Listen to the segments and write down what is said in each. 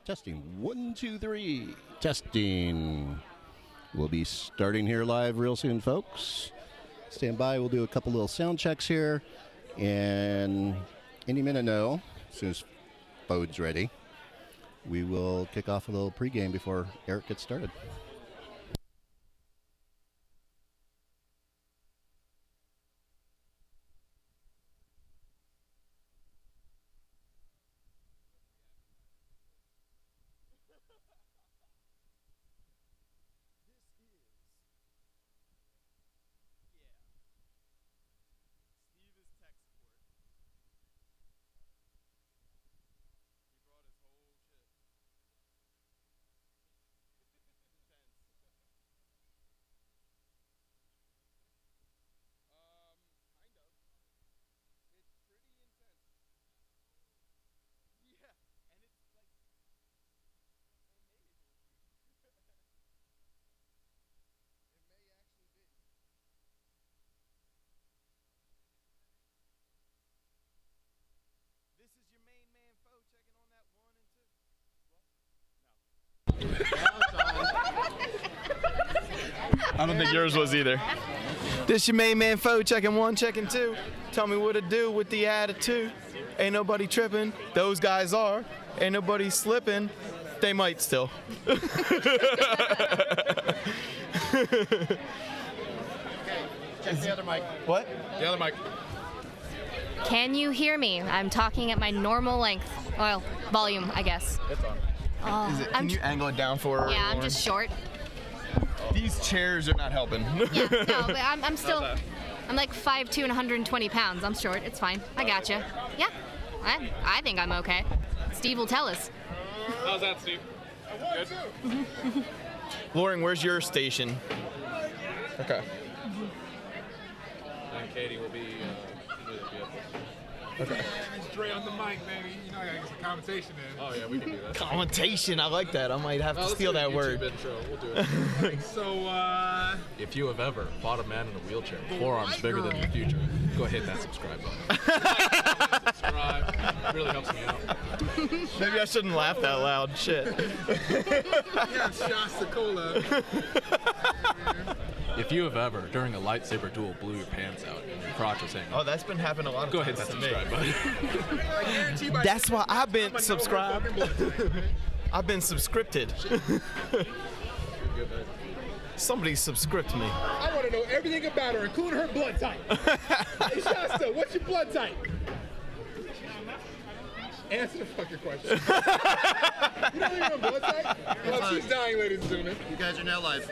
Testing. 1, 2, 3. Testing. We'll be starting here live real soon, folks. Stand by. We'll do a couple little sound checks here. And any minute now, as soon as Bode's ready, we will kick off a little pregame before Eric gets started. I don't think yours was either. This your main man foe, checking 1, checking 2. Tell me what to do with the attitude. Ain't nobody tripping. Those guys are. Ain't nobody slipping. They might still. Okay, check the other mic. What? The other mic. Can you hear me? I'm talking at my normal length. Well, volume, I guess. It's on. Oh, Can you angle it down for her? yeah, I'm Lauren? just short. These chairs are not helping. Yeah, no, but I'm still, I'm like 5'2" and 120 pounds. I'm short. It's fine. I gotcha. Yeah, I think I'm okay. Steve will tell us. How's that, Steve? Good? Lauren, where's your station? Okay. And Katie will be Okay. It's Dre on the mic, baby. You know I gotta get some commentation in. Oh yeah, we can do that. Commentation, I like that. I might have to Let's steal do a that YouTube word. Intro. We'll do it. So, If you have ever fought a man in a wheelchair, forearms bigger than your future, go hit that subscribe button. Subscribe. It really helps me out. Maybe I shouldn't laugh that loud. Shit. yeah, Shasta Cola. If you have ever, during a lightsaber duel, blew your pants out and your crotch was hanging, Oh, that's been happening a lot of go hit times that to me. subscribe button. That's why I've been subscribed. I've been subscripted. Somebody subscript me. I want to know everything about her, including her blood type. Hey, Shasta, what's your blood type? Answer the fucking question. You don't even know blood type? Well, she's dying, ladies and gentlemen. You guys are now live.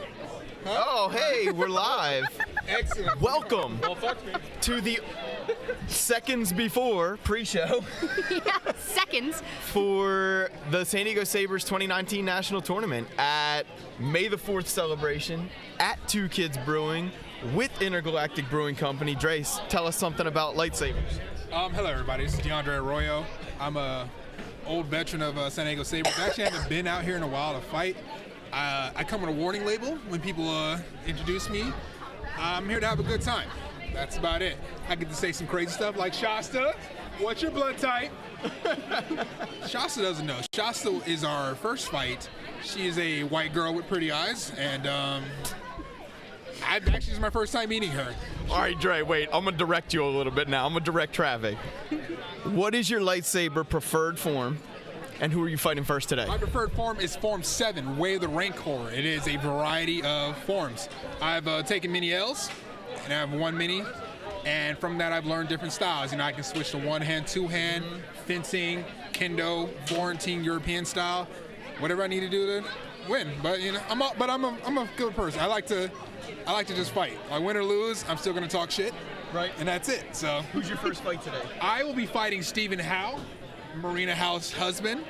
Oh, hey, we're live. Excellent. Welcome Well, fuck me. to the seconds before pre-show Yeah, seconds. for the San Diego Sabres 2019 National Tournament at May the 4th celebration at Two Kids Brewing with Intergalactic Brewing Company. Drace, tell us something about lightsabers. Hello, everybody. This is DeAndre Arroyo. I'm a old veteran of San Diego Sabres. I actually haven't been out here in a while to fight. I come with a warning label when people introduce me. I'm here to have a good time. That's about it. I get to say some crazy stuff like, Shasta, what's your blood type? Shasta doesn't know. Shasta is our first fight. She is a white girl with pretty eyes, and actually, this is my first time meeting her. All right, Dre, wait. I'm going to direct you a little bit now. I'm going to direct traffic. What is your lightsaber preferred form, and who are you fighting first today? My preferred form is Form 7, Way of the Rancor. It is a variety of forms. I've taken many L's, and I have one mini, and from that I've learned different styles. You know, I can switch to one-hand, two-hand, fencing, kendo, Florentine, European style, whatever I need to do to win. But you know, I'm a good person. I like to just fight. Like win or lose, I'm still gonna talk shit. Right. And that's it. So Who's your first fight today? I will be fighting Stephen Howe, Marina Howe's husband.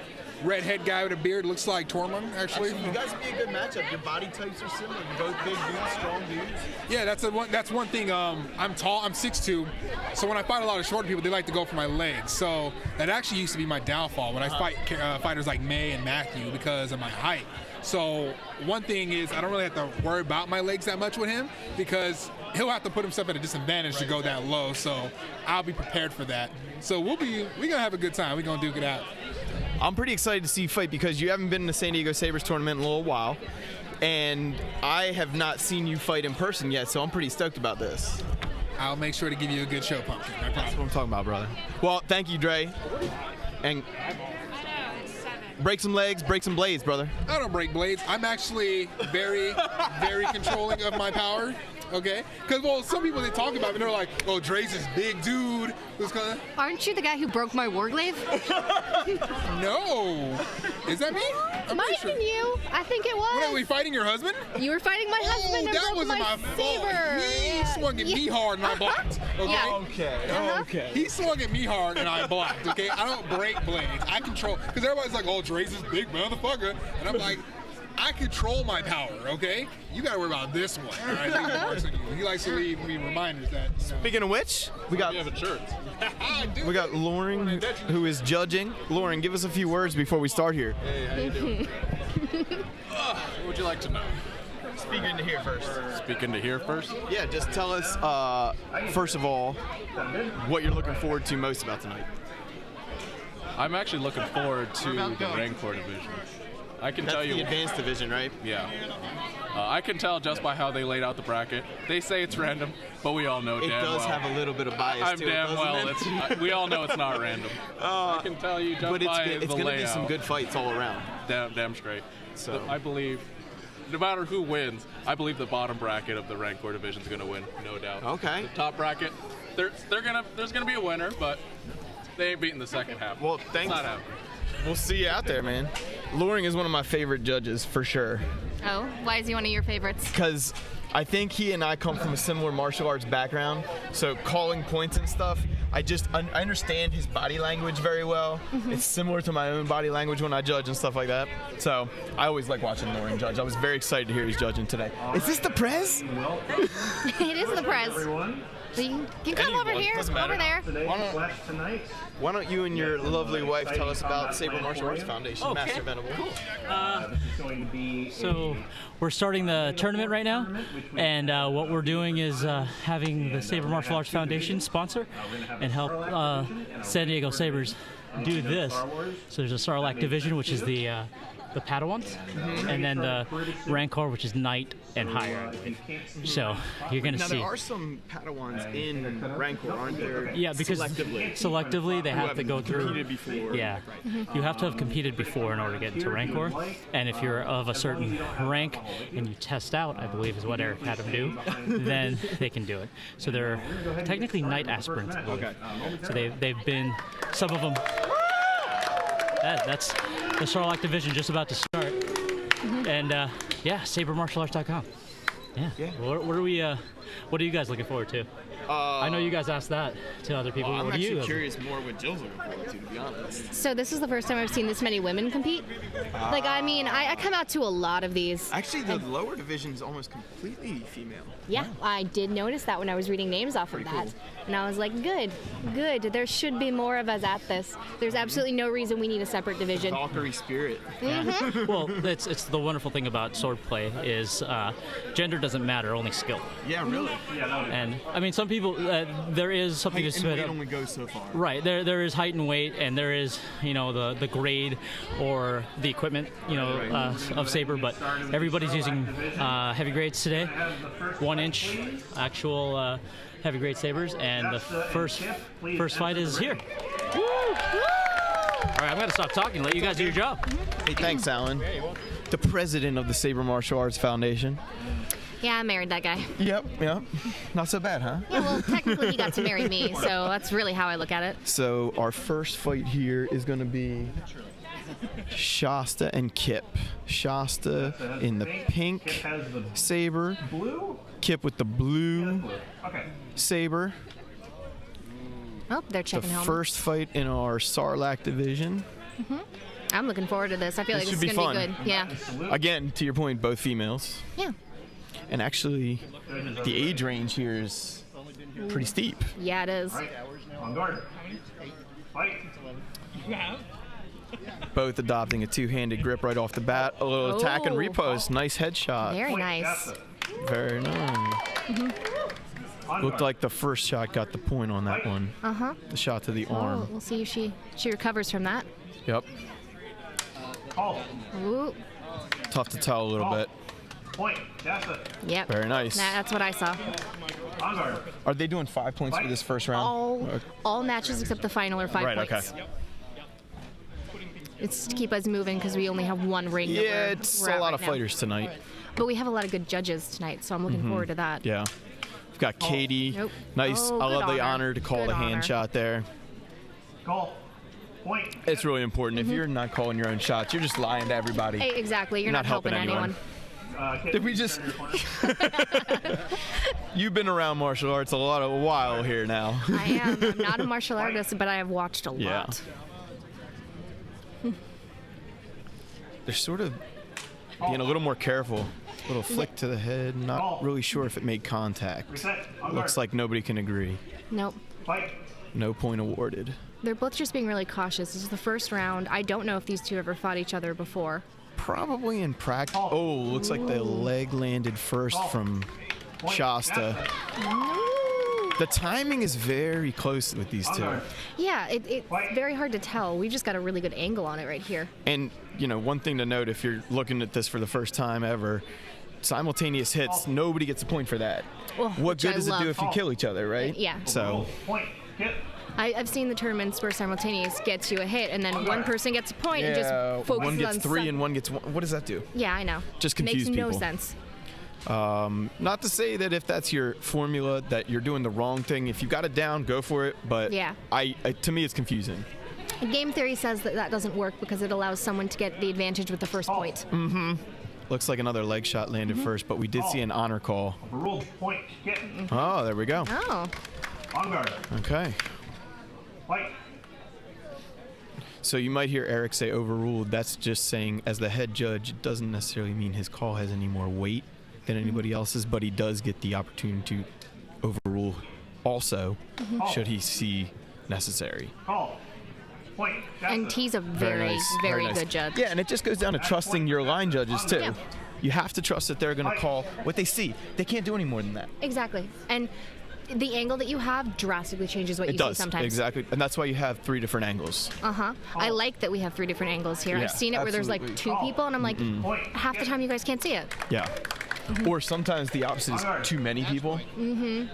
Redhead guy with a beard, looks like Tormund, actually. You guys would be a good matchup. Your body types are similar. You're both big dudes, strong dudes. Yeah, that's one thing. I'm tall. I'm 6'2", so when I fight a lot of shorter people, they like to go for my legs. So that actually used to be my downfall when I fight fighters like May and Matthew because of my height. So one thing is I don't really have to worry about my legs that much with him because he'll have to put himself at a disadvantage to go that low. So I'll be prepared for that. So we're gonna have a good time. We're gonna duke it out. I'm pretty excited to see you fight because you haven't been in the San Diego Sabres tournament in a little while, and I have not seen you fight in person yet, so I'm pretty stoked about this. I'll make sure to give you a good show, Pumpkin. I That's promise. what I'm talking about, brother. Well, thank you, Dre. And break some legs, break some blades, brother. I don't break blades. I'm actually very, very controlling of my power. Okay? Because, well, some people, they talk about it, and they're like, oh, Dre's this big dude who's kind Aren't you the guy who broke my warglaive? of, no. Is that me? I'm Might pretty have sure. been you. I think it was. What, are we fighting your husband? You were fighting my husband and that broke wasn't my my saber. fault. He Yeah. swung at me hard and I blocked. Okay? Yeah. Okay. Uh-huh. Okay. He swung at me hard and I blocked, okay? I don't break blades. I control, because everybody's like, oh, Dre's this big motherfucker. And I'm like, I control my power, okay? You gotta worry about this one, all right? Leave it worse than you. He likes to leave me reminders that, you know. Speaking of which, we got You have a shirt. we got Lauren who is judging. Lauren, give us a few words before we start here. Hey, how you doing? What would you like to know? Speaking to here first. Speaking to here first. Yeah, just tell us first of all what you're looking forward to most about tonight. I'm actually looking forward to the Rancor division. I can That's tell you. the advanced division, right? Yeah. I can tell just by how they laid out the bracket. They say it's random, but we all know It damn does well. have a little bit of bias I'm to it, damn doesn't well. it? It's, we all know it's not random. I can tell you just But it's by it's the going to be layout. some good fights all around. Damn straight. So- I believe, no matter who wins, I believe the bottom bracket of the Rancor division is going to win, no doubt. Okay. The top bracket, there's gonna be a winner, but they ain't beating the second half. Well, It's thanks. not happening. We'll see you out there, man. Loring is one of my favorite judges for sure. Oh, why is he one of your favorites? Because I think he and I come from a similar martial arts background. So calling points and stuff, I understand his body language very well. It's similar to my own body language when I judge and stuff like that. So I always like watching Loring judge. I was very excited to hear he's judging today. Is this the prez? It is the press. So you can come over Anyone, here, doesn't matter. over there. Why don't you and your lovely wife tell us about Saber Martial Arts Foundation, Master Venable? So we're starting the tournament right now, and what we're doing is having the Saber Martial Arts Foundation sponsor and help San Diego Sabres do this. So there's a Sarlacc division, which is the Padawans, and then the Rancor, which is Knight and higher. So you're going to Now see. there are some Padawans in Rancor, aren't there? Yeah, because selectively they have to go through. competed before. Yeah, you have to have competed before in order to get into Rancor, and if you're of a certain rank and you test out, I believe is what Eric had them do, then they can do it. So they're technically Knight aspirants. I believe. So they've been, some of them. That's the Sarlacc division just about to start, and yeah, SaberMartialArts.com. Yeah. What are you guys looking forward to? I know you guys asked that to other people. I'm What are you actually guys- curious more what Jill's looking forward to be honest. So this is the first time I've seen this many women compete. Like, I mean, I come out to a lot of these. Actually, the lower division is almost completely female. Yeah, I did notice that when I was reading names off of that. And I was like, good. There should be more of us at this. There's absolutely no reason we need a separate division. Valkyrie spirit. Well, it's the wonderful thing about swordplay is gender doesn't matter, only skill. Yeah, really. And I mean, some people there is something to And spit weight up. only goes so far. Right, there is height and weight, and there is, the grade or the equipment, of Saber, but everybody's using heavy grades today, 1-inch actual heavy grade sabers, and the first fight is here. Woo! All right, I'm gonna stop talking, let you guys do your job. Hey, thanks, Alan. The president of the Saber Martial Arts Foundation. Yeah, I married that guy. Yep. Not so bad, huh? Yeah, well, technically he got to marry me, so that's really how I look at it. So our first fight here is going to be Shasta and Kip. Shasta in the pink saber. Kip with the blue saber. Oh, they're The checking home. first fight in our Sarlacc division. I'm looking forward to this. I feel like This this should is be going to be fun. good. Yeah. Again, to your point, both females. Yeah. And actually, the age range here is pretty steep. Yeah, it is. On guard. Fight. Both adopting a two-handed grip right off the bat. A little attack and Oh. repost. Nice headshot. Very nice. Very nice. Looked like the first shot got the point on that one. Uh-huh. The shot to the Oh, arm. we'll see if she recovers from that. Yep. Call. Ooh. Tough to tell a little bit. Point. Jasta. Yep. Very nice. That's what I saw. On guard. Are they doing 5 points for this first round? All matches except the final are 5 Right, points. okay. It's to keep us moving because we only have one ring. Yeah, it's we're a at lot right of now. fighters tonight. But we have a lot of good judges tonight, so I'm looking forward to that. Yeah. We've got Katie. Nope. Nice. Oh, I good love the honor. honor to call Good the hand honor. shot there. Call. Point. It's really important. If you're not calling your own shots, you're just lying to everybody. Hey, exactly. You're not helping anyone. Did we just... You've been around martial arts a while here now. I am. I'm not a martial artist, but I have watched a lot. Yeah. They're sort of being a little more careful. A little flick to the head. Not really sure if it made contact. Reset. On guard. Looks like nobody can agree. Nope. Fight. No point awarded. They're both just being really cautious. This is the first round. I don't know if these two ever fought each other before. Probably in practice. Oh, looks like the leg landed first from Shasta. The timing is very close with these two. Yeah, it's very hard to tell. We've just got a really good angle on it right here. And, you know, one thing to note if you're looking at this for the first time ever, simultaneous hits, nobody gets a point for that. Oh, What which good I does it do love. if you kill each other, right? Yeah. So, Point. Hit. I've seen the tournaments where simultaneous gets you a hit, and then one person gets a point and just focuses one gets on 3 some- and one gets 1. What does that do? Yeah, I know. Just confuse Makes no people. sense. Not to say that if that's your formula that you're doing the wrong thing. If you got it down, go for it. But Yeah. to me, it's confusing. Game theory says that that doesn't work because it allows someone to get the advantage with the first point. Looks like another leg shot landed first, but we did see an honor call. Overruled. Point. Hit. Oh, there we go. Oh. On guard. Okay. Fight. So you might hear Eric say overruled. That's just saying, as the head judge, it doesn't necessarily mean his call has any more weight than anybody else's, but he does get the opportunity to overrule also, should he see necessary. Call. Point. And Jasta. he's a very, very nice. good judge. Yeah, and it just goes down to trusting your line judges, too. Yeah. You have to trust that they're going to call what they see. They can't do any more than that. Exactly. And the angle that you have drastically changes what It you does, see sometimes. exactly. And that's why you have 3 different angles. I like that we have 3 different angles here. Yeah, I've seen it where there's like absolutely. 2 people, and I'm like, Point. half the time you guys can't see it. Yeah. Or sometimes the opposite is too many people,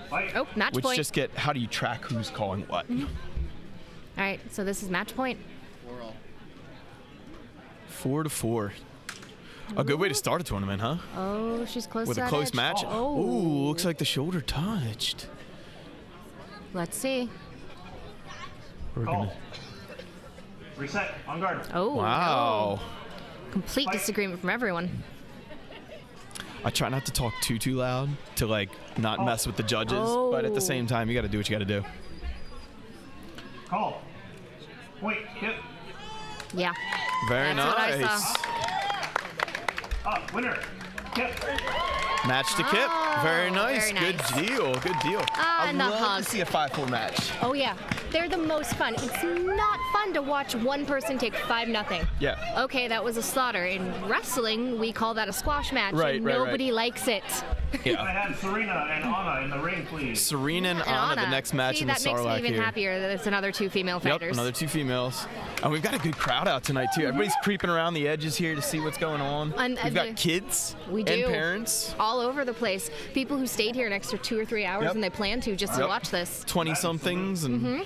Fight. Oh, match which point. just get, how do you track who's calling what? All right, so this is match point. 4-4. A good way to start a tournament, huh? Oh, she's close With to a that close edge. match. Oh, Ooh, looks like the shoulder touched. let's see. We're Call. gonna. Reset. On guard. Oh, Wow. no. Complete disagreement from everyone. I try not to talk too loud to like not mess with the judges, but at the Oh. same time, you got to do what you got to do. Call. Point. Hit. Yeah. Very That's what I nice. Up. Winner. Hit. Match to Kip. Very nice. very Good nice. deal. Good deal. I'd and the love hug. to see a 5-4 match. Oh, yeah. They're the most fun. It's not fun to watch one person take 5-0. Yeah. Okay, that was a slaughter. In wrestling, we call that a squash match, Right, and right, right. nobody likes it. I Yeah. had Serena and Anna in the ring, please. Serena and Anna, the next match See, in the that makes me Sarlacc even here. happier that it's another 2 female Yep, fighters. another 2 females. And we've got a good crowd out tonight, too. Everybody's creeping around the edges here to see what's going on. And We've the- got kids We and do. parents. All over the place. People who stayed here an extra 2 or 3 hours Yep. and they plan to just to Yep. watch this. 20-somethings and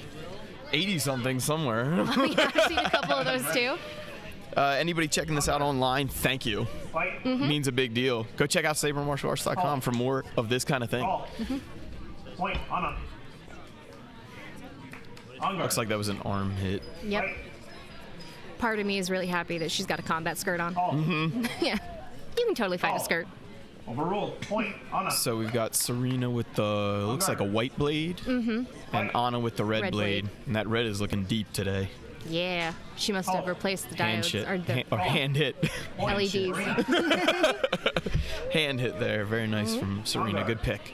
80-somethings somewhere. Yeah, I've seen a couple of those too. Anybody checking this out online, thank you. Fight. Means a big deal. Go check out sabermartialarts.com for more of this kind of thing. Call. Point. Anna. On guard. Looks like that was an arm hit. Yep. Fight. Part of me is really happy that she's got a combat skirt on. Call. Yeah. You can totally fight a skirt. Overruled. Point. Anna. So we've got Serena with the, looks like a white blade, and Anna with the red Red blade. blade. And that red is looking deep today. Yeah. She must have replaced the Hand diodes shit. or the Or hand hit. LEDs. Hand hit there. Very nice from Serena. Good pick.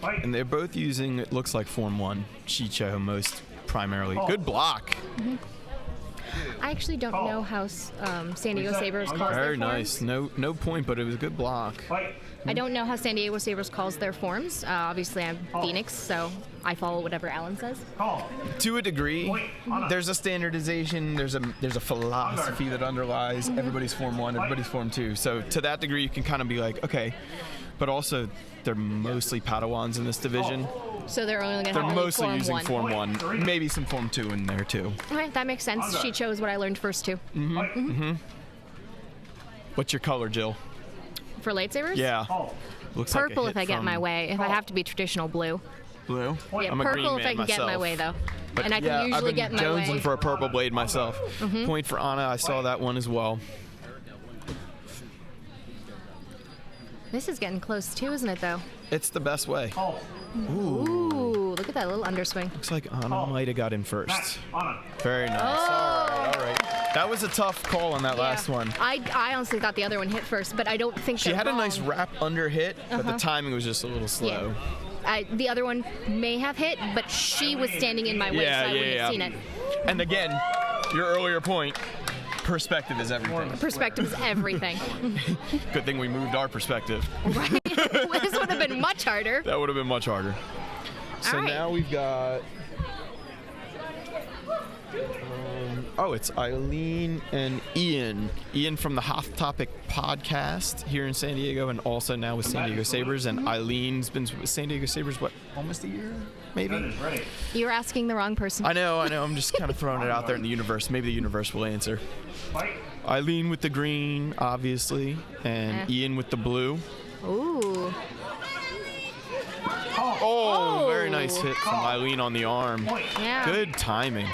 Fight. And they're both using, it looks like Form 1. Chicho most primarily. Good block. I actually don't know how San Diego Sabres calls their Very forms. nice. No point, but it was a good block. Fight. I don't know how San Diego Sabres calls their forms. Obviously, I'm Phoenix, so I follow whatever Alan says. Call. To a degree, Point on a- there's a standardization, there's a philosophy that underlies everybody's Form 1, everybody's Form 2. So to that degree, you can kind of be like, okay, but also they're mostly Padawans in this division. So they're only going to They're have mostly Form using 1. Form 1, maybe some Form 2 in there too. All right, that makes sense. She chose what I learned first, too. What's your color, Jill? For lightsabers? Yeah. Call. Looks Purple like a if I hit get from my way. If I have to be traditional, blue. Blue? Yeah, I'm a green purple if man I can get my myself. way, though. But And I can yeah, usually I've get been my jonesing way. for a purple blade myself. Point for Anna. I saw that one as well. This is getting close, too, isn't it, though? It's the best way. Call. Ooh, look at that little underswing. Looks like Anna might have got in first. Match. Anna. Very nice. All right. That was a tough call on that last one. I honestly thought the other one hit first, but I don't think She they're had a wrong. nice wrap under hit, but the timing was just a little slow. The other one may have hit, but she was standing in my way, so I wouldn't have seen it. And again, your earlier point, perspective is everything. Perspective is everything. Good thing we moved our perspective. Right? This would have been much harder. That would have been much harder. So All right. now we've got. It's Eileen and Ian. Ian from the Hot Topic podcast here in San Diego, and also now with San Diego Sabres. And Eileen's been with San Diego Sabres, what, almost a year, maybe? Ready. You're asking the wrong person. I know. I'm just kind of throwing it out there in the universe. Maybe the universe will answer. Fight. Eileen with the green, obviously, and Ian with the blue. Ooh. Oh, very nice hit from Eileen on the arm. Yeah. Good timing.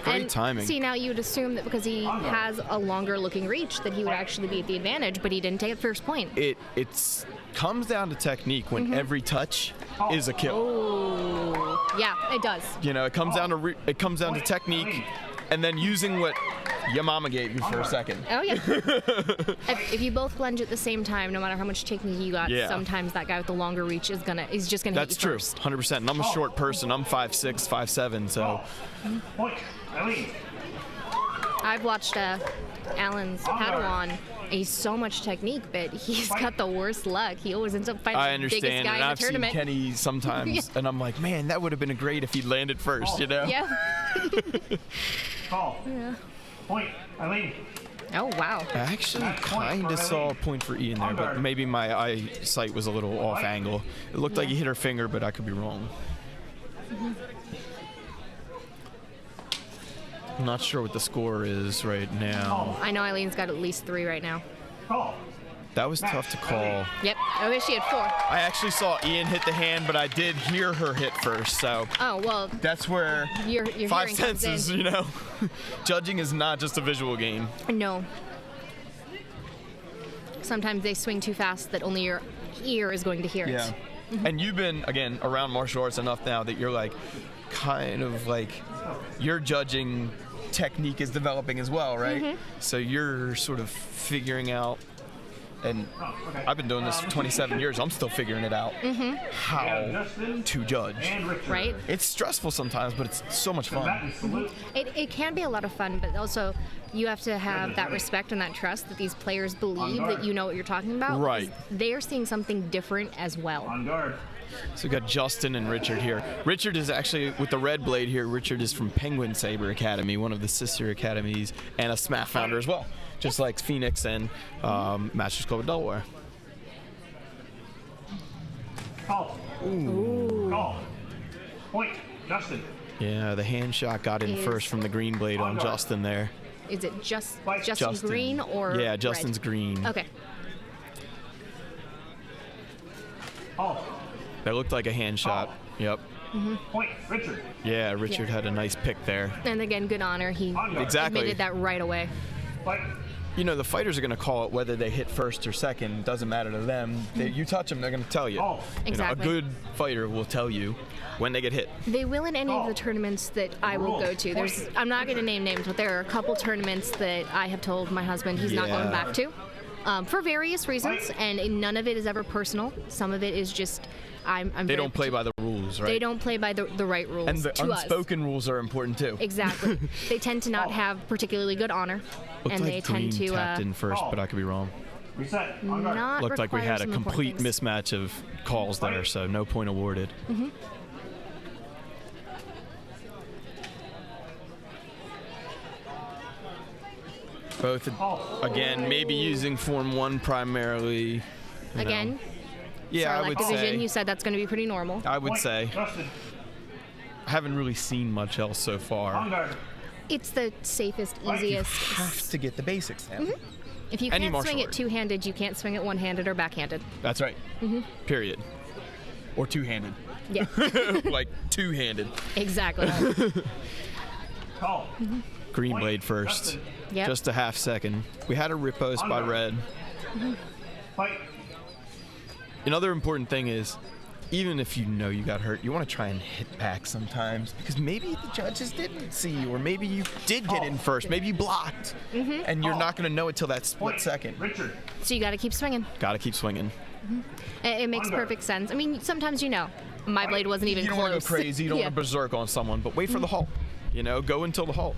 Great And timing. See, now you would assume that because he has a longer looking reach that he would actually be at the advantage, but he didn't take it first point. It's comes down to technique when every touch is a kill. Oh, yeah, it does. You know, it comes down to technique, and then using what your mama gave you for a second. Oh yeah. if you both lunge at the same time, no matter how much technique you got, Yeah. sometimes that guy with the longer reach is just gonna That's hit you true, first. 100%. And I'm a short person. I'm 5'6", 5'7", so Point. Eileen. I've watched Alan's Padawan. He's so much technique, but he's got the worst luck. He always ends up fighting I the biggest understand. guy And in the I've seen tournament. Kenny sometimes, Yeah. and I'm like, man, that would have been great if he'd landed first, you know? Yeah. Call. Point. Eileen. Oh wow. I actually kind of saw a point for Ian there, but maybe my eyesight was a little off angle. It looked like he hit her finger, but I could be wrong. I'm not sure what the score is right now. I know Eileen's got at least 3 right now. Call. That was tough to call. Yep. I wish she had 4. I actually saw Ian hit the hand, but I did hear her hit first, so Oh well. that's where Your five hearing comes senses, in. you know. Judging is not just a visual game. No. Sometimes they swing too fast that only your ear is going to hear it. Yeah. And you've been, again, around martial arts enough now that you're like, kind of like, your judging technique is developing as well, right? So you're sort of figuring out, and I've been doing this for 27 years, I'm still figuring it out, how to judge. And Richard. Right? It's stressful sometimes, but it's so much fun. Combatant salute. It can be a lot of fun, but also you have to have that respect and that trust that these players believe that you know what you're talking about. Right. because They are seeing something different as well. On guard. So we've got Justin and Richard here. Richard is actually, with the red blade here, Richard is from Penguin Saber Academy, one of the sister academies, and a SMAF founder as well, just like Phoenix and Masters Club of Delaware. Call. Call. Point. Justin. Yeah, the hand shot got in Is- first from the green blade on Justin there. Is it just Justin Justin. Green or Yeah, red? Justin's green. Okay. Call. That looked like a hand shot. Yep. Point. Richard. Yeah, Richard had a nice pick there. And again, good honor. He On guard. Exactly. admitted that right away. Fight. You know, the fighters are going to call it whether they hit first or second. Doesn't matter to them. You touch them, they're going to tell you. Call. Exactly. You know, a good fighter will tell you when they get hit. They will in any of the tournaments that I will go to. I'm not going to name names, but there are a couple tournaments that I have told my husband he's not going Yeah. back to for various reasons, and none of it is ever personal. Some of it is just I'm They don't play by the rules, right? They don't play by the right rules. And the to us. unspoken rules are important too. Exactly. They tend to not have particularly good honor, Looked and like they Green tend to tapped in first, but I could be wrong. Reset. On guard. not Looked like we require had a some important complete things. mismatch of calls there, so no point awarded. Both, again, maybe using Form 1 primarily. you Again, know. Yeah, I would Sarlacc division. say. You said that's going to be pretty normal. I would Point. say. Justin. I haven't really seen much else so On far. guard. It's the safest, Right. easiest. Have to get the basics down. If you Any can't martial swing it art. two-handed, you can't swing it one-handed or backhanded. That's right. Period. Or two-handed. Yeah, Like two-handed. exactly. Call. Green Point. blade first. Justin. Yep. Just a half second. We had a riposte by red. Fight. Another important thing is, even if you know you got hurt, you want to try and hit back sometimes, because maybe the judges didn't see, or maybe you did get in first, maybe you blocked, and you're not going to know it till that split Point. second. Richard. So you got to keep swinging. Got to keep swinging. It makes Under. perfect sense. I mean, sometimes you know, my blade wasn't even You don't close. want to go crazy. You don't Yeah. want to berserk on someone, but wait for the halt. You know, go until the halt.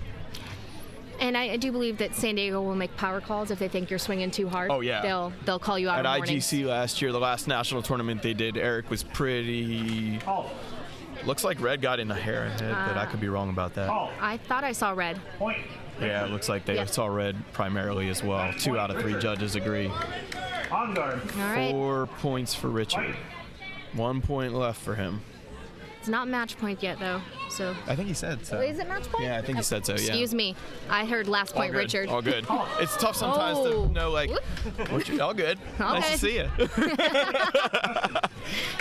And I do believe that San Diego will make power calls if they think you're swinging too hard. Oh, yeah. They'll call you out At in warnings. IGC last year, the last national tournament they did, Eric was pretty. Call. Looks like red got in a hair ahead, but I could be wrong about that. Call. I thought I saw red. Point. Yeah, it looks like they Yeah. saw red primarily as well. 2 out of 3 judges agree. On guard. All right. 4 points for Richard. 1 point left for him. It's not match point yet, though. So. I think he said so. Is it match point? Yeah, I think he said so, yeah. Excuse me. I heard last All point, good. Richard. All good. It's tough sometimes Oh. to know, like, all good. Nice to see you.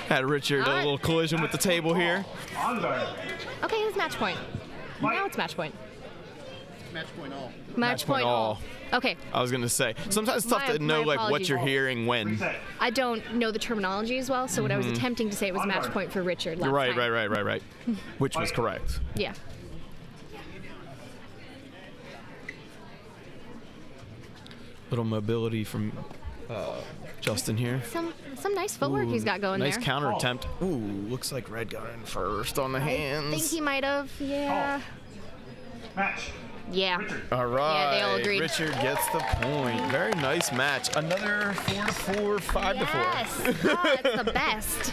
Had Richard All a right. little collision with the table here. On guard. Okay, it's match point. Fight. Now it's match point. Match point all. Match point all. Okay. I was gonna say sometimes it's tough My- to know my like what apologies. you're hearing when. Reset. I don't know the terminology as well, so what I was attempting to say was match point for Richard last Right, time. right. Which was correct. Yeah. Little mobility from Justin here. Some nice footwork he's got going nice there. counter attempt. Ooh, looks like red got in first on the I hands. think he might have. Yeah. Match. Yeah. All right. Yeah, they all agreed. Richard gets the point. Very nice match. Another 4-4, 5-4. Yes. Oh, it's the best.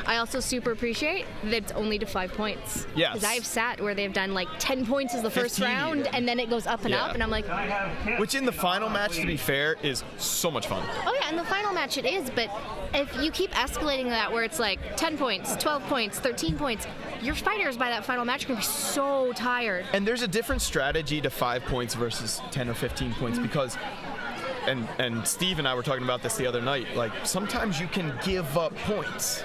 I also super appreciate that it's only to 5 points. Yes. Because I've sat where they've done like 10 points as the first 15 round, even. and then it goes up and Yeah. up, and I'm like, Can I have hit? Which in the final match, to be fair, is so much fun. oh yeah, in the final match it is, but if you keep escalating that where it's like 10 points, 12 points, 13 points, your fighters by that final match are going to be so tired. And there's a different strategy to 5 points versus 10 or 15 points because, and Steve and I were talking about this the other night, like sometimes you can give up points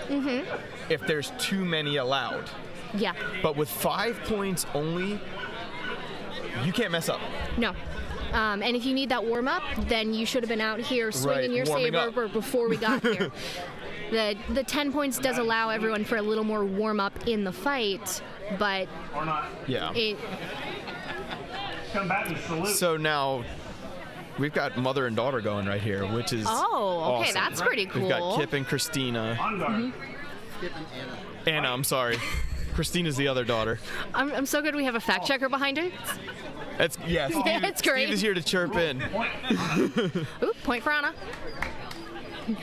if there's too many allowed. Yeah. But with 5 points only, you can't mess up. No. And if you need that warm up, then you should have been out here swinging your warming saber up. before we got here. The 10 points does allow everyone for a little more warm up in the fight, but Or not. Yeah. it Combatant salute. So now we've got mother and daughter going right here, which is oh, okay, awesome. that's pretty cool. We've got Kip and Christina. On guard. Anna, I'm sorry. Christina's the other daughter. I'm so good we have a fact checker behind her. That's yeah. Steve, It's great. Steve is here to chirp in. Point. Ooh, point for Anna.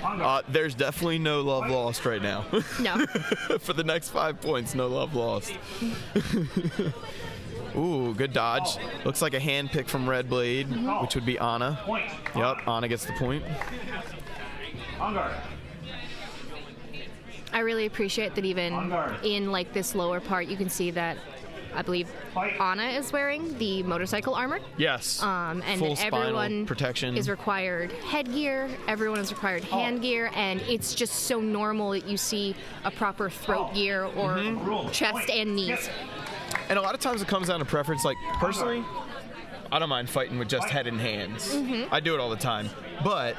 On guard. There's definitely no love lost right now. No. For the next 5 points, no love lost. Ooh, good dodge. Looks like a hand pick from Red Blade, which would be Anna. Point. Yep, Anna gets the point. On guard. I really appreciate that even On guard. in like this lower part, you can see that I believe Fight. Anna is wearing the motorcycle armor. Yes. And Full that spinal everyone protection. is required headgear, everyone is required hand gear, and it's just so normal that you see a proper throat gear or Rule. chest Point. and knees. Yes. And a lot of times it comes down to preference. Like, personally, I don't mind fighting with just head and hands. I do it all the time. But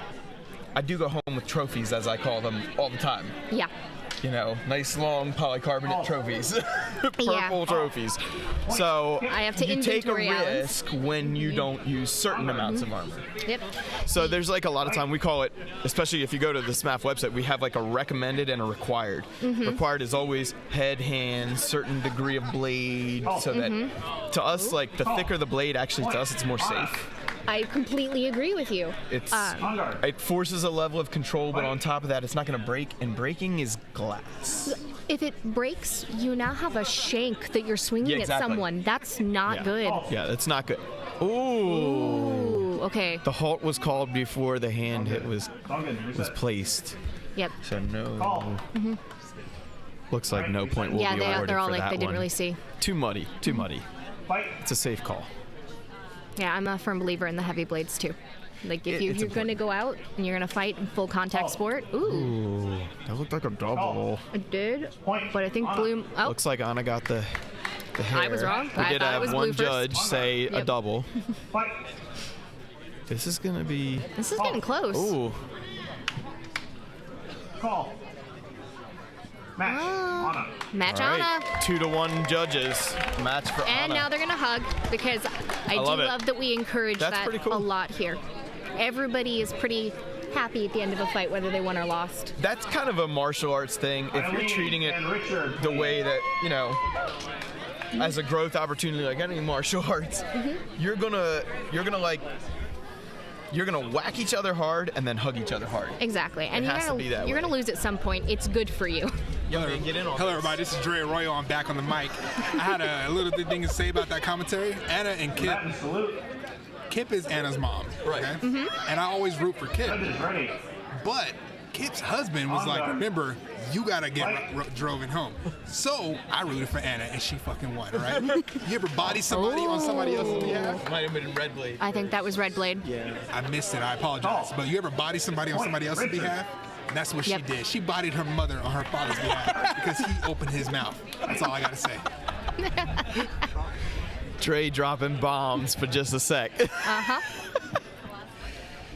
I do go home with trophies, as I call them, all the time. Yeah. you know, nice long polycarbonate trophies, purple Yeah. trophies. So I have to you take a inventory items. risk when you don't use certain amounts of armor. Yep. So there's like a lot of time we call it, especially if you go to the SMAF website, we have like a recommended and a required. Required is always head, hands, certain degree of blade, so that to us, like the thicker the blade, actually to us, it's more safe. I completely agree with you. It's On guard. it forces a level of control, but on top of that, it's not going to break, and breaking is glass. If it breaks, you now have a shank that you're swinging Yeah, exactly. at someone. That's not Yeah. good. Yeah, that's not good. Ooh. Ooh, okay. The halt was called before the hand hit was Reset. placed. Yep. So no. Call. Looks like no point will Yeah, be awarded they're all for like that they didn't one. really see. Too muddy. Too muddy. Fight. It's a safe call. Yeah, I'm a firm believer in the heavy blades too. Like if It's you're going to go out and you're going to fight in full contact sport, ooh, Ooh, that looked like a double. it did. Point. But I think blue. Oh, Looks like Anna got the hair. I was wrong. We I did thought it have was one blue first. judge say a Yep. double. Fight. This is gonna be. this is getting close. Ooh. Call. Match. Anna. Match All Anna. right. 2-1 judges. Match for And Anna. now they're gonna hug because I do love it. love that we encourage That's that pretty cool. a lot here. Everybody is pretty happy at the end of a fight, whether they won or lost. That's kind of a martial arts thing. If you're Eileen treating it and Richard, the way that, you know, as a growth opportunity like any martial arts, you're gonna whack each other hard and then hug each other hard. Exactly, and It has to be that you're way. gonna lose at some point. It's good for you. Get in on Hello, this. everybody. This is Dre Arroyo. I'm back on the mic. I had a little thing to say about that commentary. Anna and Kip. Latin salute. Kip is Anna's mom. Right. Okay? And I always root for Kip. Judges ready. But Kip's husband was like, remember, you gotta get driven home. So I rooted for Anna, and she fucking won, all right? You ever body somebody on somebody else's behalf? Might have been Red Blade. I think that was Red Blade. I missed it. I apologize. But you ever body somebody on somebody else's Richard. behalf? And that's what Yep. she did. She bodied her mother on her father's behalf because he opened his mouth. That's all I gotta say. Dre dropping bombs for just a sec.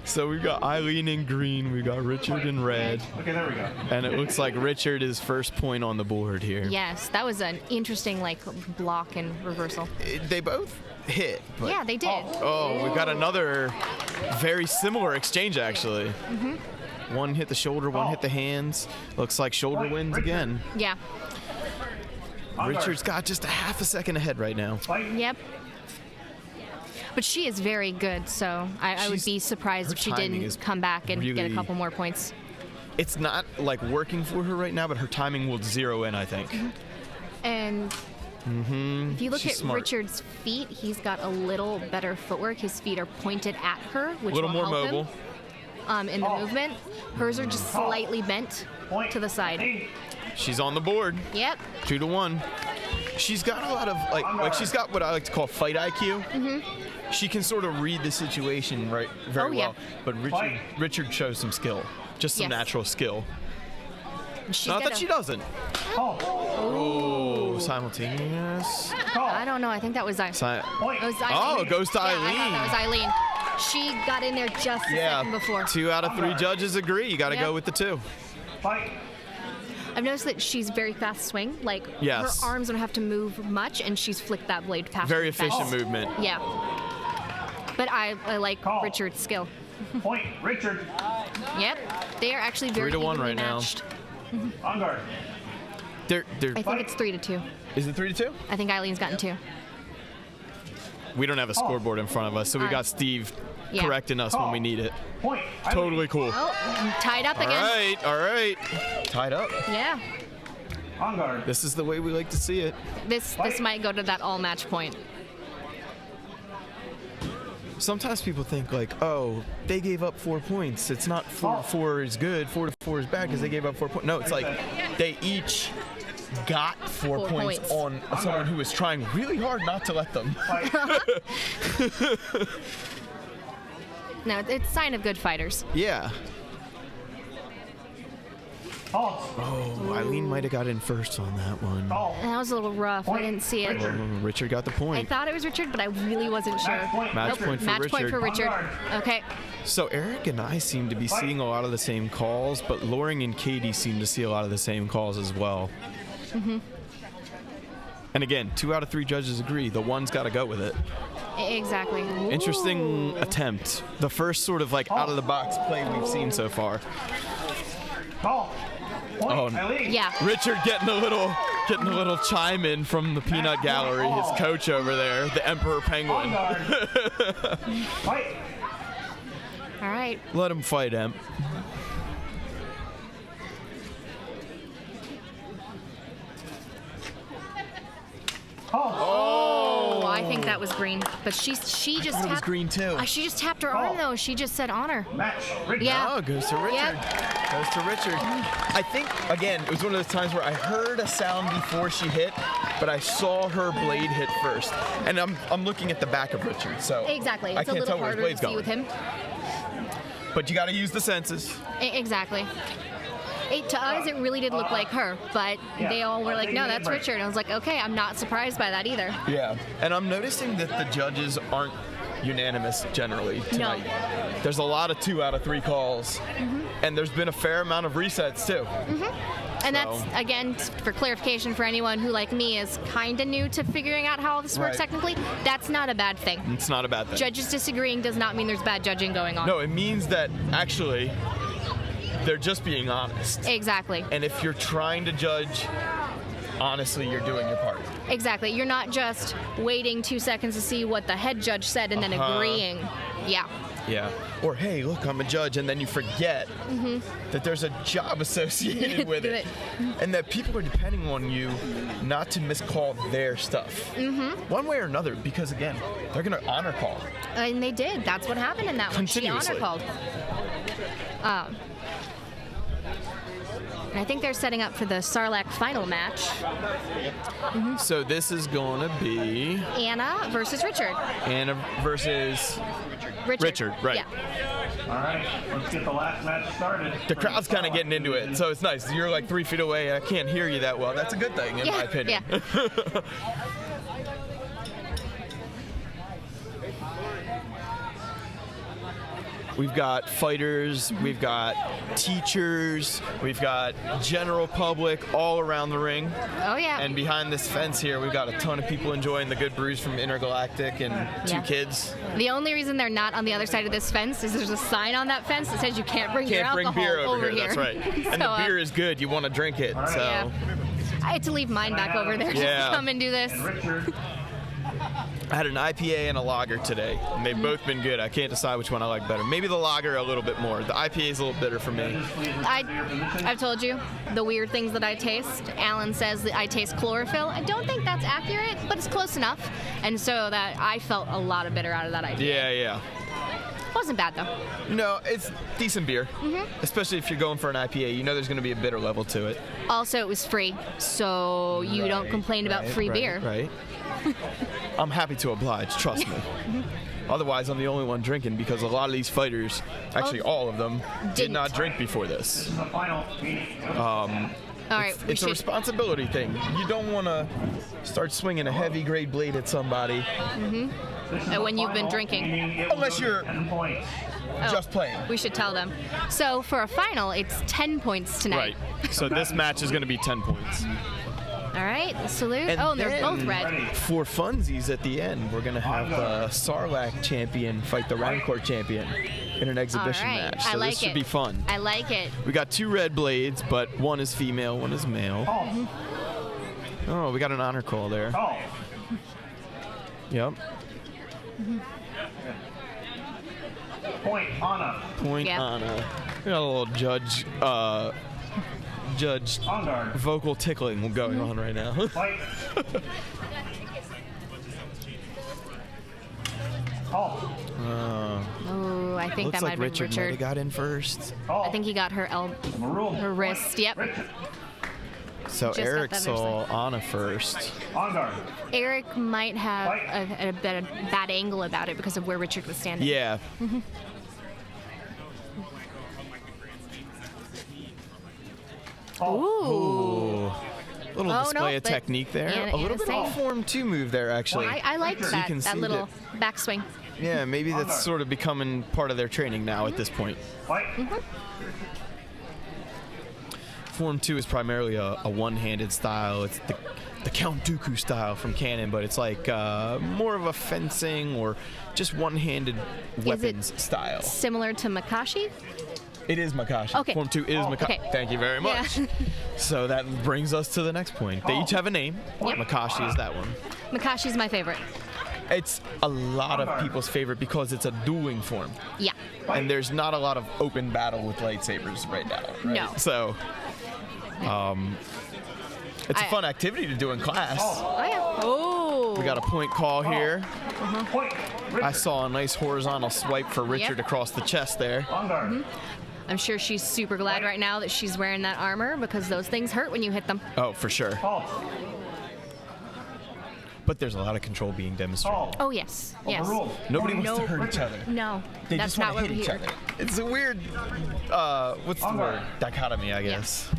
So we've got Eileen in green, we got Richard in red, Okay, there we go. and it looks like Richard is first point on the board here. Yes, that was an interesting like block and reversal. They both hit. But Yeah, they did. Oh, we've got another very similar exchange actually. One hit the shoulder, one hit the hands. Looks like shoulder wins again. Yeah. Richard's got just a half a second ahead right now. Fight. Yep. But she is very good, so I would She's- be surprised her if she timing is didn't come back and get really- a couple more points. It's not like working for her right now, but her timing will zero in, I think. And if you look She's at smart. Richard's feet, he's got a little better footwork. His feet are pointed at her, which A little will more help mobile. him in the movement. Hers are just slightly bent Point. to the side. Eight. She's on the board, Yep. 2-1. She's got a lot of like she's got what I like to call fight IQ. She can sort of read the situation very Oh, yeah. well. But Richard shows some skill, just some Yes. natural skill. She's Not got that a- she doesn't. Call. Oh, simultaneous. Call. I don't know. I think that was Point. It was Eileen. Oh, it goes to Yeah, I Eileen. thought that was Eileen. She got in there just a second before. 2 out of 3 judges agree. You got to Yep. go with the 2. Fight. I've noticed that she's very fast swing. Like Yes. her arms don't have to move much, and she's flicked that blade past. Very really fast. efficient movement. Yeah. But I like Call. Richard's skill. Point. Richard. Yep. They are actually very 3-1 evenly right now. matched. On guard. They're I think it's 3-2. is it 3-2? I think Eileen's gotten 2. We don't have a scoreboard in front of us, so we got Steve Yeah. correcting us when we need it. Point. Totally cool. Oh, tied up again. All right. Tied up. Yeah. On guard. This is the way we like to see it. This might go to that all match point. Sometimes people think like, oh, they gave up 4 points. It's not 4-4 is good, 4-4 is bad because they gave up 4 points. No, it's like they each got 4 4 points points. on someone who was trying really hard not to let them. No, it's a sign of good fighters. Yeah. Call. Oh, Eileen might have got in first on that one. Call. That was a little rough. I didn't see it. Richard. Richard got the I point. thought it was Richard, but I really wasn't sure. Match point. Match Richard. point for Match Richard. point for Richard. On guard. Okay. So Eric and I seem to be seeing a lot of the same calls, but Loring and Katie seem to see a lot of the same calls as well. And again, 2 out of 3 judges agree. The one's got to go with it. Exactly. Interesting attempt. The first sort of like out of the box play we've seen so far. Call. Point. Eileen. Yeah. Richard getting a little chime in from the Peanut Gallery, his coach over there, the Emperor Penguin. On guard. Fight. All right. Let him fight, Emp. Oh, I think that was green, but she just It was tapped. green too. She just tapped her arm though. She just said honor. Match. Richard. Yeah. Oh, goes to Richard. Yeah. Goes to Richard. I think, again, it was one of those times where I heard a sound before she hit, but I saw her blade hit first. And I'm looking at the back of Richard, so Exactly. I It's a can't little tell where his harder to blade's see going. with him. But you got to use the senses. Exactly. To us, it really did look like her, but they all were like, no, that's Richard. And I was like, okay, I'm not surprised by that either. Yeah. And I'm noticing that the judges aren't unanimous generally tonight. No. There's a lot of 2 out of 3 calls, and there's been a fair amount of resets too. And that's, again, for clarification for anyone who, like me, is kind of new to figuring out how all this works Right. technically, that's not a bad thing. It's not a bad thing. Judges disagreeing does not mean there's bad judging going on. No, it means that actually they're just being honest. Exactly. And if you're trying to judge, honestly, you're doing your part. Exactly. You're not just waiting 2 seconds to see what the head judge said and then agreeing. Yeah. Yeah. Or, hey, look, I'm a judge, and then you forget that there's a job associated with it. And that people are depending on you not to miscall their stuff. One way or another, because, again, they're going to honor call. And they did. That's what happened in that one. She honor Continuously. called. And I think they're setting up for the Sarlacc final match. So this is going to be Anna versus Richard. Anna versus Richard, right. Yeah. All right. Let's get the last match started. The crowd's kind of getting into it, so it's nice. You're like 3 feet away. I can't hear you that well. That's a good thing, in my opinion. Yeah. We've got fighters, we've got teachers, we've got general public all around the ring. Oh, yeah. And behind this fence here, we've got a ton of people enjoying the good brews from Intergalactic and 2 kids. The only reason they're not on the other side of this fence is there's a sign on that fence that says you can't bring your Can't bring alcohol beer over here. That's right. And So, the beer is good. You want to drink it. So Yeah. I had to leave mine back over there Yeah. to come and do this. And Richard. I had an IPA and a lager today, and they've both been good. I can't decide which one I like better. Maybe the lager a little bit more. The IPA is a little bitter for me. I've told you the weird things that I taste. Alan says that I taste chlorophyll. I don't think that's accurate, but it's close enough. And so that I felt a lot of bitter out of that IPA. Yeah. Wasn't bad though. No, it's decent beer, especially if you're going for an IPA. You know there's going to be a bitter level to it. Also, it was free, so you don't complain about free beer. Right. I'm happy to oblige, trust me. Otherwise, I'm the only one drinking because a lot of these fighters, actually all of them, did Didn't. not drink before this. The final meeting. All right, we It's a should. responsibility thing. You don't want to start swinging a heavy grade blade at somebody When you've been drinking. unless you're 10 points. just playing. We should tell them. So for a final, it's 10 points tonight. Right. So this match is going to be 10 points. All right, salute. And Oh, and they're then- both red. For funsies at the end, we're going to have the Sarlacc champion fight the Rancor champion in an All exhibition right, match. I So like this should it. be fun. I like it. We got 2 red blades, but one is female, one is male. Call. Oh, we got an honor call there. Call. Yep. Point. Anna. Point Yeah. Anna. We got a little judge On guard. vocal tickling going on right now. Fight. Call. Oh, I think Looks that might like have been Richard might have Richard. got in first. Call. I think he got her Maroon. her wrist. Yep. Richard. So Just got Eric that saw Anna first. On guard. Eric might have a bad angle about it because of where Richard was standing. Yeah. Call. Ooh. Little Oh, display no, of but technique there. Anna- a little Anna's bit of safe. Form 2 move there, actually. I liked So you that can see little that- backswing. Yeah, maybe that's sort of becoming part of their training now at this point. Fight. Form 2 is primarily a one-handed style. It's the Count Dooku style from Canon, but it's like more of a fencing or just one-handed weapons style. Similar to Makashi? It is Makashi. Okay. Form 2 is Makashi. Okay. Thank you very much. Yeah. So that brings us to the next point. They each have a name. Yep. Makashi is that one. Makashi's my favorite. It's a lot of people's favorite because it's a dueling form. Yeah. And there's not a lot of open battle with lightsabers right now. Right? No. So, it's a fun activity to do in class. Oh, yeah. Oh. We got a point call here. Point. I saw a nice horizontal swipe for Richard across the chest there. On guard. I'm sure she's super glad right now that she's wearing that armor because those things hurt when you hit them. Oh, for sure. Halt. But there's a lot of control being demonstrated. Halt. Oh, yes. Yes. Overruled. Nobody wants to No. hurt each other. No, They that's just not want what to we're hit each here. other. It's a weird, what's the word? Dichotomy, I guess.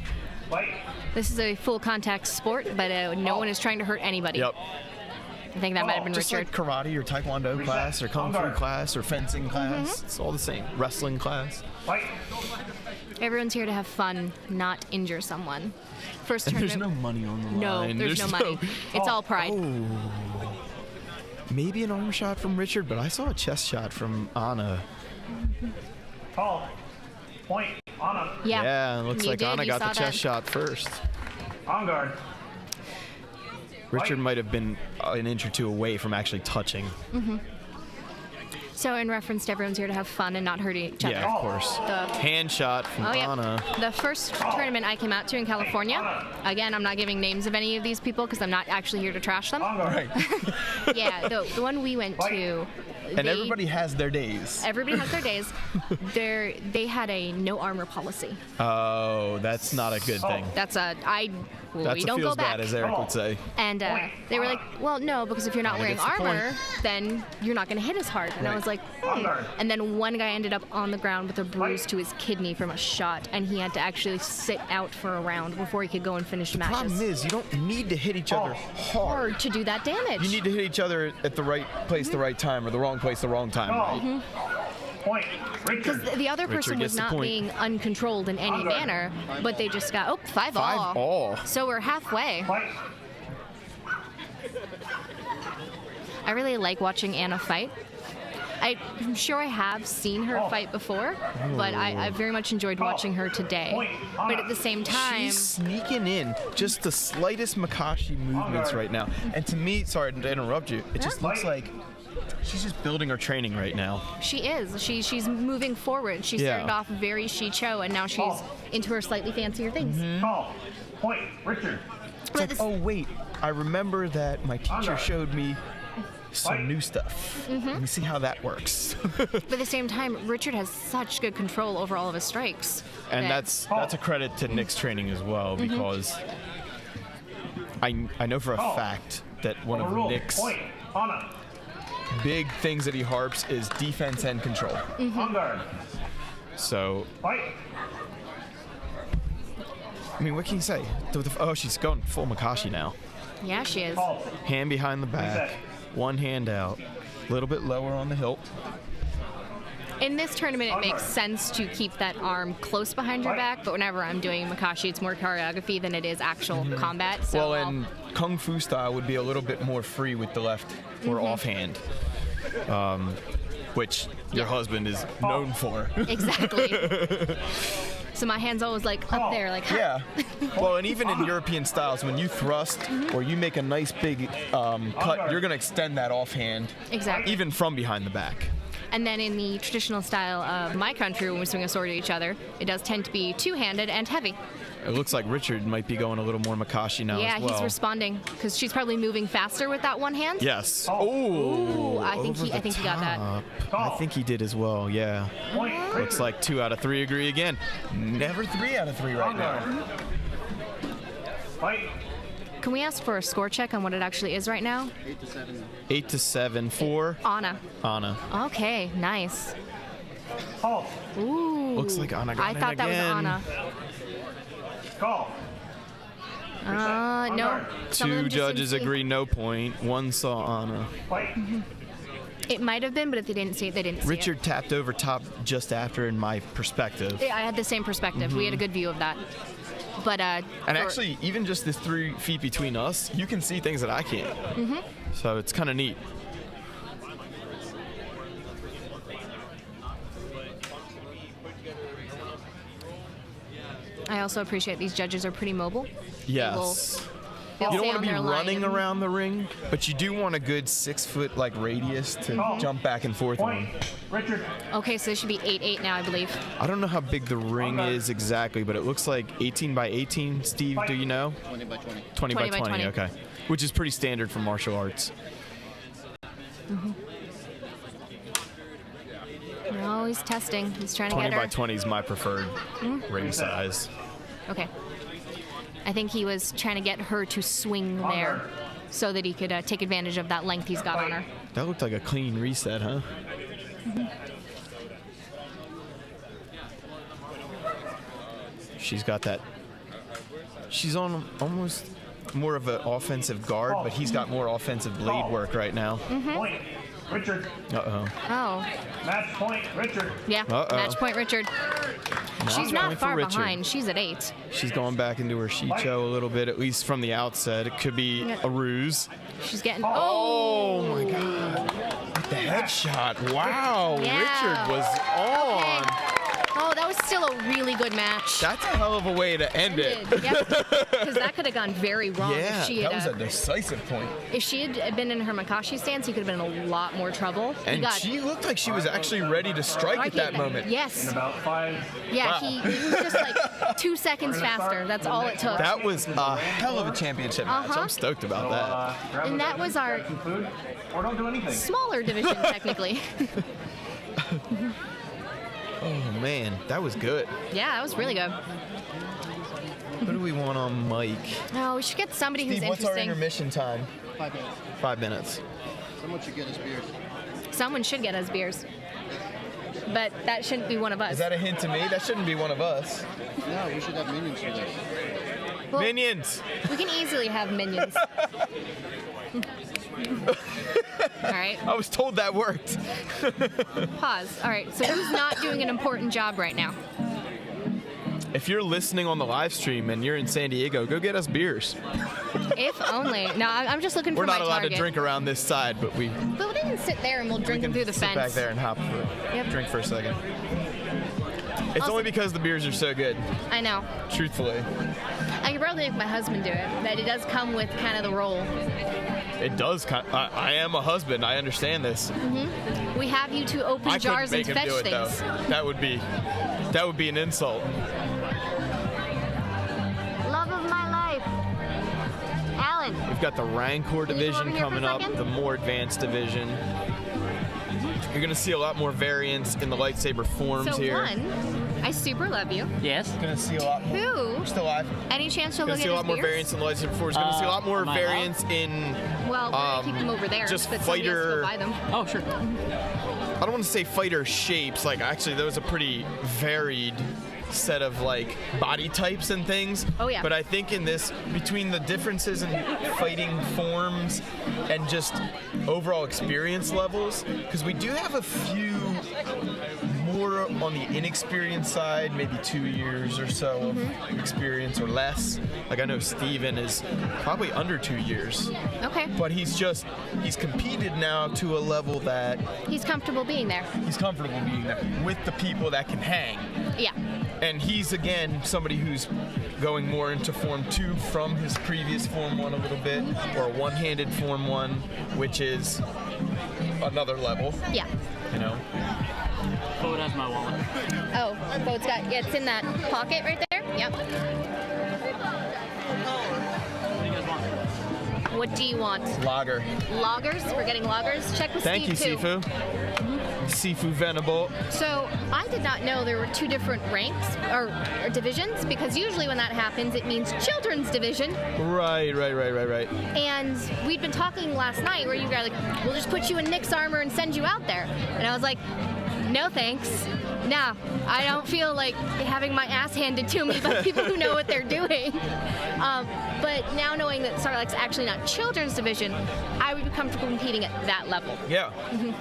Fight. This is a full contact sport, but no one is trying to hurt anybody. Yep. I think that might have been Just Richard. like karate or taekwondo class or kung fu class or fencing class. It's all the same. Wrestling class. Fight. Everyone's here to have fun, not injure someone. First And there's tournament. no money on the No, line. there's no money. It's all pride. Maybe an arm shot from Richard, but I saw a chest shot from Anna. Halt. Point. Anna. Yeah. Yeah, it looks You like did, Anna you got saw the chest that. shot first. On guard. Richard might have been an inch or two away from actually touching. So in reference to everyone's here to have fun and not hurt each other. Yeah, of course. The Hand shot from Oh, yeah. Anna. The first tournament I came out to in California, again, I'm not giving names of any of these people because I'm not actually here to trash them. On guard. Right. Yeah, the one we went to, And everybody has their days. everybody has their days. They had a no armor policy. Oh, that's not a good thing. That's we That's a don't feels go back. bad, as Eric would say. And they were like, well, no, because if you're not wearing gets the armor, then you're not going to hit as hard. And I was like, And then one guy ended up on the ground with a bruise to his kidney from a shot, and he had to actually sit out for a round before he could go and finish The problem matches. is, you don't need to hit each other hard. Hard to do that damage. You need to hit each other at the right place, the right time, or the wrong place, the wrong time, right? Point. Because Richard. the other person Richard was gets the not point. being uncontrolled in any manner, but they just got, 5 all. 5 all. So we're halfway. Fight. I really like watching Anna fight. I'm sure I have seen her fight before, but I very much enjoyed watching her today. But at the same time, She's sneaking in just the slightest Makashi movements right now. And to me, sorry to interrupt you, it just looks like she's just building her training right now. she is. She's moving forward. She Yeah. started off very Shicho, and now she's into her slightly fancier things. Call. Point. Richard. But this- Oh, wait, I remember that my teacher showed me some new stuff. Let me see how that works. But at the same time, Richard has such good control over all of his strikes. And that- that's a credit to Nick's training as well, because I know for a fact that one of Overruled. Nick's Point. Anna. big things that he harps is defense and control. On guard. So, Fight. I mean, what can you say? Oh, she's going full Makashi now. Yeah, she is. Call. Hand behind the back, one hand out, a little bit lower on the hilt. In this tournament, it makes sense to keep that arm close behind your back, but whenever I'm doing Makashi, it's more choreography than it is actual combat. So Well, I'll- and Kung Fu style would be a little bit more free with the left or offhand, which your husband is known for. Exactly. So my hand's always like up there, like, Yeah. Well, and even in European styles, when you thrust or you make a nice big cut, you're going to extend that offhand, Exactly. even from behind the back. And then in the traditional style of my country, when we swing a sword at each other, it does tend to be two-handed and heavy. It looks like Richard might be going a little more Makashi now Yeah, as well. he's responding because she's probably moving faster with that one hand. Yes. Ooh, I think over he the got that. top. I think he did as well. Yeah. Point. Looks like 2 out of 3 agree again. Never 3 out of 3 right now. Fight. Can we ask for a score check on what it actually is right now? 8 to 7 for Anna. Anna. Okay, nice. Halt. Ooh. Looks like Anna got I it thought that was again. Anna. Call. No. Some of them Two just judges didn't see- agree no point. One saw Anna. Fight. It might have been, but if they didn't see it, they didn't see Richard tapped over top just after, in my perspective. it. I had the same perspective. We had a good view of that. But And actually, even just the 3 feet between us, you can see things that I can't. So it's kind of neat. I also appreciate these judges are pretty mobile. Yes. They'll You don't stay want on to be their line running and- around the ring, but you do want a good 6-foot like radius to jump back and forth on. Point. Richard. Okay, so this should be 8-8 now, I believe. I don't know how big the ring is exactly, but it looks like 18 by 18. Steve, do you know? 20 by 20. 20 by 20 by 20, 20. okay. Which is pretty standard for martial arts. No, he's testing. He's trying to 20 get her. by 20 is my preferred ring size. Okay. I think he was trying to get her to swing there so that he could take advantage of that length he's got on her. That looked like a clean reset, huh? She's got that. She's on almost more of an offensive guard, but he's got more offensive blade work right now. Point. Richard. Uh-oh. Oh, Match point. Richard. yeah. Uh-oh. Match point, Richard. She's not point for far Richard. behind. She's at 8. She's going back into her shicho a little bit, at least from the outset. It could be a ruse. She's getting. Oh my God. The headshot. Wow. Yeah. Richard was on. Okay. Oh, that was still a really good match. That's a hell of a way to end it. Because that could have gone very wrong Yeah, if she that had. was a decisive point. If she had been in her Makashi stance, he could have been in a lot more trouble. He And got she looked like she was actually ready to strike at that moment. Yes. About 5. Yeah, Wow. he was just like 2 seconds faster. That's all it took. That was a hell of a championship match. Uh-huh. I'm stoked about that. Grab And a that bag, was our grab some food, or don't do anything. smaller division, technically. Oh man, that was good. Yeah, that was really good. What do we want on Mike? No, we should get somebody who's Steve, what's our interesting. intermission time? 5 minutes. 5 minutes. Someone should get us beers. Someone should get us beers. But that shouldn't be one of us. Is that a hint to me? That shouldn't be one of us. No, we should have minions for this. Well, Minions. we can easily have minions. All right, I was told that worked. pause. All right, so who's not doing an important job right now? If you're listening on the live stream and you're in San Diego, go get us beers. If only. No, I'm just looking We're for my not allowed target. to drink around this side, but we But we can sit there and we'll drink them through the sit fence. back there and hop Yep. drink for a second. It's Also- only because the beers are so good, I know. truthfully. I could probably make my husband do it. That it does come with kind of the role. It does. I am a husband. I understand this. We have you to open I couldn't jars and make him fetch do it things. though. That would be an insult. Love of my life. Alan. We've got the Rancor Can you come division over here for coming a up, second? the more advanced division. You're gonna see a lot more variants in the lightsaber forms So here. one, I super love you. Yes. Gonna see a lot more. Two, Still alive. any chance you'll Gonna look see at a his lot more beers? variants in the lightsaber forms. Gonna see a lot more am I variants in. Well, we're gonna keep them over there. just but somebody has to fighter- go buy them. Oh, sure. I don't want to say fighter shapes. Like actually, there was a pretty varied set of like body types and things. Oh, yeah. But I think in this, between the differences in fighting forms and just overall experience levels, because we do have a few more on the inexperienced side, maybe 2 years or so of experience or less. Like I know Steven is probably under 2 years, Okay. but he's competed now to a level that He's comfortable being there. he's comfortable being there with the people that can hang. Yeah. And he's, again, somebody who's going more into Form 2 from his previous Form 1 a little bit, or a one-handed Form 1, which is another level, Yeah. you know? Forward has my wallet. Oh, so it's in that pocket right there? Yep. What do you guys want? What do you want? Lager. Loggers? We're getting loggers. Check with Thank you, Steve too. Sifu. Sifu Venable. So I did not know there were 2 different ranks or divisions, because usually when that happens, it means children's division. Right. And we'd been talking last night where you guys were like, we'll just put you in Nick's armor and send you out there. And I was like, no thanks. Nah, I don't feel like having my ass handed to me by people who know what they're doing. But now knowing that Sarlacc's actually not children's division, I would be comfortable competing at that level. Yeah.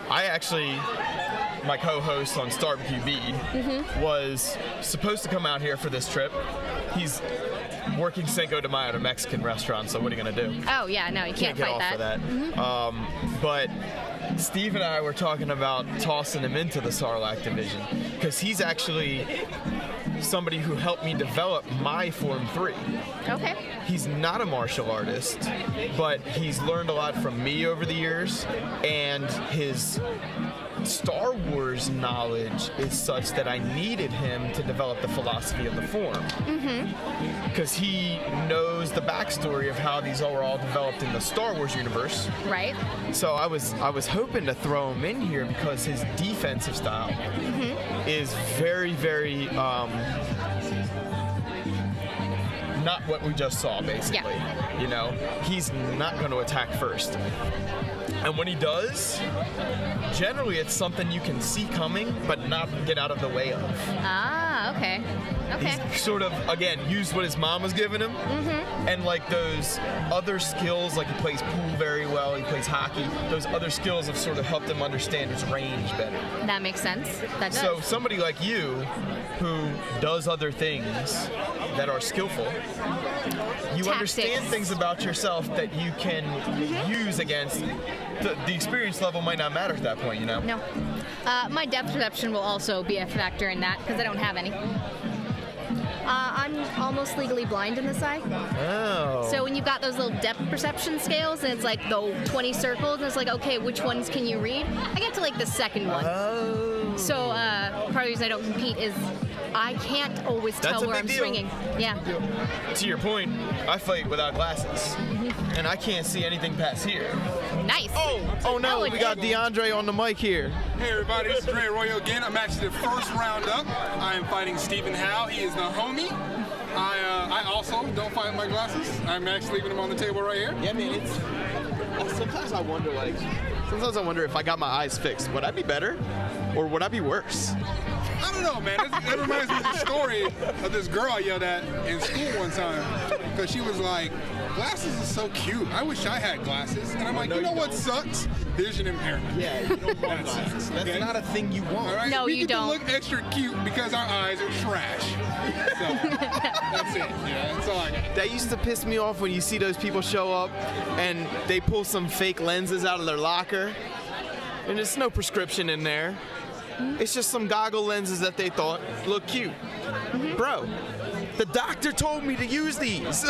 I actually, my co-host on Start QB was supposed to come out here for this trip. He's working Cinco de Mayo at a Mexican restaurant, so what are you going to do? Oh, yeah, no, you can't get fight off that. of that. But Steve and I were talking about tossing him into the Sarlacc division because he's actually somebody who helped me develop my Form 3. Okay. He's not a martial artist, but he's learned a lot from me over the years, and his Star Wars knowledge is such that I needed him to develop the philosophy of the form. Because he knows the backstory of how these were all developed in the Star Wars universe. Right. So I was hoping to throw him in here because his defensive style is very, very not what we just saw, basically. Yeah. You know, he's not going to attack first. And when he does, generally it's something you can see coming, but not get out of the way of. Ah, okay. Okay. He's sort of, again, used what his mom was giving him. And like those other skills, like he plays pool very well, he plays hockey, those other skills have sort of helped him understand his range better. That makes sense. That does. So somebody like you, who does other things that are skillful, you understand things about yourself that you can use against. The experience level might not matter at that point, you know? No. My depth perception will also be a factor in that because I don't have any. I'm almost legally blind in this eye. Oh. So when you've got those little depth perception scales and it's like the 20 circles and it's like, okay, which ones can you read? I get to like the second one. Oh. So part of the reason I don't compete is I can't always tell where I'm swinging. Yeah. To your point, I fight without glasses, and I can't see anything past here. Nice. Oh no, we got DeAndre on the mic here. Hey everybody, this is Dre Arroyo again. I'm actually the first round up. I am fighting Stephen Howe. He is the homie. I also don't fight with my glasses. I'm actually leaving them on the table right here. Yeah, man, sometimes I wonder, if I got my eyes fixed, would I be better, or would I be worse? I don't know, man. It reminds me of the story of this girl I yelled at in school one time because she was like, glasses is so cute. I wish I had glasses. And I'm like, you know what sucks? Vision impairment. Yeah, you don't want glasses. That's not a thing you want. All right? No, we you get don't. to look extra cute because our eyes are trash. So, that's it. Yeah, that's all I got. That used to piss me off when you see those people show up and they pull some fake lenses out of their locker and there's no prescription in there. It's just some goggle lenses that they thought looked cute. Bro, the doctor told me to use these.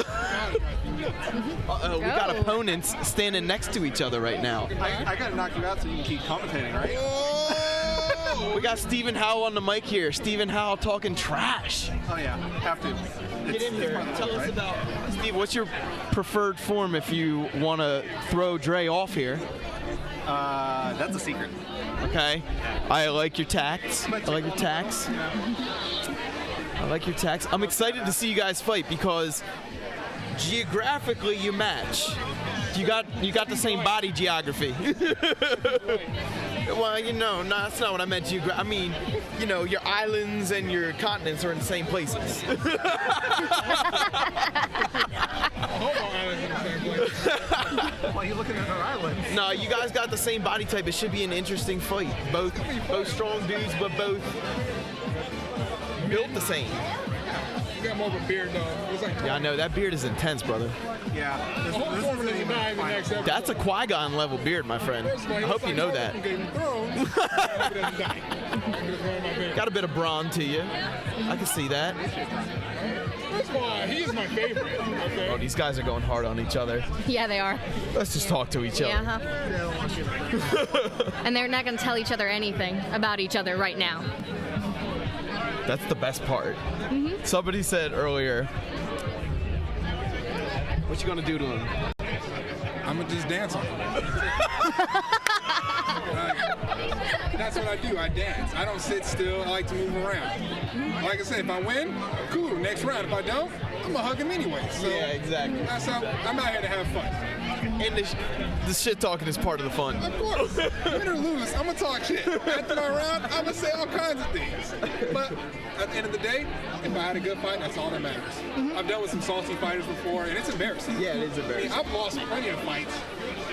Uh-oh, we got opponents standing next to each other right now. I gotta knock you out so you can keep commentating, right? We got Stephen Howell on the mic here. Stephen Howell talking trash. Oh yeah, have to. Get in here. Tell us about, Steve, what's your preferred form if you want to throw Dre off here? That's a secret. Okay. I like your tacts. I like your tacts. I like your tacts. I'm excited to see you guys fight because geographically you match. You got the same body geography. Well, that's not what I meant. I mean, your islands and your continents are in the same places. Why are you looking at our island? No, you guys got the same body type. It should be an interesting fight. Both strong dudes, but both built the same. You got more of a beard, though. It's like Yeah, I know. That beard is intense, brother. Yeah. That's a Qui-Gon level beard, my friend. I hope you know that. Got a bit of brawn to you. I can see that. That's why he's my favorite. Okay. Oh, these guys are going hard on each other. Yeah, they are. Let's just talk to each other. Yeah, and they're not going to tell each other anything about each other right now. That's the best part. Somebody said earlier, what you gonna do to him? I'm gonna just dance on him. That's what I do. I dance. I don't sit still. I like to move around. Like I said, if I win, cool. Next round. If I don't, I'm gonna hug him anyway. So Yeah, exactly. that's how I'm out here to have fun. And the shit talking is part of the fun. Of course. Win or lose, I'm gonna talk shit. After my round, I'm gonna say all kinds of things. But at the end of the day, if I had a good fight, that's all that matters. I've dealt with some salty fighters before, and it's embarrassing. Yeah, it is embarrassing. I've lost plenty of fights,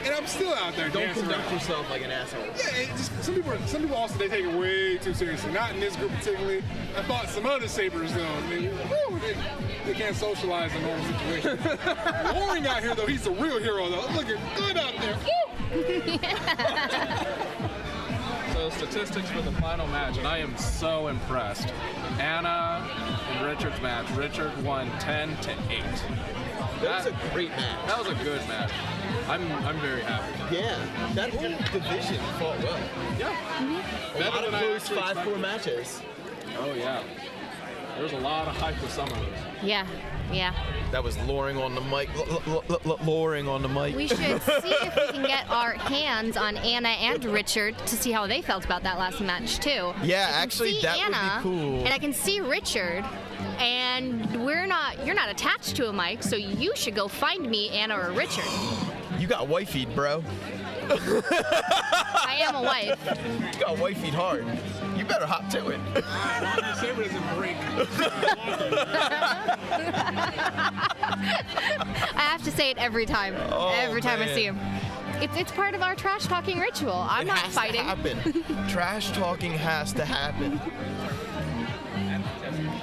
and I'm still out there Don't dancing conduct around. yourself like an asshole. Yeah, it just, some people also, they take it way too seriously. Not in this group particularly. I fought some other sabers though. They can't socialize in normal situations. Loring out here though, he's the real hero though. Looking good out there. So statistics for the final match, and I am so impressed. Anna and Richard's match. Richard won 10-8. That was a great match. That was a good match. I'm very happy. Yeah, that whole division fought well. Yeah. A lot of close 5-4 matches. Oh yeah. There's a lot of hype with some of those. Yeah. That was luring on the mic. Luring on the mic. We should see if we can get our hands on Anna and Richard to see how they felt about that last match too. Yeah, I can actually, see that Anna, would be cool. And I can see Richard, and you're not attached to a mic, so you should go find me Anna or Richard. You got wifey'd, bro. I am a wife. You got wifey'd hard. You better hop to it. The saber doesn't break. I have to say it every time. Every time I man. see him. It's part of our trash talking ritual. I'm not fighting. It has to happen. Trash talking has to happen.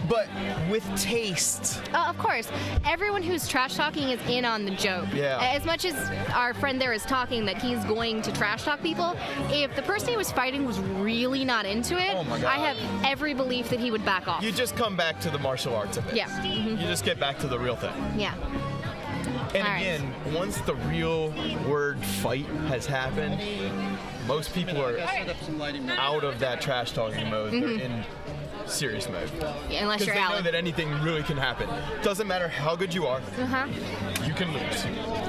But with taste. Oh, of course. Everyone who's trash talking is in on the joke. Yeah. As much as our friend there is talking that he's going to trash talk people, if the person he was fighting was really not into it, Oh my God. I have every belief that he would back off. You just come back to the martial arts of it. Yeah. Mhm. You just get back to the real thing. Yeah. And All right. again, once the real word fight has happened, most people are out of that trash talking mode. They're in serious mode. Yeah, unless Because you're they know Alan. that anything really can happen. Doesn't matter how good you are, Uh-huh. you can lose.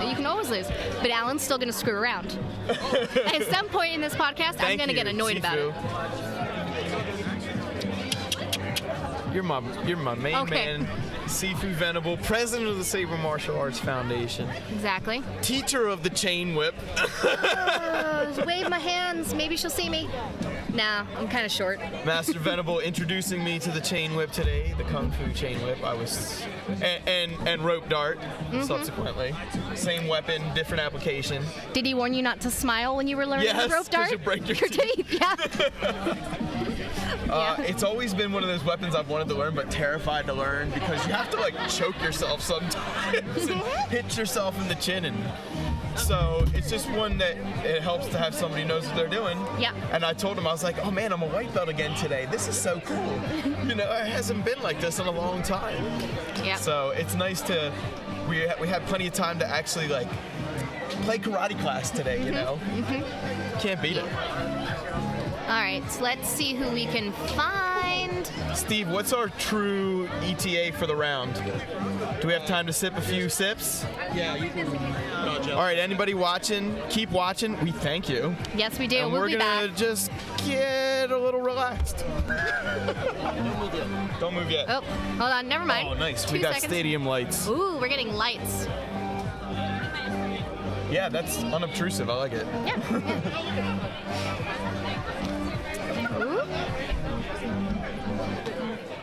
You can always lose. But Alan's still going to screw around. At some point in this podcast, I'm Thank going to get you, annoyed about it. Sifu. You're my main Okay. man, Sifu Venable, president of the Saber Martial Arts Foundation, Exactly. teacher of the chain whip. Wave my hands. Maybe she'll see me. Nah, I'm kind of short. Master Venable introducing me to the chain whip today, the Kung Fu chain whip. I was, and rope dart subsequently. Same weapon, different application. Did he warn you not to smile when you were learning Yes, the rope 'cause dart? you break your teeth. Yeah. It's always been one of those weapons I've wanted to learn, but terrified to learn because you have to like choke yourself sometimes and hit yourself in the chin, and so it's just one that it helps to have somebody who knows what they're doing. Yeah. And I told him, I was like, oh man, I'm a white belt again today. This is so cool. You know, it hasn't been like this in a long time. Yeah. So it's nice to we had plenty of time to actually like play karate class today. You know, can't beat it. All right, so let's see who we can find. Steve, what's our true ETA for the round? Do we have time to sip a few sips? Yeah, you can nudge up. All right, anybody watching, keep watching. We thank you. Yes, we do. And We'll we're be gonna back. just get a little relaxed. Don't move yet. Oh, hold on. Never mind. Oh, nice. 2 We got seconds. stadium lights. Ooh, we're getting lights. Yeah, that's unobtrusive. I like it. Yeah. Ooh.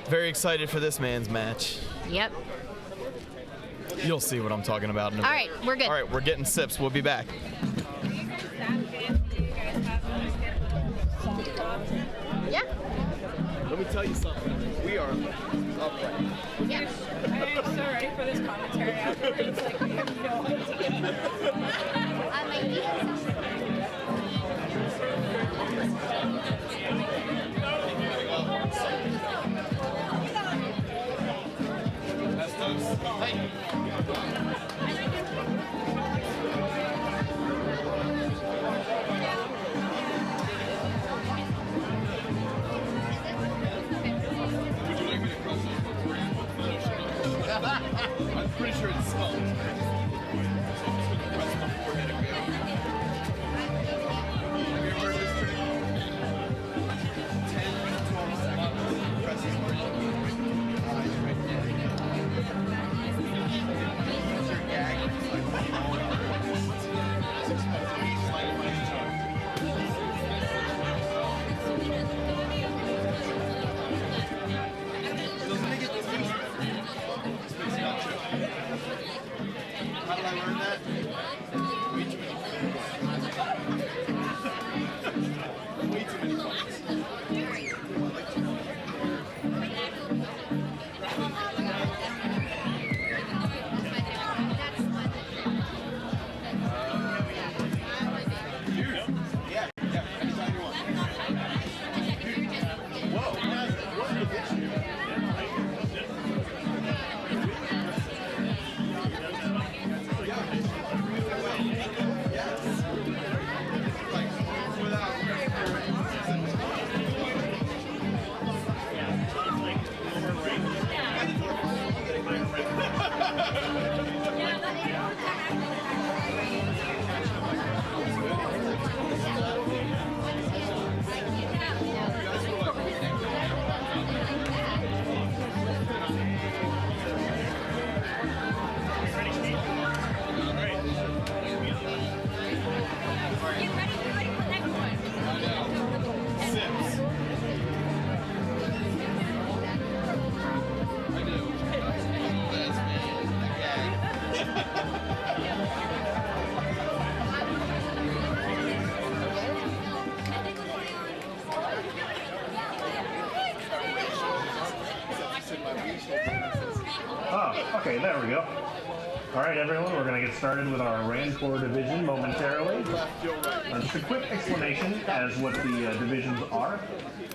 Very excited for this man's match. Yep. You'll see what I'm talking about in a All minute. right, we're good. All right, we're getting sips. We'll be back. Yeah. Let me tell you something. We are upright. Yeah. I am so ready for this commentary afterwards. Like, I have no idea. On my knees. I'm pretty sure it's small. Oh, okay, there we go. All right, everyone, we're going to get started with our Rancor division momentarily. Just a quick explanation as what the divisions are.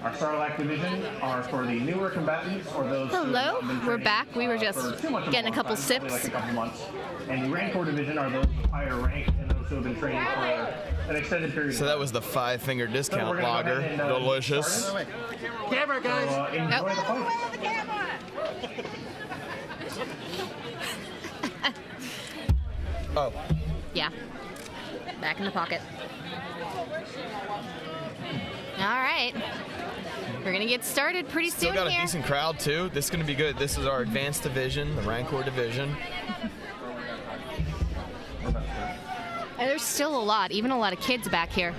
Our Sarlacc division are for the newer combatants or those who Hello, have been we're training, back. We were just for too much of getting a long couple time, probably sips. like a couple months. And the Rancor division are those with higher rank and those who have been training for an extended period. So that was the 5-finger So discount we're gonna go lager. ahead and, Delicious. start it. Camera, guys. So, enjoy Nope. the fight. Oh, Yeah. Back in the pocket. All right. We're going to get started pretty still soon got a here. decent crowd too. This is going to be good. This is our advanced division, the Rancor division. And there's still a lot, even a lot of kids back here.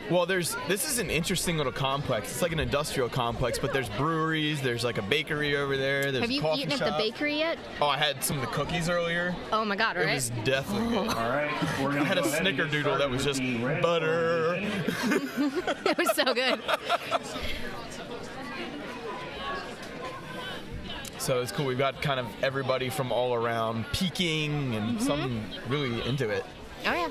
Well, this is an interesting little complex. It's like an industrial complex, but there's breweries, there's like a bakery over there, there's Have a you coffee eaten at shop. the bakery yet? Oh, I had some of the cookies earlier. Oh my God, It right? was definitely good. All right, we're I going had to a go ahead and get snickerdoodle started that was with just the Rancor butter. division. It was so good. So it's cool. We've got kind of everybody from all around peeking and some really into it. Oh, yeah.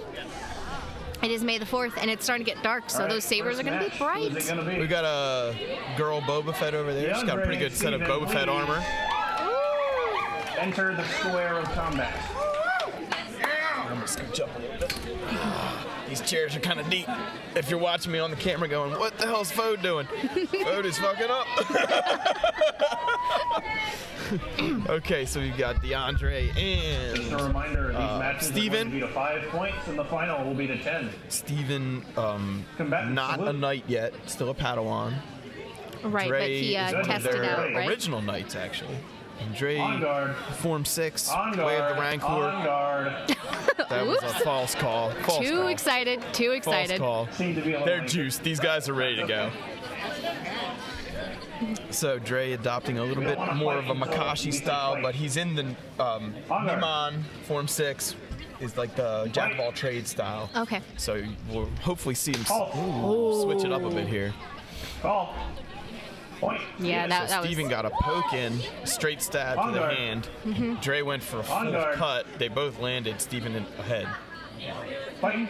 It is May the 4th, and it's starting to get dark, so All right, those sabers are first going to be match. bright. Who's it gonna be? We got a girl Boba Fett over there. She's got a pretty good set of Boba Fett armor. Enter the square of combat. I'm gonna scooch up a little bit. These chairs are kind of deep. If you're watching me on the camera going, what the hell's Fode doing? Fode is fucking up. Okay, so we've got DeAndre Just a and reminder, these matches are Steven. going to be to 5 points, and the final will be to 10. Steven, Combatant not salute. a knight yet, still a Padawan. Right, but Dre he is one of tested their out, right? original knights, actually. And Dre, On guard. Form 6, On guard. Way of the Rancor. On guard. That was a Oops. false call. False Too call. excited, too False excited. call. Seem to be a little They're late. juiced. These guys are ready to go. So Dre adopting a little bit more of a Makashi style, but he's in the Niman Form 6 is like the jack of all trades style. Okay. So we'll hopefully see him Call. switch it up a bit here. Call. Point. Yeah, that was... Steven got a poke in, straight stab to On the guard. hand. Mm-hmm. Dre went for a On full guard. cut. They both landed. Steven ahead. Fighting.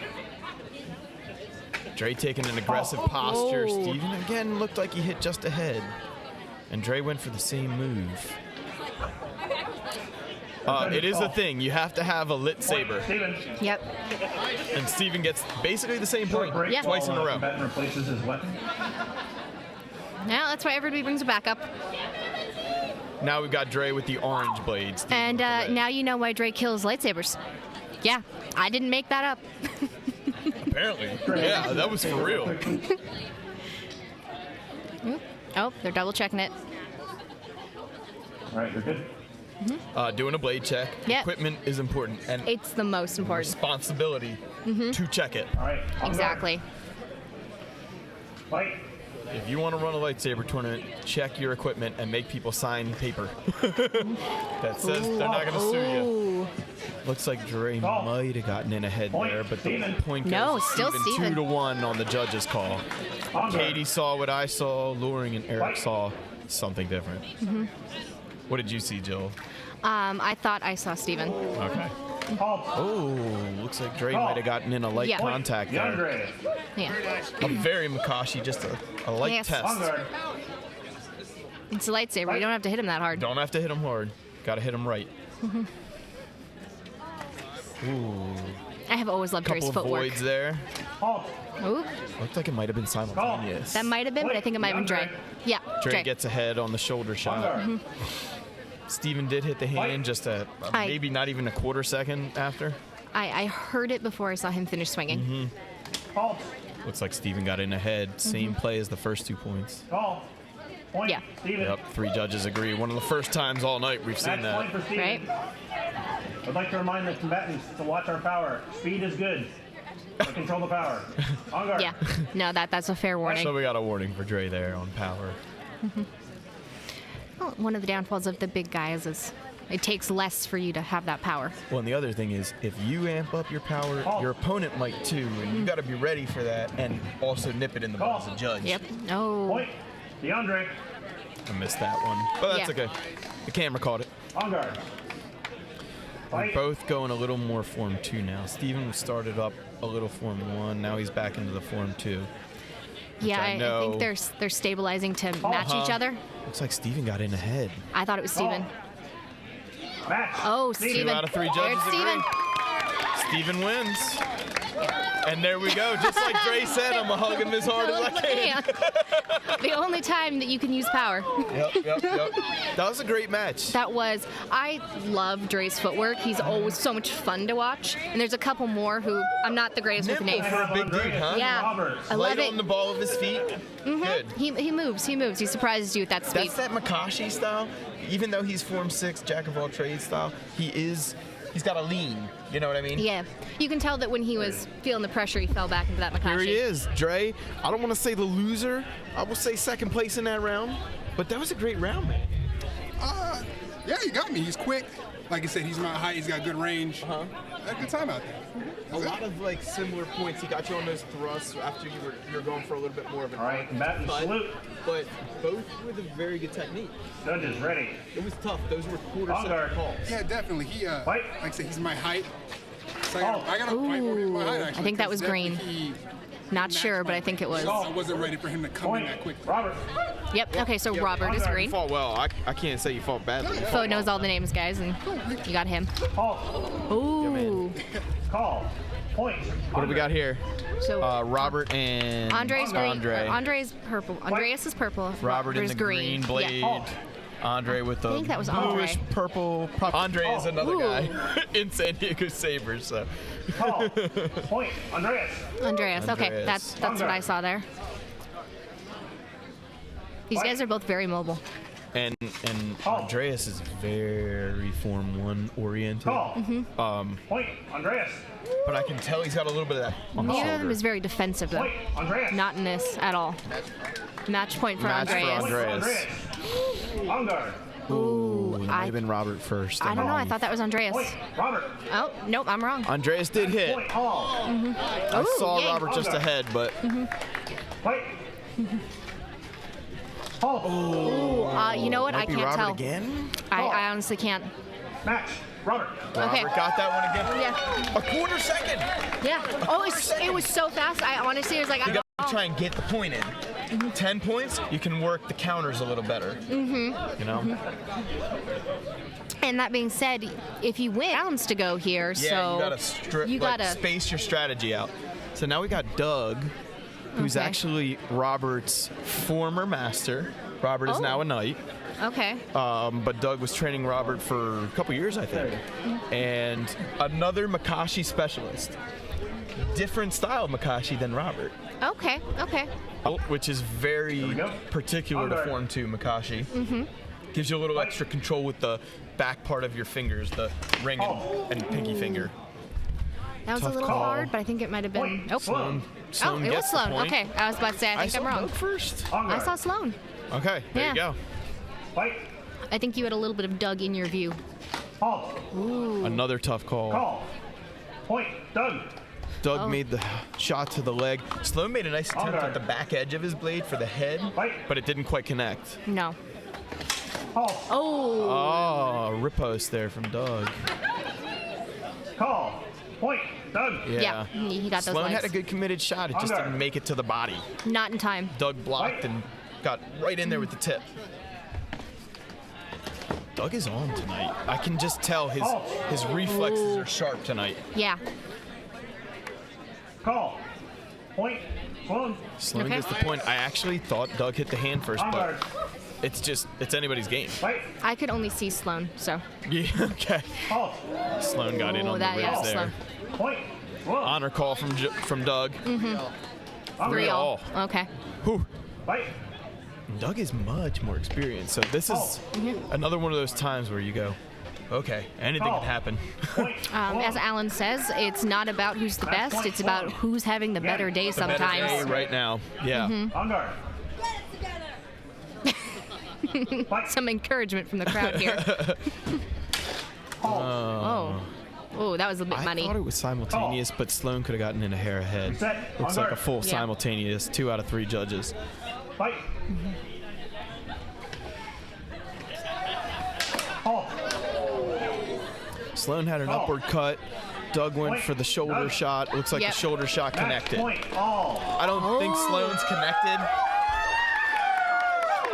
Dre taking an aggressive posture. Oh. Steven again looked like he hit just ahead. And Dre went for the same move. It is a thing. You have to have a lit saber. Steven. Yep. And Steven gets basically the same point Break Yeah. twice in a while, row. Combatant replaces his weapon. Now that's why everybody brings a backup. Now we've got Dre with the orange blades. Steven And with the red. now you know why Drake kills lightsabers. Yeah, I didn't make that up. Apparently. Yeah, that was for real. Oh, they're double checking it. All right, you're good. Doing a blade check. Yep. Equipment is important. And It's the most important. responsibility to check it. All right. On guard. Exactly. Fight. If you want to run a lightsaber tournament, check your equipment and make people sign paper that says they're not going to sue you. Ooh. Looks like Dre Call. might have gotten in ahead Point. there, but Steven. the point goes No, to still Steven. 2-1 on the judge's call. On guard. Katie saw what I saw. Luring and Eric Fight. saw something different. What did you see, Jill? I thought I saw Steven. Okay. Halt. Oh, looks like Dre might have gotten in a light Yeah. contact there. DeAndre. Yeah. A very Makashi, just a light Yes. test. On guard. It's a lightsaber. You don't have to hit him that hard. Don't have to hit him hard. Got to hit him right. Ooh, I have always loved Dre's couple of footwork. voids there. Halt. Ooh, Looked like it might have been simultaneous. that might have been, but I think it might have been Dre. Yeah, Dre gets ahead on the shoulder On shot. guard. Steven did hit the hand just I- maybe not even a quarter second after. I heard it before I saw him finish swinging. Halt. Looks like Steven got in ahead. Same play as the first 2 points. Call. Point. Yeah. Steven. Yep, 3 judges agree. One of the first times all night we've seen Match point that. for Steven. Right? I'd like to remind the combatants to watch our power. Speed is good, but control the power. On guard. Yeah. No, that's a fair warning. So we got a warning for Dre there on power. Well, one of the downfalls of the big guys is it takes less for you to have that power. Well, and the other thing is, if you amp up your power, your opponent might too, and you got to be ready for that, and also nip it in the ball as a judge. Yep. Oh. Point. DeAndre. I missed that one, but that's Yeah. okay. The camera caught it. On guard. We're Fight. both going a little more Form 2 now. Steven started up a little Form 1. Now he's back into the Form 2. Yeah, I I know. think they're stabilizing to match each other. Looks like Steven got in ahead. I thought it was Steven. Match. Oh, Steven. Steven. 2 out of 3 There's judges Steven. agree. Steven wins. And there we go. Just like Dre said, I'm going to hug him as hard as I can. The only time that you can use power. Yep. That was a great match. I love Dre's footwork. He's always so much fun to watch. And there's a couple more who I'm not the greatest with Nimble names. for a big dude, huh? Yeah, I Light love it. on the ball with his feet. Good. He moves. He surprises you with that speed. That's that Makashi style. Even though he's Form 6, Jack of all trades style, he's got a lean. You know what I mean? Yeah, you can tell that when he was feeling the pressure, he fell back into that Makashi. Here he is, Dre. I don't want to say the loser. I will say second place in that round. But that was a great round, man. Yeah, he got me. He's quick. Like I said, he's my height. He's got good range. Had a good time out there. A lot of like similar points. He got you on those thrusts after you were going for a little bit more of an All right, combatant salute. But both with a very good technique. Judges ready. It was tough. Those were quarter On guard. second calls. Yeah, definitely. He, Fight. like I said, he's my height. So I got to fight for him my height, actually. I think that 'cause was green. definitely he Not matched sure, my but I think it was. I wasn't ready for him to come in Point. that quickly. Robert. Yep. Okay, so Robert is You green. fought well. I can't say you fought badly. Fo knows all the names, guys, and you got him. Call. Ooh. Call. Point. What do we got here? So Robert and Andre's green. Andre. Andre's purple. Andreas is purple. Robert in is the green blade. Yeah. Andre with the think that was Andre. bluish purple. Andre is another Ooh. guy in San Diego Sabres. So Call. Point. Andreas. Andreas. Okay, Andreas. that's what I saw there. These guys are both very mobile. and Andreas is very Form 1 oriented. Call. Mm-hmm. Point. Andreas. But I can tell he's got a little bit of that on the Neither of them shoulder. is very defensive, though. Point. Andreas. Not in this at all. Match point for Match for Andreas. Andreas. On guard. Ooh, it might have been Robert first. I don't know. I thought that was Andreas. Point. Robert. Oh, nope, I'm wrong. Andreas did hit. Point. Call. I saw yay. Robert just ahead, but Point. Call. You know what? I might be can't Robert tell. again. I honestly can't. Match. Robert. Okay. Robert got that one again. Yeah. A quarter second. Yeah. Oh, it was so fast. I honestly was like, You got to try and get the point in. 10 points, you can work the counters a little better. You know? And that being said, if you win, rounds to go here. Yeah, so you gotta space your strategy out. So now we got Doug, who's Okay. actually Robert's former master. Robert is now a knight. Okay. But Doug was training Robert for a couple years, I think. And another Makashi specialist. Different style of Makashi than Robert. Okay. Okay. Which is very particular to Form 2 Makashi. Gives you a little extra control with the back part of your fingers, the ring and pinky finger. That was Tough a little call. hard, but I think it might have been. Nope. Sloan Oh, it was gets the Sloan. point. Okay. I was about to say, I think saw I'm wrong. Doug first. I saw Sloan. Okay, there Yeah. you go. Fight. I think you had a little bit of Doug in your view. Call. Another tough call. Call. Point. Doug. Doug made the shot to the leg. Sloan made a nice attempt at the back edge of his blade for the head, but it didn't quite connect. No. Call. Oh. Oh, riposte there from Doug. Call. Point. Doug. Yeah, he got those Sloan legs. had a good committed shot. It just didn't make it to the body. Not in time. Doug blocked and got right in there with the tip. Doug is on tonight. I can just tell his reflexes are sharp tonight. Yeah. Call. Point. Sloan. Sloan Okay. gets the point. I actually thought Doug hit the hand first, On but guard. it's anybody's game. Fight. I could only see Sloan, so. Yeah, okay. Call. Sloan got in Oh, on that- the yeah, ribs there. Sloan. Point. Sloan. Honor call from Doug. On 3 guard. all. Okay. Whew. Fight. Doug is much more experienced, so this is another one of those times where you go, okay, anything can happen. Point. As Alan says, it's not about who's the best. It's about who's having the better day Better day sometimes. right now, yeah. On guard. Some encouragement from the crowd here. Oh, that was a bit I money. thought it was simultaneous, but Sloan could have gotten in a hair ahead. Reset. Looks On like a guard. full Yeah. simultaneous, 2 out of 3 judges. Fight. Sloan had an upward cut. Doug went for the shoulder shot. Looks like Yep. the shoulder shot connected. Point all. I don't think Sloan's connected.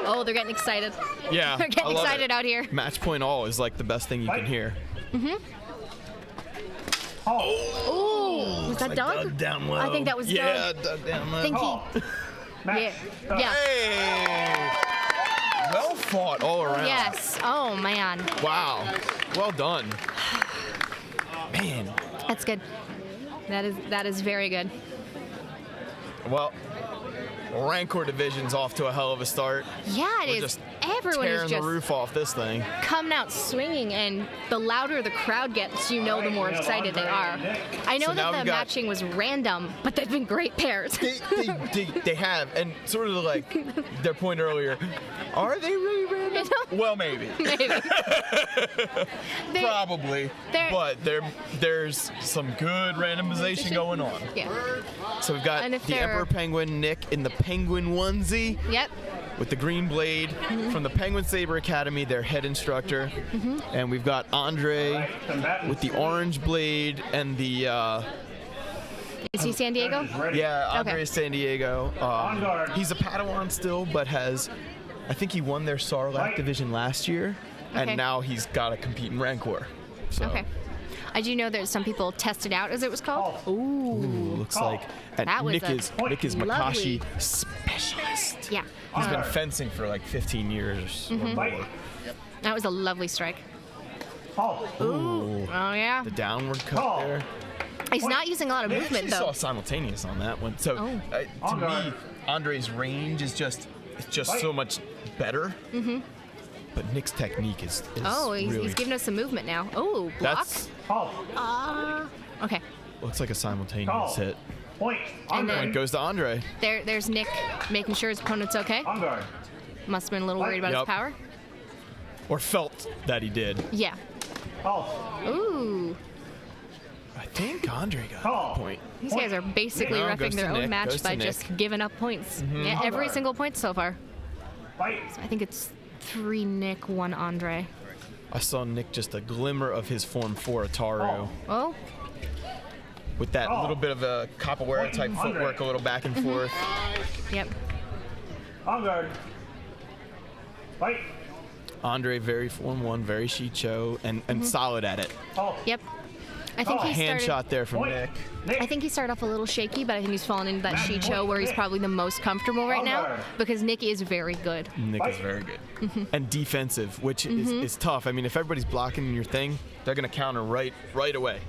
Oh, they're getting excited. Yeah, They're I getting love excited it. out here. Match point all is like the best thing you can hear. Ooh, was that Doug? Down low. I think that was yeah, Doug. Doug down low. I think Call. he. Match. Yeah. Hey! Well fought all around. Yes. Oh man, Wow. Well done. Man. that's good. That is very good. Well, Rancor division's off to a hell of a start. Yeah, it We're is. just Everyone tearing is the just roof off this thing. coming out swinging, and the louder the crowd gets, you know, the more excited they are. I know So now that the we've got- matching was random, but they've been great pairs. They have, and sort of like their point earlier, are they really random? Well, maybe. Maybe. They- Probably. they're- But there's some good randomization going on. Yeah. So we've got And if the they're- Emperor Penguin, Nick in the Penguin onesie Yep. with the green blade from the Penguin Saber Academy, their head instructor. And we've got Andre with the orange blade and the, Is he San Diego? yeah, Andre Okay. San Diego. guard. He's a Padawan still, but I think he won their Sarlacc division last year, Okay. and now he's got to compete in Rancor. So, Okay. I do know that some people tested out, as it was called. ooh, looks like. And That was Nick a is lovely- Makashi specialist. Yeah. He's been fencing for like 15 years or more. That was a lovely strike. Call. Ooh, Oh yeah. the downward cut Call. there. He's not using a lot of I movement actually though. saw simultaneous on that one. So Oh. to me, Andre's range is just so much better. But Nick's technique is Oh, really, he's giving us some movement now. Oh, block. that's Call. Okay. looks like a simultaneous Call. hit. Point. And On then- guard. It goes to Andre. There's Nick making sure his opponent's okay. On guard. Must have been a little worried about Yep. his power. Or felt that he did. Yeah. Call. Ooh. I think Andre got Call. a point. These guys are basically No, reffing goes their to own Nick, match goes to by Nick. just giving up points. Yeah, On every guard. single point so far. Fight. I think it's 3 Nick, 1 Andre. I saw Nick just a glimmer of his Form 4 Ataru Oh, with that little bit of a capoeira type Andre. footwork, a little back and forth. yep. On guard. Fight. Andre very Form 1, very Shicho, and solid at it. Call. Yep. I think A he hand started. shot there from Point. Nick. Nick. I think he started off a little shaky, but I think he's fallen into that Shicho where he's probably the most comfortable right now Onward. because Nick is very good. Nick is very good. And defensive, which is tough. I mean, if everybody's blocking your thing, they're going to counter right away.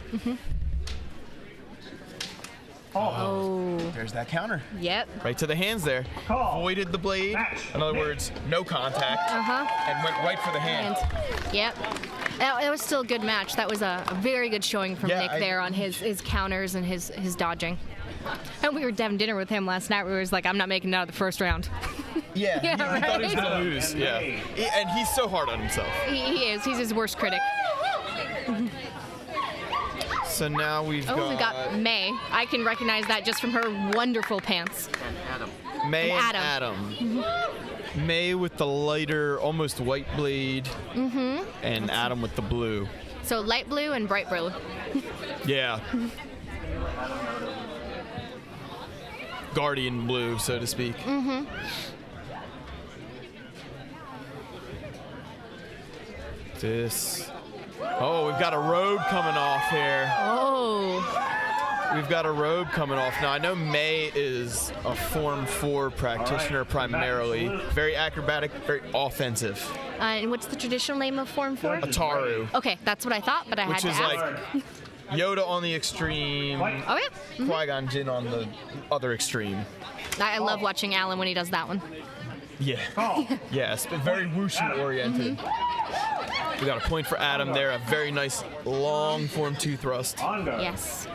Oh, There's that counter. yep. Right to the hands there. Call. Avoided the blade. Match. In other words, no contact. And went right for the hand. And yep. That was still a good match. That was a very good showing from Yeah, Nick there on his counters and his dodging. And we were having dinner with him last night. We was like, I'm not making it out of the first round. Yeah, Yeah, he thought he was right? going to lose. Yeah. And he's so hard on himself. He is. He's his worst critic. So now we've Oh, we got May. I can recognize that just from her wonderful pants. May and and Adam. May with the lighter, almost white blade, and Adam with the blue. So light blue and bright blue. Yeah. Guardian blue, so to speak. This. Oh, we've got a robe coming off here. Oh. We've got a robe coming off. Now, I know May is a Form 4 practitioner primarily. Very acrobatic, very offensive. And what's the traditional name of Form 4? Ataru, Okay, that's what I thought, but I which had is to like ask. Yoda on the extreme, Oh, yeah. Qui-Gon Jinn on the other extreme. I love watching Alan when he does that one. Yeah. Yes, but very wushu oriented. We got a point for Adam there. A very nice long Form 2 thrust. On guard. Yes.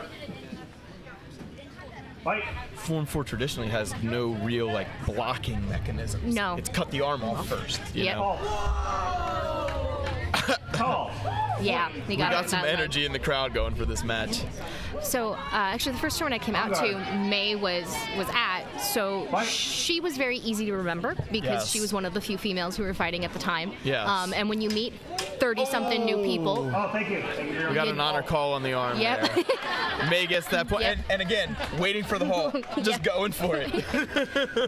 Fight. Form 4 traditionally has no real like blocking mechanisms. No. It's cut the arm off first. You Yep. know? Call. Yeah, you We got, got it. some That leg. energy in the crowd going for this match. So actually, the first tournament I came out to, May was at. So she was very easy to remember because Yes. she was one of the few females who were fighting at the time. Yes. And when you meet 30-something new people. Oh, thank you. Thank you very We got much. an honor call on the arm Yep. there. May gets that point. Yep. And again, waiting for the hole. Just going for it.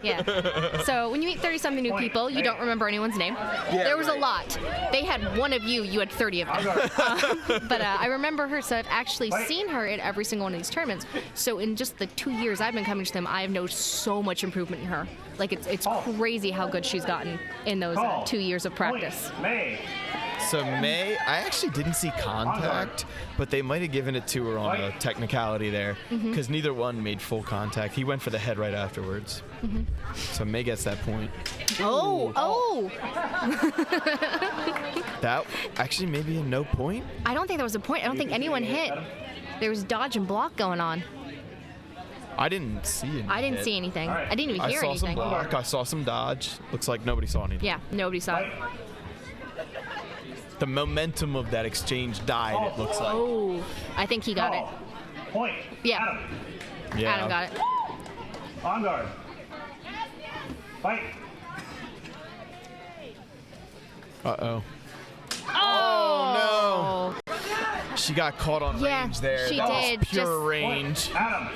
Yeah. So when you meet 30-something new people, you don't remember anyone's name. There was a lot. They had one of you. You had 30 of them. But I remember her, so I've actually seen her at every single one of these tournaments. So in just the 2 years I've been coming to them, I have noticed so much improvement in her. Like, it's crazy how good she's gotten in those 2 years of practice. May. So May, I actually didn't see contact, but they might have given it to her on a technicality there, because neither one made full contact. He went for the head right afterwards. So May gets that point. Oh! That actually maybe a no point? I don't think there was a point. I don't think anyone hit. There was dodge and block going on. I didn't see anything. I didn't see anything. I didn't even I hear saw anything. some block. I saw some dodge. Looks like nobody saw anything. Yeah, nobody saw it. The momentum of that exchange died, it looks like. Oh, I think he got it. Point. Yeah. Adam. Yeah. Adam got it. On guard. Fight. Uh-oh. Oh, no. She got caught on range there. she That was did. pure Just- range. Adam.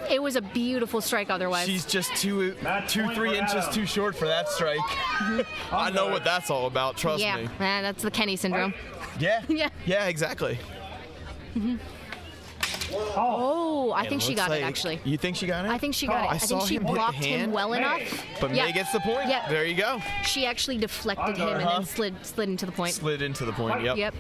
It was a beautiful strike otherwise. She's just 3 point for inches Adam. too short for that strike. I know what that's all about, trust yeah, me. that's the Kenny syndrome. Yeah. Yeah. Yeah, exactly. Oh, I think she Looks got like- it actually. You think she got it? I think she got it. I I saw think she him hit the blocked him hand, well enough. But Yeah. May gets the point. Yeah. There you go. She actually deflected him and Uh-huh. then slid into the point. Slid into the point, yep. Yep.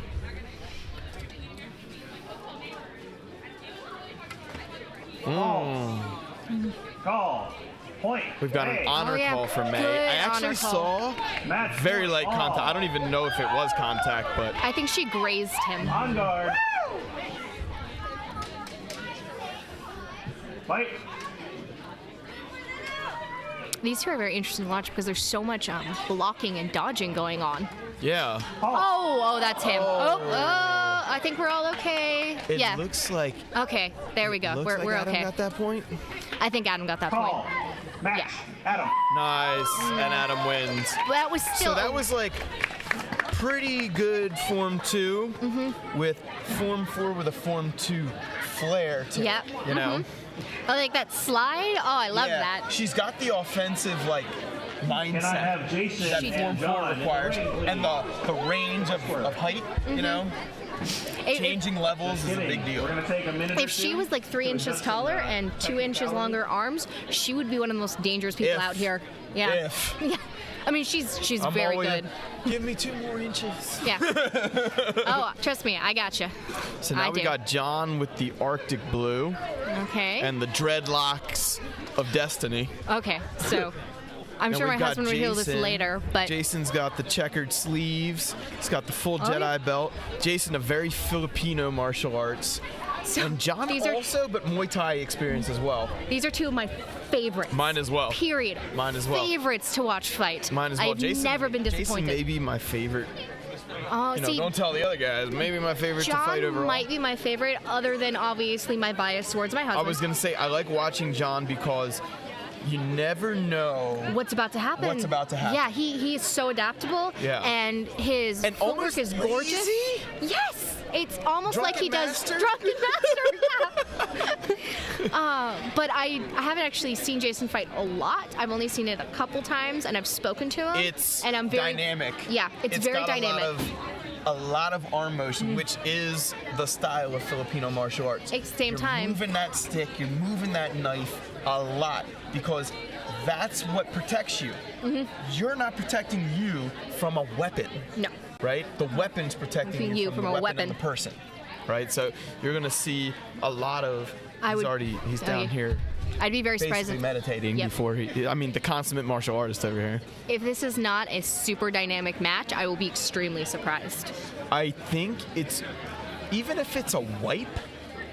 Call. Point. We've got an May. honor Oh, yeah. call from May. Good I actually honor call. saw Match very point. light contact. I don't even know if it was contact, but I think she grazed him. On guard. Fight. These two are very interesting to watch because there's so much blocking and dodging going on. yeah. Oh, that's him. Oh, I think we're all okay. It yeah. looks like Okay, there we go. looks We're, like we're Adam okay. got that point. I think Adam got that Call. point. Match. Adam. Nice. And Adam wins. That was still. So that was like pretty good Form 2 with Form 4 with a Form 2 flair to Yeah. it, you know? Oh, like that slide. Oh, I love Yeah, that. She's got the offensive like mindset Can I have Jason that She Form and 4 John in the requires, ring, please? and the range of height, you know? Changing levels is a big We're deal. gonna take a minute. If she was like 3 inches taller and 2 inches longer arms, she would be one of the most dangerous people If. out here. Yeah. If. Yeah. I mean, she's I'm very always- good. Give me 2 more inches. Yeah. Oh, trust me, I gotcha. So now I we do. got John with the Arctic blue Okay. and the dreadlocks of destiny. Okay. So, I'm And sure my we've got husband will hear this Jason. later, but Jason's got the checkered sleeves. He's got the full Jedi yeah. belt. Jason, a very Filipino martial arts. so And John these are also, but Muay Thai experience as well. these are two of my favorites. Mine as well. Period. Mine as well. Favorites to watch fight. Mine as well. I've Jason, never been disappointed. Jason may be my favorite. Oh, You know, see, don't tell the other guys. Maybe my favorite to fight John overall. might be my favorite, other than obviously my bias towards my I husband. was gonna say I like watching John because you never know. What's about to happen? What's about to happen. Yeah, he is so adaptable. Yeah. And his And footwork almost is gorgeous. lazy? Yes. It's almost like he Drunken does master? Drunken Master. Yeah. But I haven't actually seen Jason fight a lot. I've only seen it a couple times, and I've spoken to him. It's and I'm very dynamic. Yeah, it's very got dynamic. A lot of arm motion, which is the style of Filipino martial arts. At the same you're time- moving that stick, you're moving that knife a lot because that's what protects you. You're not protecting you from a weapon, No. right? The weapon's protecting You you from the a weapon weapon. and the person, right? So you're gonna see a lot of. He's oh, down yeah. here I'd be very surprised basically if, meditating Yep. before he. I mean, the consummate martial artist over here. if this is not a super dynamic match. I will be extremely surprised. I think it's, even if it's a wipe,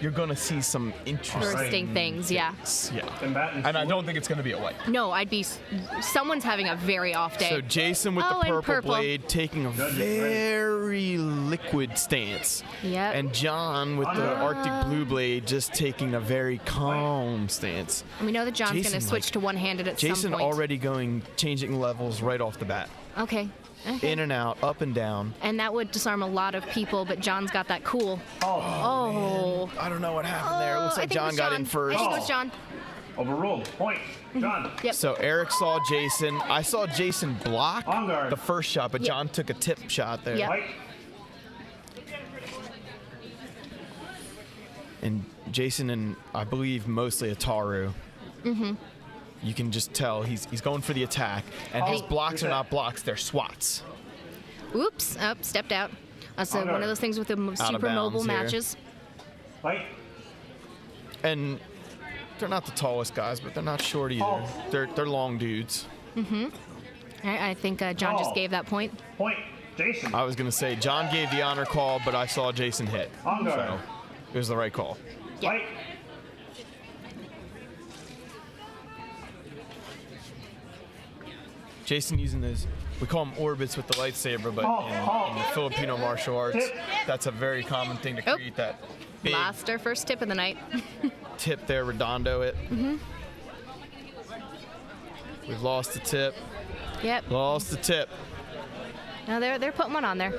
you're gonna see some Interesting things, yeah. Yeah. Combatants And I don't think it's gonna be a wipe. No, someone's having a very off day. So Jason with Oh, the and purple purple. blade taking a very liquid stance. Yep. And John with the Arctic blue blade just taking a very calm stance. And we know that John's Jason, going to switch like- to one-handed at Jason some point. already changing levels right off the bat. Okay. in and out, up and down. And that would disarm a lot of people, but John's got that cool. Oh. I don't know what happened there. It looks I like think it John was got in first. I think it was John. Overruled. Point. John. Yep. So Eric saw Jason. I saw Jason block On guard. the first shot, but Yep. John took a tip shot there. Yep. Fight. And Jason and I believe mostly Ataru. Mm-hmm. You can just tell he's going for the attack, and his blocks are not blocks; they're swats. Oops. Up. Stepped out. That's On one guard. of those things with the super bounds mobile here. matches. Fight. And they're not the tallest guys, but they're not short either. They're long dudes. I think John just gave that point. Point. Jason. I was gonna say John gave the honor call, but I saw Jason hit, On guard. so it was the right call. Fight. Jason using those, we call them orbits with the lightsaber, but in the Filipino martial arts, that's a very common thing to Oh. create that big Lost our first tip of the night. tip there, redondo it. We've lost the tip. Yep. Lost the tip. Now they're putting one on there.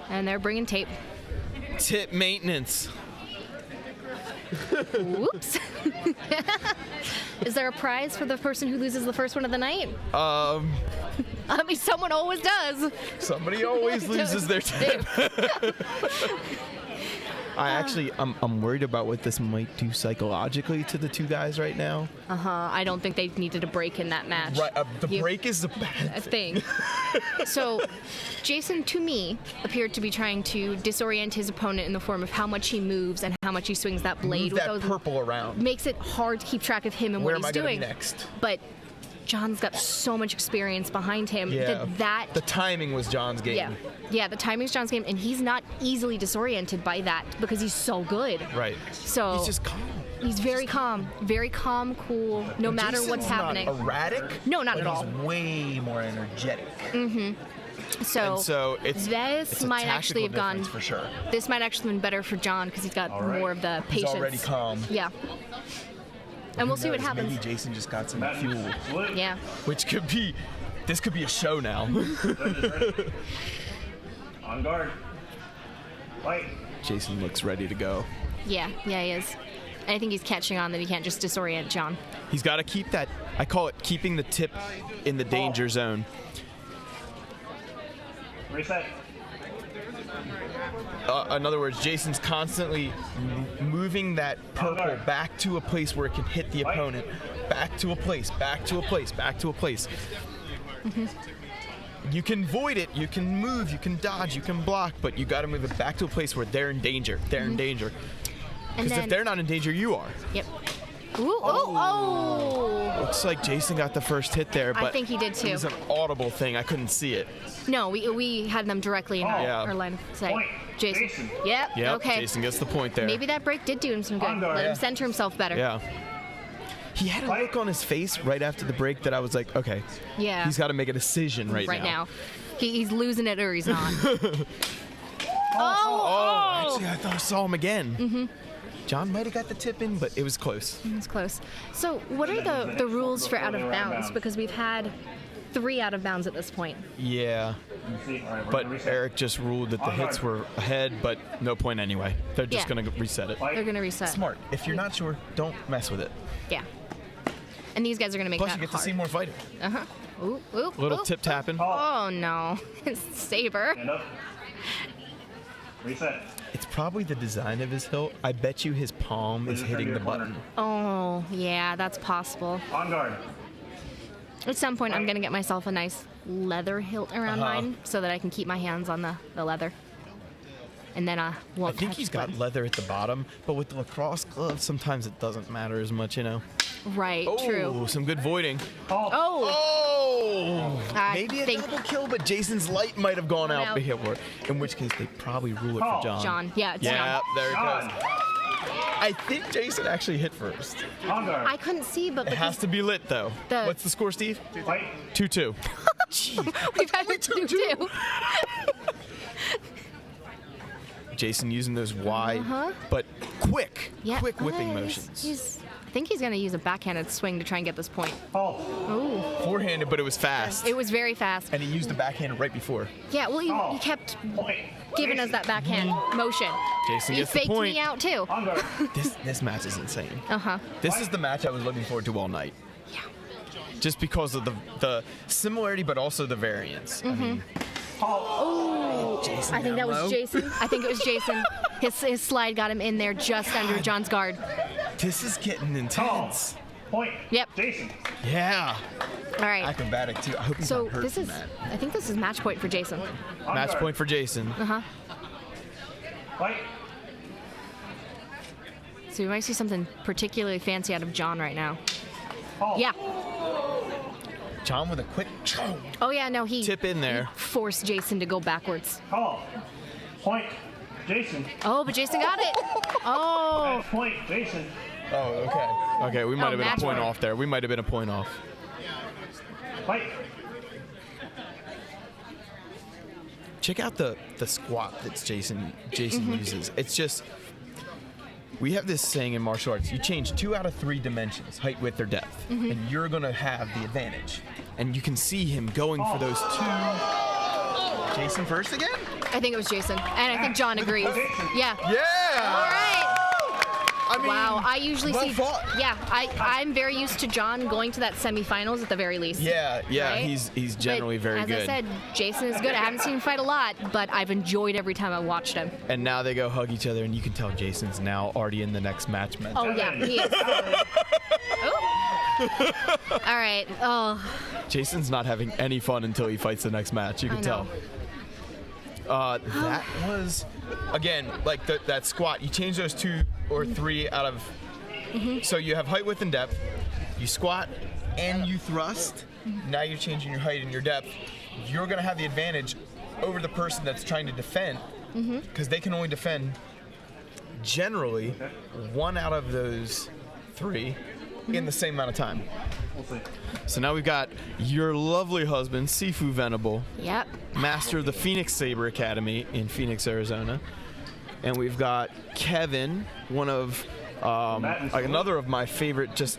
And they're bringing tape. Tip maintenance. Whoops. Is there a prize for the person who loses the first one of the night? I mean, someone always does. Somebody always loses their tip. I'm worried about what this might do psychologically to the two guys right now. I don't think they needed a break in that match. Right, the break is the bad thing. So, Jason, to me, appeared to be trying to disorient his opponent in the form of how much he moves and how much he swings that blade. Move that purple around. Makes it hard to keep track of him and Where what am I he's gonna doing. be next? But John's got so much experience behind him that the timing was John's game. Yeah, the timing's John's game, and he's not easily disoriented by that because he's so good. Right. So He's just calm. He's very calm, cool, no matter what's Jason's happening. Not erratic. No, not but at all. He's way more energetic. So, it's this a might actually have tactical gone. difference for sure. This might actually have been better for John because he's got more of the He's patience. already calm. Yeah. And we'll see what Who knows, happens. Maybe Jason just got some fuel, Yeah. which could be. This could be a show now. On guard. Fight. Jason looks ready to go. Yeah, he is. And I think he's catching on that he can't just disorient John. He's got to keep that. I call it keeping the tip in the danger zone. Reset. In other words, Jason's constantly moving that purple back to a place where it can hit the opponent. Back to a place, back to a place, back to a place. You can void it, you can move, you can dodge, you can block, but you got to move it back to a place where they're in danger. They're in danger. Because if they're not in danger, you are. Yep. Ooh, oh! Looks like Jason got the first hit there, but I think he did too. It was an audible thing. I couldn't see it. No, we had them directly in our line of sight. Point. Jason. Yep. Yep, Okay. Jason gets the point there. Maybe that break did do him some good. On guard. Let him center himself better. Yeah. He had a look on his face right after the break that I was like, okay, Yeah. he's got to make a decision right now. He's losing it or he's not. Oh, actually, I thought I saw him again. John might have got the tip in, but it was close. It's close. So, what are the rules for out of bounds? Because we've had 3 out of bounds at this point. Yeah, but Eric just ruled that the hits were ahead, but no point anyway. They're just Yeah. going to reset it. They're going to reset. Smart. If you're not sure, don't mess with it. Yeah. And these guys are going to make Plus, that you get hard. to see more fighting. Ooh, ooh, Little ooh. tip tapping. Oh no, Saber. Stand up. Reset. It's probably the design of his hilt. I bet you his palm is hitting the button. Oh yeah, that's possible. On guard. At some point, I'm gonna get myself a nice leather hilt around mine so that I can keep my hands on the leather. And then I won't. I think touch he's the got button. leather at the bottom, but with the lacrosse gloves, sometimes it doesn't matter as much, you know. Right. True. Oh, some good voiding. Oh. Oh! I Maybe a think- double kill, but Jason's light might have gone out out. before. In which case, they probably rule it for John. John. Yeah. It's Yeah, John. there it John. goes. I think Jason actually hit first. On guard. I couldn't see, but It has to be lit, though. The- What's the score, Steve? Fight. 2-2. Jeez. we've had it too. Jason using those wide, but quick Yeah. whipping he's- motions. He's I think he's going to use a backhanded swing to try and get this point. Halt. Ooh. Forehanded, but it was fast. It was very fast. And he used the backhand right before. Yeah, well, he kept giving us that backhand motion. Jason He gets the faked point. me out, too. On guard. This match is insane. Uh-huh. This is the match I was looking forward to all night. Yeah. Just because of the similarity, but also the variance. I mean, Oh, Jason I think that down low. was Jason. I think it was Jason. His slide got him in there just under John's guard. this is getting intense. Point. Yep. Jason. Yeah. All right. Acrobatic too. I hope he's So not hurt this from is, that. I think this is match point for Jason. On Match guard. point for Jason. Uh-huh. Fight. So we might see something particularly fancy out of John right now. Halt. Yeah. John with a quick Oh, yeah, no, he tip in there. forced Jason to go backwards. Halt. Point. Jason. Oh, but Jason got it. Oh. Match point. Jason. Oh, okay. Okay, we might have been a match point point. off there. We might have been a point off. Fight. Check out the squat that Jason uses. It's just, we have this saying in martial arts, you change 2 out of 3 dimensions, height, width, or depth, and you're gonna have the advantage. And you can see him going for those 2. Jason first again? I think it was Jason. And I think John agrees. Yeah. Yeah! All right. I mean, Wow, I usually well see. fought. Yeah, I'm very used to John going to that semifinals at the very least. Yeah, Right? he's generally But very good. As I said, Jason is good. I haven't seen him fight a lot, but I've enjoyed every time I watched him. And now they go hug each other, and you can tell Jason's now already in the next match. Oh yeah, he is. Oh. All right. Oh, Jason's not having any fun until he fights the next match. You can I tell. know. That was, again, like that squat. You change those 2 or 3 out of. So you have height, width, and depth. You squat and you thrust. Now you're changing your height and your depth. You're gonna have the advantage over the person that's trying to defend, because they can only defend generally 1 out of those 3 in the same amount of time. So now we've got your lovely husband, Sifu Venable, yep. master of the Phoenix Saber Academy in Phoenix, Arizona. And we've got Kevin, one of another of my favorite. Just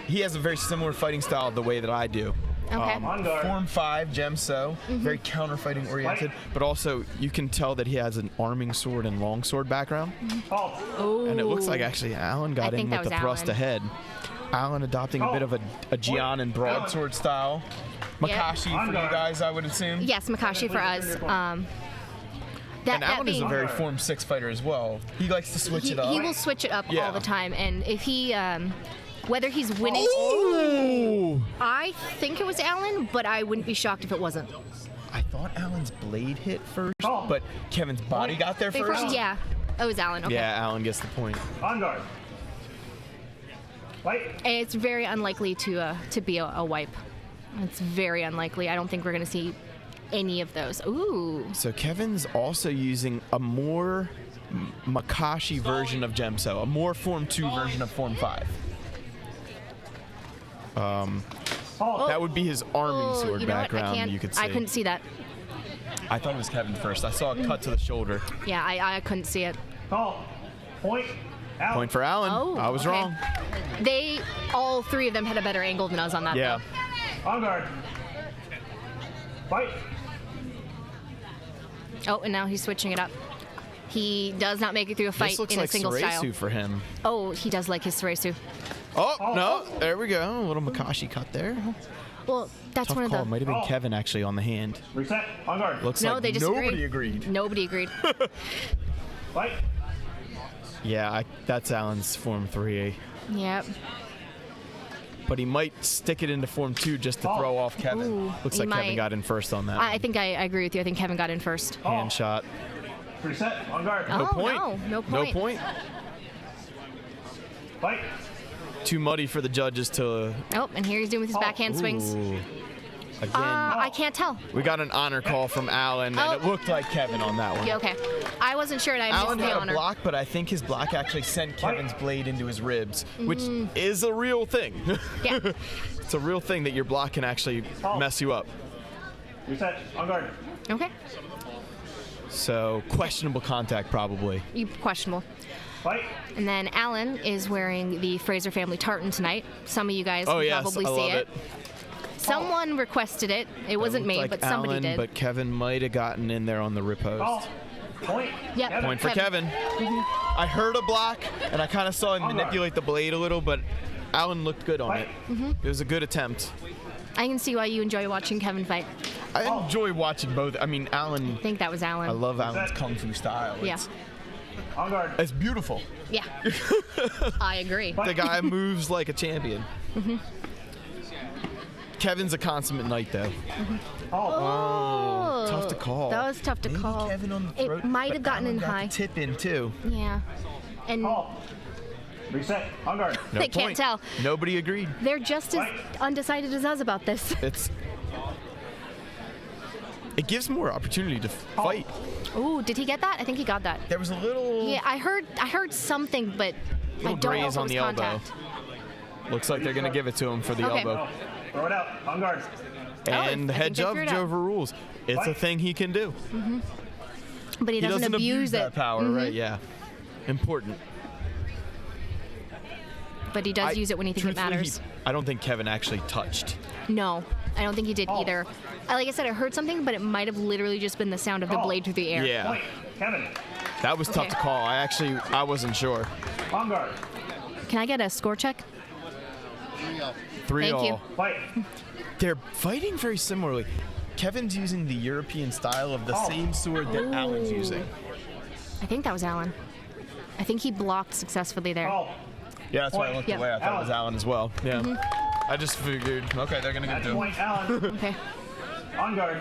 he has a very similar fighting style the way that I do. Okay. Form 5 Gemso, very counter-fighting oriented, but also you can tell that he has an arming sword and longsword background. Halt. Oh. And it looks like actually Alan got I in think that with the was thrust Alan. ahead. Alan adopting a bit of a Gian and broadsword style. Makashi for you guys, I would assume. Yes, Makashi for us. And Alan is a very Form 6 fighter as well. He likes to switch it up. He will switch it up Yeah. all the time, and if he, whether he's winning, Ooh! I think it was Alan, but I wouldn't be shocked if it wasn't. I thought Alan's blade hit first, but Kevin's body got there first. Yeah, it was Alan. Okay. Yeah, Alan gets the point. On guard. Fight. And it's very unlikely to be a wipe. It's very unlikely. I don't think we're going to see any of those. Ooh. So Kevin's also using a more Makashi version of Gemso, a more Form 2 version of Form 5. That would be his arming sword you know what? background, you could see. I couldn't see that. I thought it was Kevin first. I saw a cut to the shoulder. Yeah, I couldn't see it. Call. Point. Out. Point for Alan. Oh, I was okay. wrong. All 3 of them had a better angle than us on that. Yeah. On guard. Fight. Oh, and now he's switching it up. He does not make it through a fight This looks in like a single Soresu style. for him. Oh, he does like his Soresu. Oh, no. There we go. A little Makashi cut there. Well, that's Tough one of call. the. Might have been Kevin actually on the hand. Reset. On guard. Looks No, like they disagreed. nobody agreed. Nobody agreed. Fight. Yeah, that's Alan's Form 3. Yep. But he might stick it into Form 2 just to throw off Kevin. Ooh, Looks he like Kevin might. got in first on that. I think I agree with you. I think Kevin got in first. Hand shot. Reset. On guard. Oh, point. No point. No point. Fight. Too muddy for the judges to. Oh, and here he's doing with his backhand swings. Ooh. Again, I can't tell. we got an honor call from Alan, and it looked like Kevin on that one. Yeah, okay. I wasn't sure, and I Alan missed the had honor. a block, but I think his block actually sent Kevin's blade into his ribs, which is a real thing. Yeah. It's a real thing that your block can actually mess you up. Reset. On guard. Okay. So questionable contact, probably. Questionable. Fight. And then Alan is wearing the Fraser family tartan tonight. Some of you guys Oh can yes, probably I see love it. Someone requested it. It wasn't Looked me, like but somebody Alan, did. But Kevin might have gotten in there on the riposte. Call. Point. Yep. Point for Kevin. I heard a block, and I kind of saw him manipulate the blade a little, but Alan looked good on it. It was a good attempt. I can see why you enjoy watching Kevin fight. I enjoy watching both. I mean, Alan. I think that was Alan. I love Alan's kung fu style. Yeah. On guard. It's beautiful. Yeah. I agree. The guy moves like a champion. Kevin's a consummate knight, though. Oh. Tough to call. That was tough to Maybe call. Kevin on the throat, It might but have gotten Alan in got high. the tip in too. Yeah. And Call. Reset. On guard. No they can't point. tell. Nobody agreed. They're just as undecided as us about this. It gives more opportunity to fight. Ooh, did he get that? I think he got that. There was a little Yeah, I heard something, but I don't know graze if it on was the elbow. contact. Looks like they're gonna give it to him for the Okay. elbow. Throw it out. On guard. And the I head think they judge figured it out. overrules. It's a thing he can do. But he doesn't abuse it. that power, right? Yeah. Important. But he does use it when he thinks it Truthfully, matters. I don't think Kevin actually touched. No, I don't think he did either. Like I said, I heard something, but it might have literally just been the sound of the blade through the air. Yeah. Point. Kevin. That was tough Okay. to call. I wasn't sure. On guard. Can I get a score check? 3-all. Thank you. Fight. They're fighting very similarly. Kevin's using the European style of the same sword that Alan's using. I think that was Alan. I think he blocked successfully there. Call. Yeah, that's why I looked Yeah. away. I thought it was Alan as well. Yeah. I just figured, okay, they're gonna Match give it to him. point. Alan. Okay. On guard.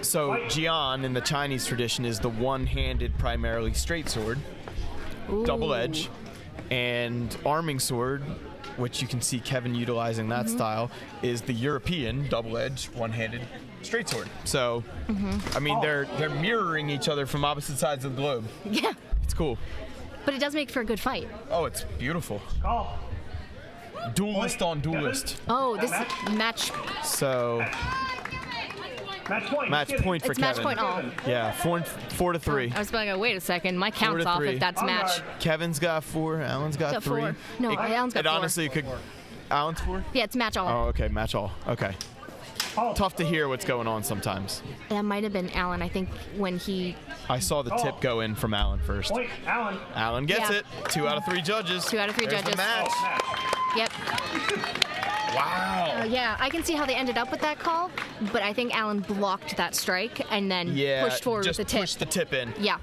So Jian in the Chinese tradition is the one-handed, primarily straight sword, double edge, and arming sword, which you can see Kevin utilizing that style, is the European double edge, one-handed straight sword. So, I mean, they're mirroring each other from opposite sides of the globe. Yeah. It's cool. But it does make for a good fight. Oh, it's beautiful. Call. Duelist on duelist. Oh, this match. So Match point. match Get it. point for It's match Kevin. point all. Yeah, 4-3. I was like, oh, wait a second. My count's to off 3. if that's On match. guard. Kevin's got 4. Alan's got Got 3. 4. No, Alan's got It 4. honestly could. Alan's 4. Yeah, it's match all. Oh, okay, match all. Okay. Call. Tough to hear what's going on sometimes. That might have been Alan, I think, when he. I saw the tip go in from Alan first. Point. Alan. Alan gets Yeah. it. 2 out of 3 judges. 2 out of 3 There's the judges. match. Match. Yep. Wow. Yeah, I can see how they ended up with that call, but I think Alan blocked that strike and then Yeah, pushed forward just with the tip. push the tip in. Yeah.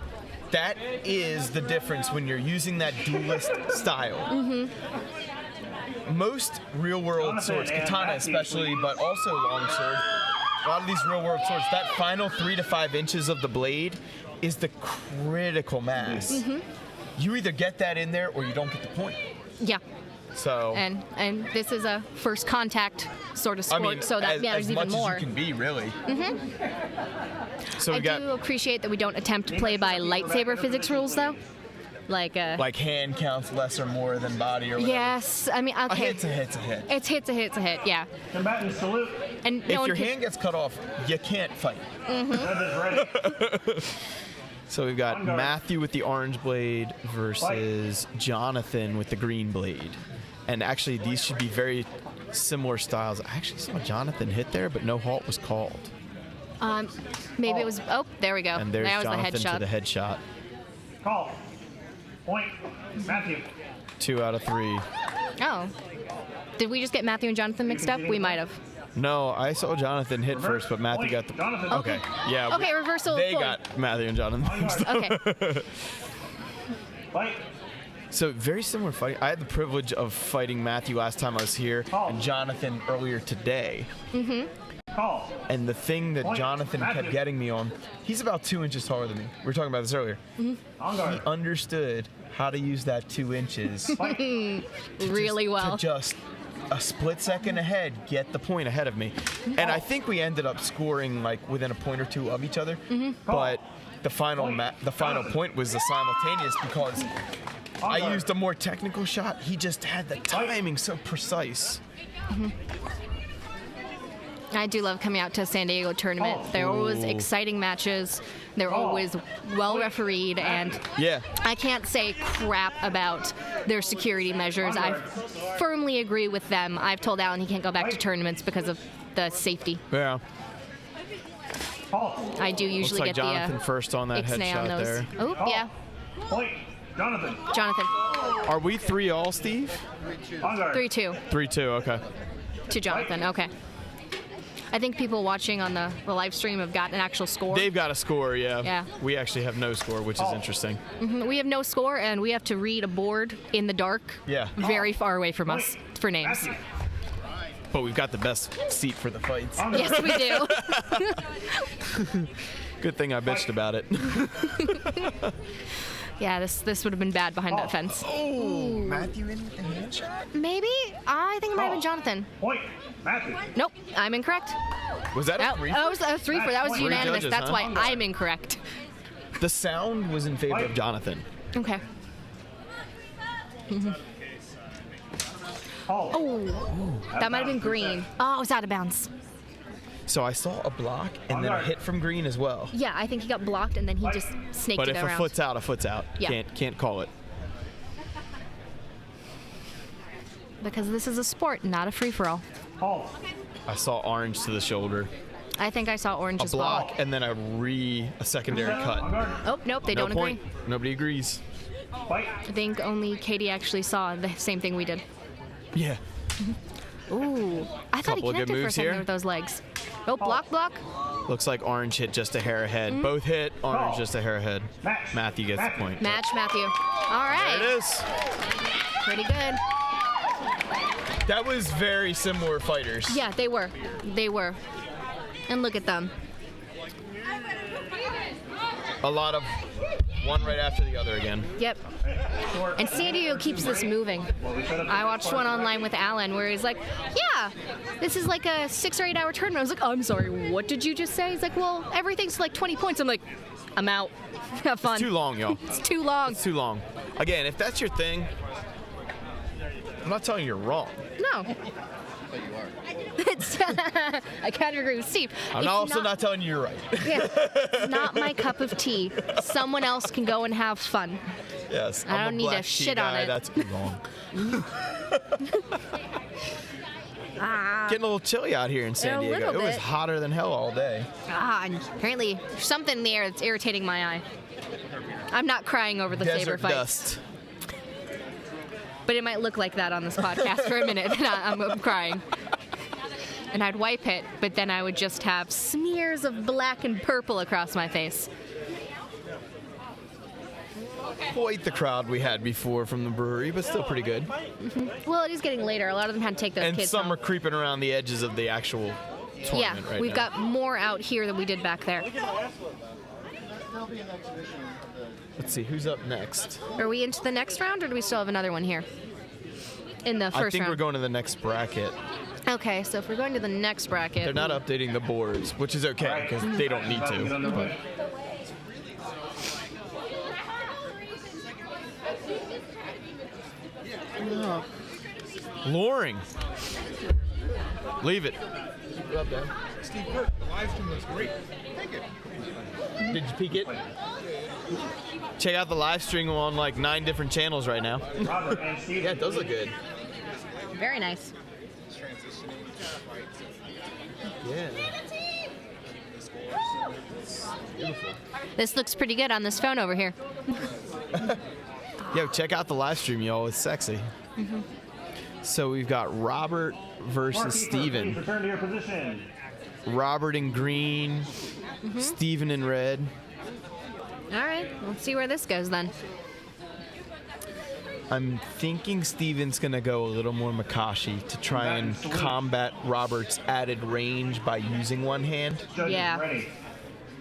That is the difference when you're using that duelist style. Most real-world swords, katana especially, but also longsword, a lot of these real-world swords, that final 3 to 5 inches of the blade is the critical mass. You either get that in there or you don't get the point. Yeah. So, And this is a first contact sort of I sport, mean, so that as matters much even more. as you can be, really. So I we got do appreciate that we don't attempt to play by lightsaber physics rules, though. Like, like hand counts less or more than body or whatever. yes, I mean, A okay. hit's a hit's a hit. It's hit to hit to hit, yeah. Combatant salute. And If no one your can- hand gets cut off, you can't fight. Judges ready. So we've got On guard. Matthew with the orange blade versus Jonathan with the green blade. And actually, these should be very similar styles. I actually saw Jonathan hit there, but no halt was called. Maybe it was. Oh, there we go. And there's that was Jonathan the headshot. to the headshot. Call. Point. Matthew. 2 out of 3. Oh. Did we just get Matthew and Jonathan mixed up? We might have. No, I saw Jonathan hit first, but Matthew got the. Jonathan. Okay. Yeah. Okay, reversal of They point. got Matthew and Jonathan mixed up. Okay. Fight. So very similar fight. I had the privilege of fighting Matthew last time I was here, and Jonathan earlier today. Call. And the thing that Point. Jonathan kept Matthew. getting me on, he's about 2 inches taller than me. We were talking about this earlier. On He guard. understood how to use that 2 inches Really well. to just a split second ahead, get the point ahead of me. And I think we ended up scoring like within a point or two of each other. But the final point was the simultaneous because I used a more technical shot. He just had the timing so precise. I do love coming out to a San Diego tournament. They're always exciting matches. They're always well refereed, and I can't say crap about their security measures. I firmly agree with them. I've told Alan he can't go back to tournaments because of the safety. Yeah. I do usually Looks like get Jonathan the first on that ixnay on headshot those. there. Oh, yeah. Point. Jonathan. Jonathan. Are we 3-all, Steve? 3-2 3-2, okay. to Jonathan. Okay. I think people watching on the live stream have got an actual score. They've got a score, yeah. Yeah. We actually have no score, which is interesting. We have no score, and we have to read a board in the dark very far away from us for names. But we've got the best seat for the fights. Yes, we do. Good thing I bitched about it. Yeah, this would have been bad behind that fence. Oh, Matthew in with the hand shot? Maybe? I think it might have been Jonathan. Point. Matthew. Nope, I'm incorrect. Was that a 3? That was a 3 for. That was Three unanimous. judges, That's huh? why I'm incorrect. The sound was in favor of Jonathan. Okay. Oh, that might have been green. Oh, it was out of bounds. So I saw a block and then a hit from green as well. Yeah, I think he got blocked and then he just snaked But it if around. a foot's out, a foot's out. Yeah. Can't call it. Because this is a sport, not a free-for-all. I saw orange to the shoulder. I think I saw orange A as well. block and then a secondary cut. Oh, nope, they No don't point. agree. Nobody agrees. I think only Katie actually saw the same thing we did. Yeah. Ooh, I thought he Couple of good connected for a moves second here. with those legs. Oh, block. Looks like orange hit just a hair ahead. Both hit, orange just a hair ahead. Matthew gets the point. Match, Matthew. All right. There it is. Pretty good. That was very similar fighters. Yeah, they were. They were. And look at them. A lot of one right after the other again. Yep. And San Diego keeps this moving. I watched one online with Alan where he's like, yeah, this is like a 6 or 8 hour tournament. I was like, I'm sorry, what did you just say? He's like, well, everything's like 20 points. I'm like, I'm out. Have fun. It's too long, y'all. It's too long. It's too long. Again, if that's your thing, I'm not telling you you're wrong. No. It's I kind of agree with Steve. I'm It's also not telling you you're right. Yeah, it's not my cup of tea. Someone else can go and have fun. Yes. I I'm don't a need to black tea shit on guy, it. That's wrong. Getting a little chilly out here in San A Diego. little It was bit. hotter than hell all day. And apparently there's something in the air that's irritating my eye. I'm not crying over the saber Desert fight, dust. but it might look like that on this podcast for a minute, and I'm crying. And I'd wipe it, but then I would just have smears of black and purple across my face. Quite the crowd we had before from the brewery, but still pretty good. Well, it is getting later. A lot of them had to take those And kids some home. are creeping around the edges of the actual Yeah, tournament right we've now. got more out here than we did back there. Let's see, who's up next? Are we into the next round, or do we still have another one here? In the I first think round. we're going to the next bracket. Okay, so if we're going to the next bracket, They're not updating the boards, which is okay, because they don't need to. But Luring. Leave it. Steve Kirk, the live stream looks great. Did you peek it? Check out the live stream on like 9 different channels right now. Yeah, it does look good. very nice. Yeah. This looks pretty good on this phone over here. Yo, check out the live stream, y'all. It's sexy. So we've got Robert versus Steven. Return to your position. Robert in green, Steven in red. All right, let's see where this goes then. I'm thinking Steven's going to go a little more Makashi to try and combat Robert's added range by using one hand. Judges Yeah. ready.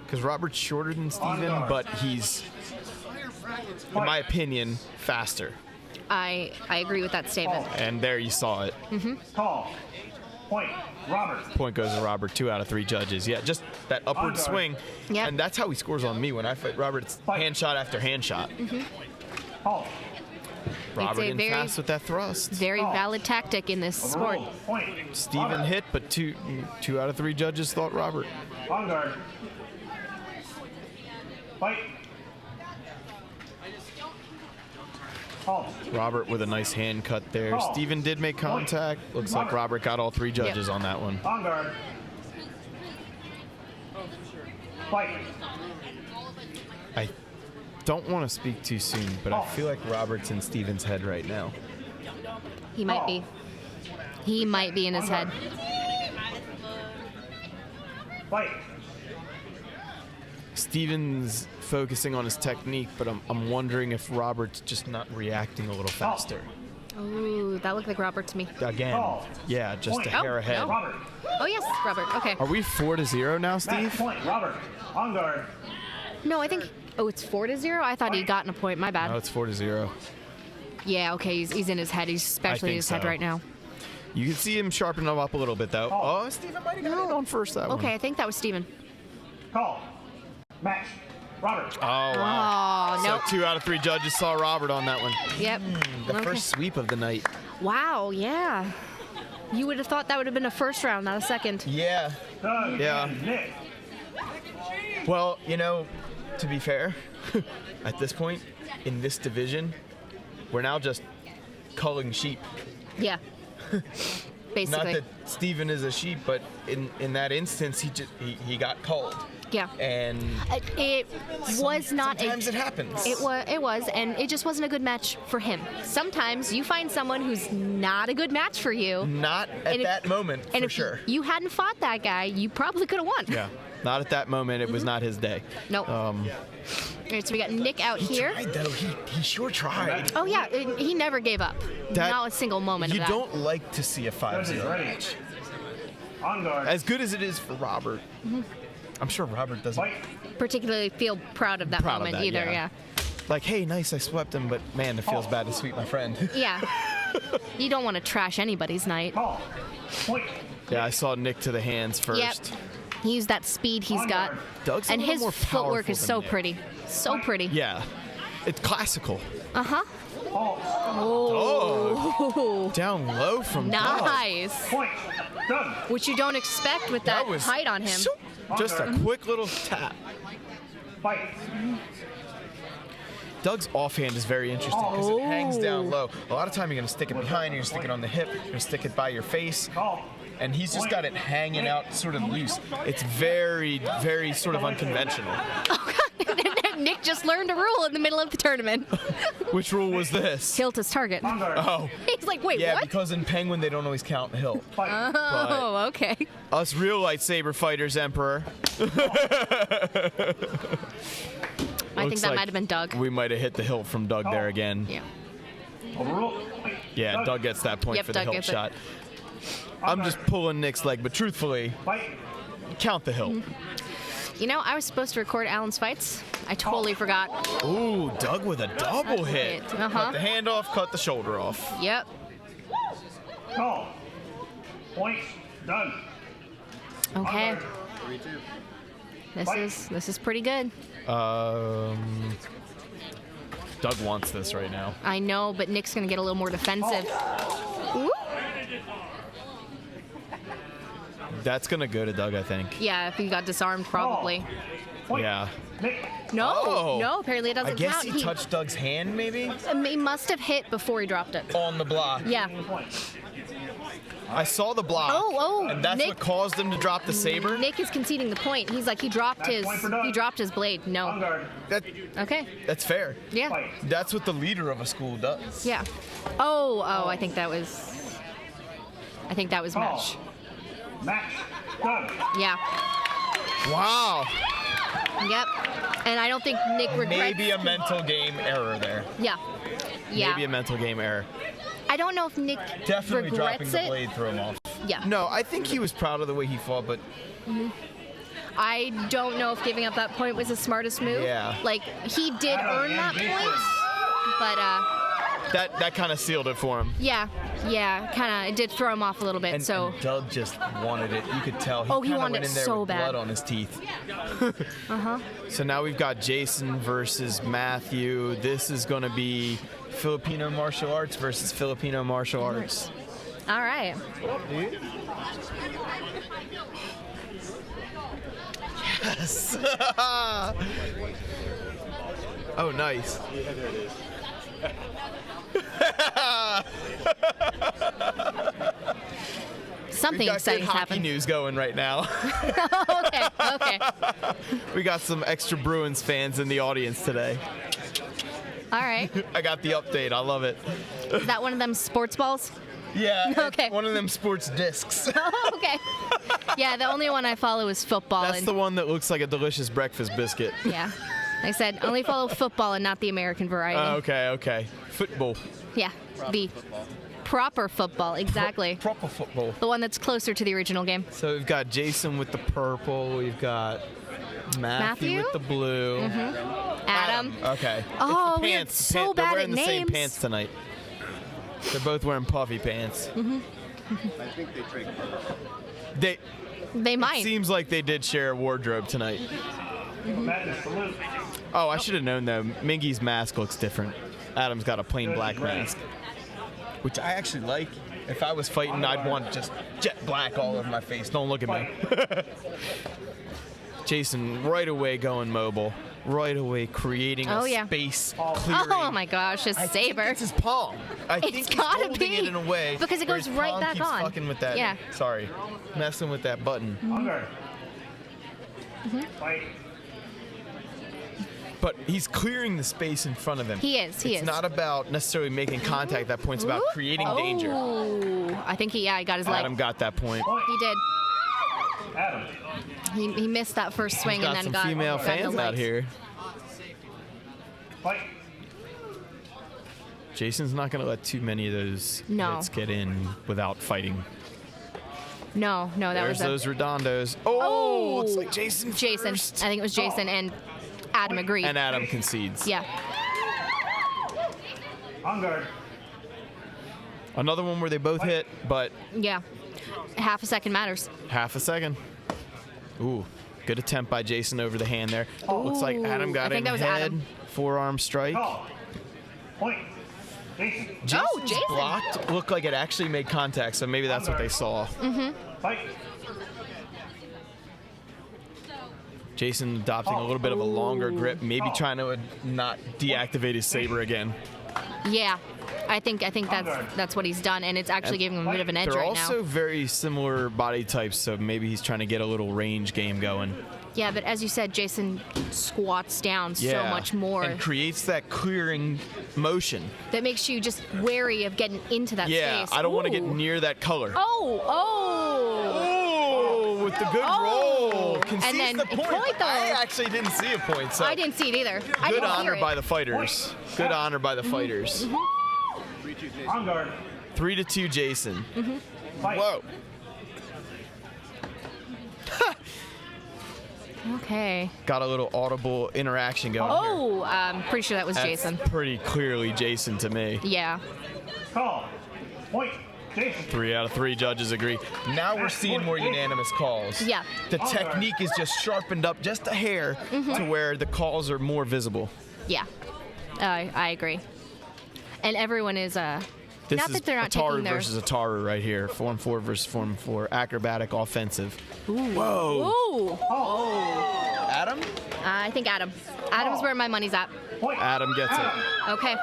Because Robert's shorter than Steven, but he's, in my opinion, faster. I agree with that statement. And there you saw it. Call. Point. Robert. Point goes to Robert, 2 out of 3 judges. Yeah, just that upward swing. Yep. And that's how he scores on me when I fight Robert. It's hand shot after hand shot. Call. Robert in very- fast with that thrust. Very valid tactic in this sport. Overruled. Point. Steven hit, but two out of 3 judges thought Robert. On guard. Fight. Halt. Robert with a nice hand cut there. Call. Steven did make contact. Looks like Robert got all 3 judges Yep. on that one. On guard. Fight. I don't want to speak too soon, but I feel like Robert's in Steven's head right now. He might be. He might be in his head. Fight. Steven's focusing on his technique, but I'm wondering if Robert's just not reacting a little faster. Ooh, that looked like Robert to me. Again, Call. yeah, just Point. a hair Oh, ahead. no. Robert. Oh yes, Robert. Okay. Are we 4-0 now, Match Steve? point. Robert. On guard. No, I think. Oh, it's 4-0. I thought he'd gotten a point. My bad. No, it's 4-0. Yeah. Okay. He's in his head. He's especially in think his head so. right now. You can see him sharpen them up a little bit, though. Call. Oh, Steven might have got it on first that one. Okay, I think that was Steven. Call. Match. Robert. Oh, wow. Oh, So nope. 2 out of 3 judges saw Robert on that one. Yep. The Okay. first sweep of the night. Wow. Yeah. You would have thought that would have been a first round, not a second. Yeah. Doug. Yeah. And Nick. Well, to be fair, at this point in this division, we're now just culling sheep. Yeah. Not Basically. that Steven is a sheep, but in that instance, he got culled. Yeah. And It was not a. sometimes it happens. It was, and it just wasn't a good match for him. Sometimes you find someone who's not a good match for you. Not at And if- that moment, And for if sure. you hadn't fought that guy, you probably could have won. Yeah. Not at that moment. It was not his day. Nope. All right, so we got Nick out here. Tried, though. He sure tried. Oh yeah, he never gave up. Not a single moment You of that. don't like to see a Judges 5-0 ready. match. On guard. As good as it is for Robert, I'm sure Robert doesn't Fight. particularly feel proud of that Proud of moment that, either. yeah. like, hey, nice, I swept him, but man, it feels bad to sweep my friend. Yeah. You don't want to trash anybody's night. Call. Point. Yeah, I saw Nick to the hands first. Yep. He used that speed he's got. Doug's a And little his more footwork powerful is than so Nick. pretty. So pretty. Yeah, it's classical. Uh-huh. Halt. Down low from Doug. Nice. Point. Doug. Which you don't expect with that was height on him. Just a quick little tap. Fight. Doug's offhand is very interesting because it hangs down low. A lot of time you're going to stick it behind, you're going to stick it on the hip, you're going to stick it by your face. Call. And he's just got it hanging out sort of loose. It's very, very sort of unconventional. Nick just learned a rule in the middle of the tournament. Which rule was this? Tilt his target. On guard. Oh, He's like, wait, yeah, what? because in Penguin they don't always count hilt. Fight. Oh, okay. Us real lightsaber fighters, Emperor. I think Looks that like might have been Doug. We might have hit the hilt from Doug there again. Yeah. Overruled. Yeah, Doug gets that point Yep, for the Doug hilt gets it. shot. I'm just pulling Nick's leg, but truthfully, Fight. count the hilt. You know, I was supposed to record Alan's fights. I totally forgot. Ooh, Doug with a double hit. Uh-huh. Cut the hand off, cut the shoulder off. Yep. Call. Point. Doug. Okay. This is pretty good. Doug wants this right now. I know, but Nick's gonna get a little more defensive. Ooh. That's gonna go to Doug, I think. Yeah, if he got disarmed, probably. Point. Yeah. Nick. No, Oh. no. Apparently, it doesn't I guess count. he touched Doug's hand, maybe? He must have hit before he dropped it. On the block. Yeah. Point. I saw the block. Oh, And that's Nick- what caused him to drop the saber? Nick is conceding the point. He's like, he dropped his blade. On No. guard. Okay. That's fair. Yeah. Fight. That's what the leader of a school does. Yeah. Oh, I think that was match. Match. Doug. Yeah. Wow. Yep. And I don't think Nick regrets. Maybe a mental game error there. Yeah. Yeah. Maybe a mental game error. I don't know if Nick Definitely dropping regrets the it. blade threw him off. Yeah. No, I think he was proud of the way he fought, but I don't know if giving up that point was the smartest move. Yeah. Like, he did earn that point, but that kind of sealed it for him. yeah, kind of, it did throw him off a little bit. And, so, and Doug just wanted it. You could tell. He kinda wanted went it in there so with bad. blood on his teeth. So now we've got Jason versus Matthew. This is going to be Filipino martial arts versus Filipino martial arts. All right. Yes. Oh, nice. Something We got exciting good hockey happened. news going right now. Okay. We got some extra Bruins fans in the audience today. All right. I got the update. I love it. Is that one of them sports balls? Yeah. Okay. One of them sports discs. Okay. Yeah, the only one I follow is football. That's and the one that looks like a delicious breakfast biscuit. Yeah. Like I said, only follow football and not the American variety. Okay. Football. Yeah. The proper football, exactly. Proper football. The one that's closer to the original game. So we've got Jason with the purple. We've got Matthew with the blue. Adam. Okay. Oh, It's the we're pants. so They're bad wearing at the same names. pants tonight. They're both wearing puffy pants. I think they trade. They It might. seems like they did share a wardrobe tonight. Madness salute. Oh, I should have known though. Mingy's mask looks different. Adam's got a plain black mask, which I actually like. If I was fighting, I'd want just jet black all over my face. Don't look at me. Jason right away going mobile. Right away creating Oh, a yeah. space clearing. Oh my gosh, his I think saber. it's his palm. I think It's he's gotta holding be, it in a way because it where goes his right palm back keeps on. fucking with that. Yeah. Sorry, messing with that button. On guard. Fight. But he's clearing the space in front of him. He is. It's not about necessarily making contact. That point's about creating danger. Oh, I think he got his leg. Adam got that point. He did. Adam. He missed that first swing Got and then some got female got his fans out legs. here. Fight. Jason's not going to let too many of those No. hits get in without fighting. No, that There's was those redondos. Oh, looks like Jason. Jason. first. I think it was Jason and Adam agreed. And Adam concedes. Yeah. On guard. Another one where they both hit, but Yeah. Half a second matters. half a second. Ooh, good attempt by Jason over the hand there. Looks like Adam got I think in that was head. Adam. Forearm strike. Call. Point. Jason. Jason's Jason. blocked looked like it actually made contact, so maybe that's what they saw. Fight. Jason adopting a little bit of a longer grip, maybe trying to not deactivate his saber again. Yeah. I think that's what he's done, and it's actually giving him a bit of an edge They're right also now. very similar body types, so maybe he's trying to get a little range game going. Yeah, but as you said, Jason squats down so much more. And creates that clearing motion. That makes you just wary of getting into that Yeah, space. I don't want to get Ooh. near that color. Oh! With the good Oh! roll. And Concedes then the a point. point, though. I actually didn't see a point, so I didn't see it either. I good didn't honor hear by it. the fighters. Good honor by the fighters. On guard. 3-2 Jason. Fight. Whoa. Okay. Got a little audible interaction going here. Oh, I'm pretty sure that was That's Jason. pretty clearly Jason to me. Yeah. Call. Point. Jason. 3 out of 3 judges agree. Now we're seeing more unanimous calls. Yeah. The technique is just sharpened up just a hair to where the calls are more visible. Yeah. I agree. And everyone is This not is that they're not Ataru taking their versus Ataru right here. Form 4 versus Form 4. Acrobatic, offensive. Whoa. Ooh. Adam? I think Adam. Adam's where my money's at. Adam gets it. Okay.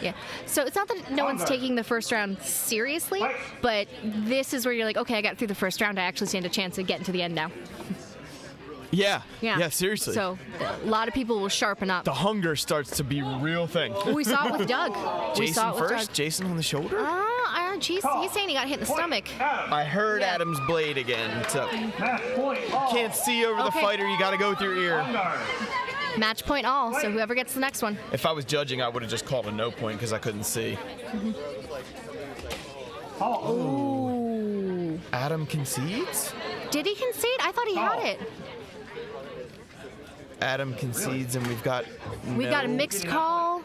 Yeah. So it's not that no one's taking the first round seriously, but this is where you're like, okay, I got through the first round. I actually stand a chance of getting to the end now. Yeah. Yeah. Yeah, seriously. So a lot of people will sharpen up. The hunger starts to be a real thing. We saw it with Doug. We saw Jason it with first? Doug. Jason on the shoulder? He's saying he got hit in the stomach. I heard Yeah. Adam's blade again. So Match point. All. can't see over the Okay. fighter. You got to go with your On ear. guard. Match point all. So whoever gets the next one. If I was judging, I would have just called a no point because I couldn't see. Call. Ooh. Adam concedes? Did he concede? I thought he had it. Adam concedes, and we've got We got a mixed call.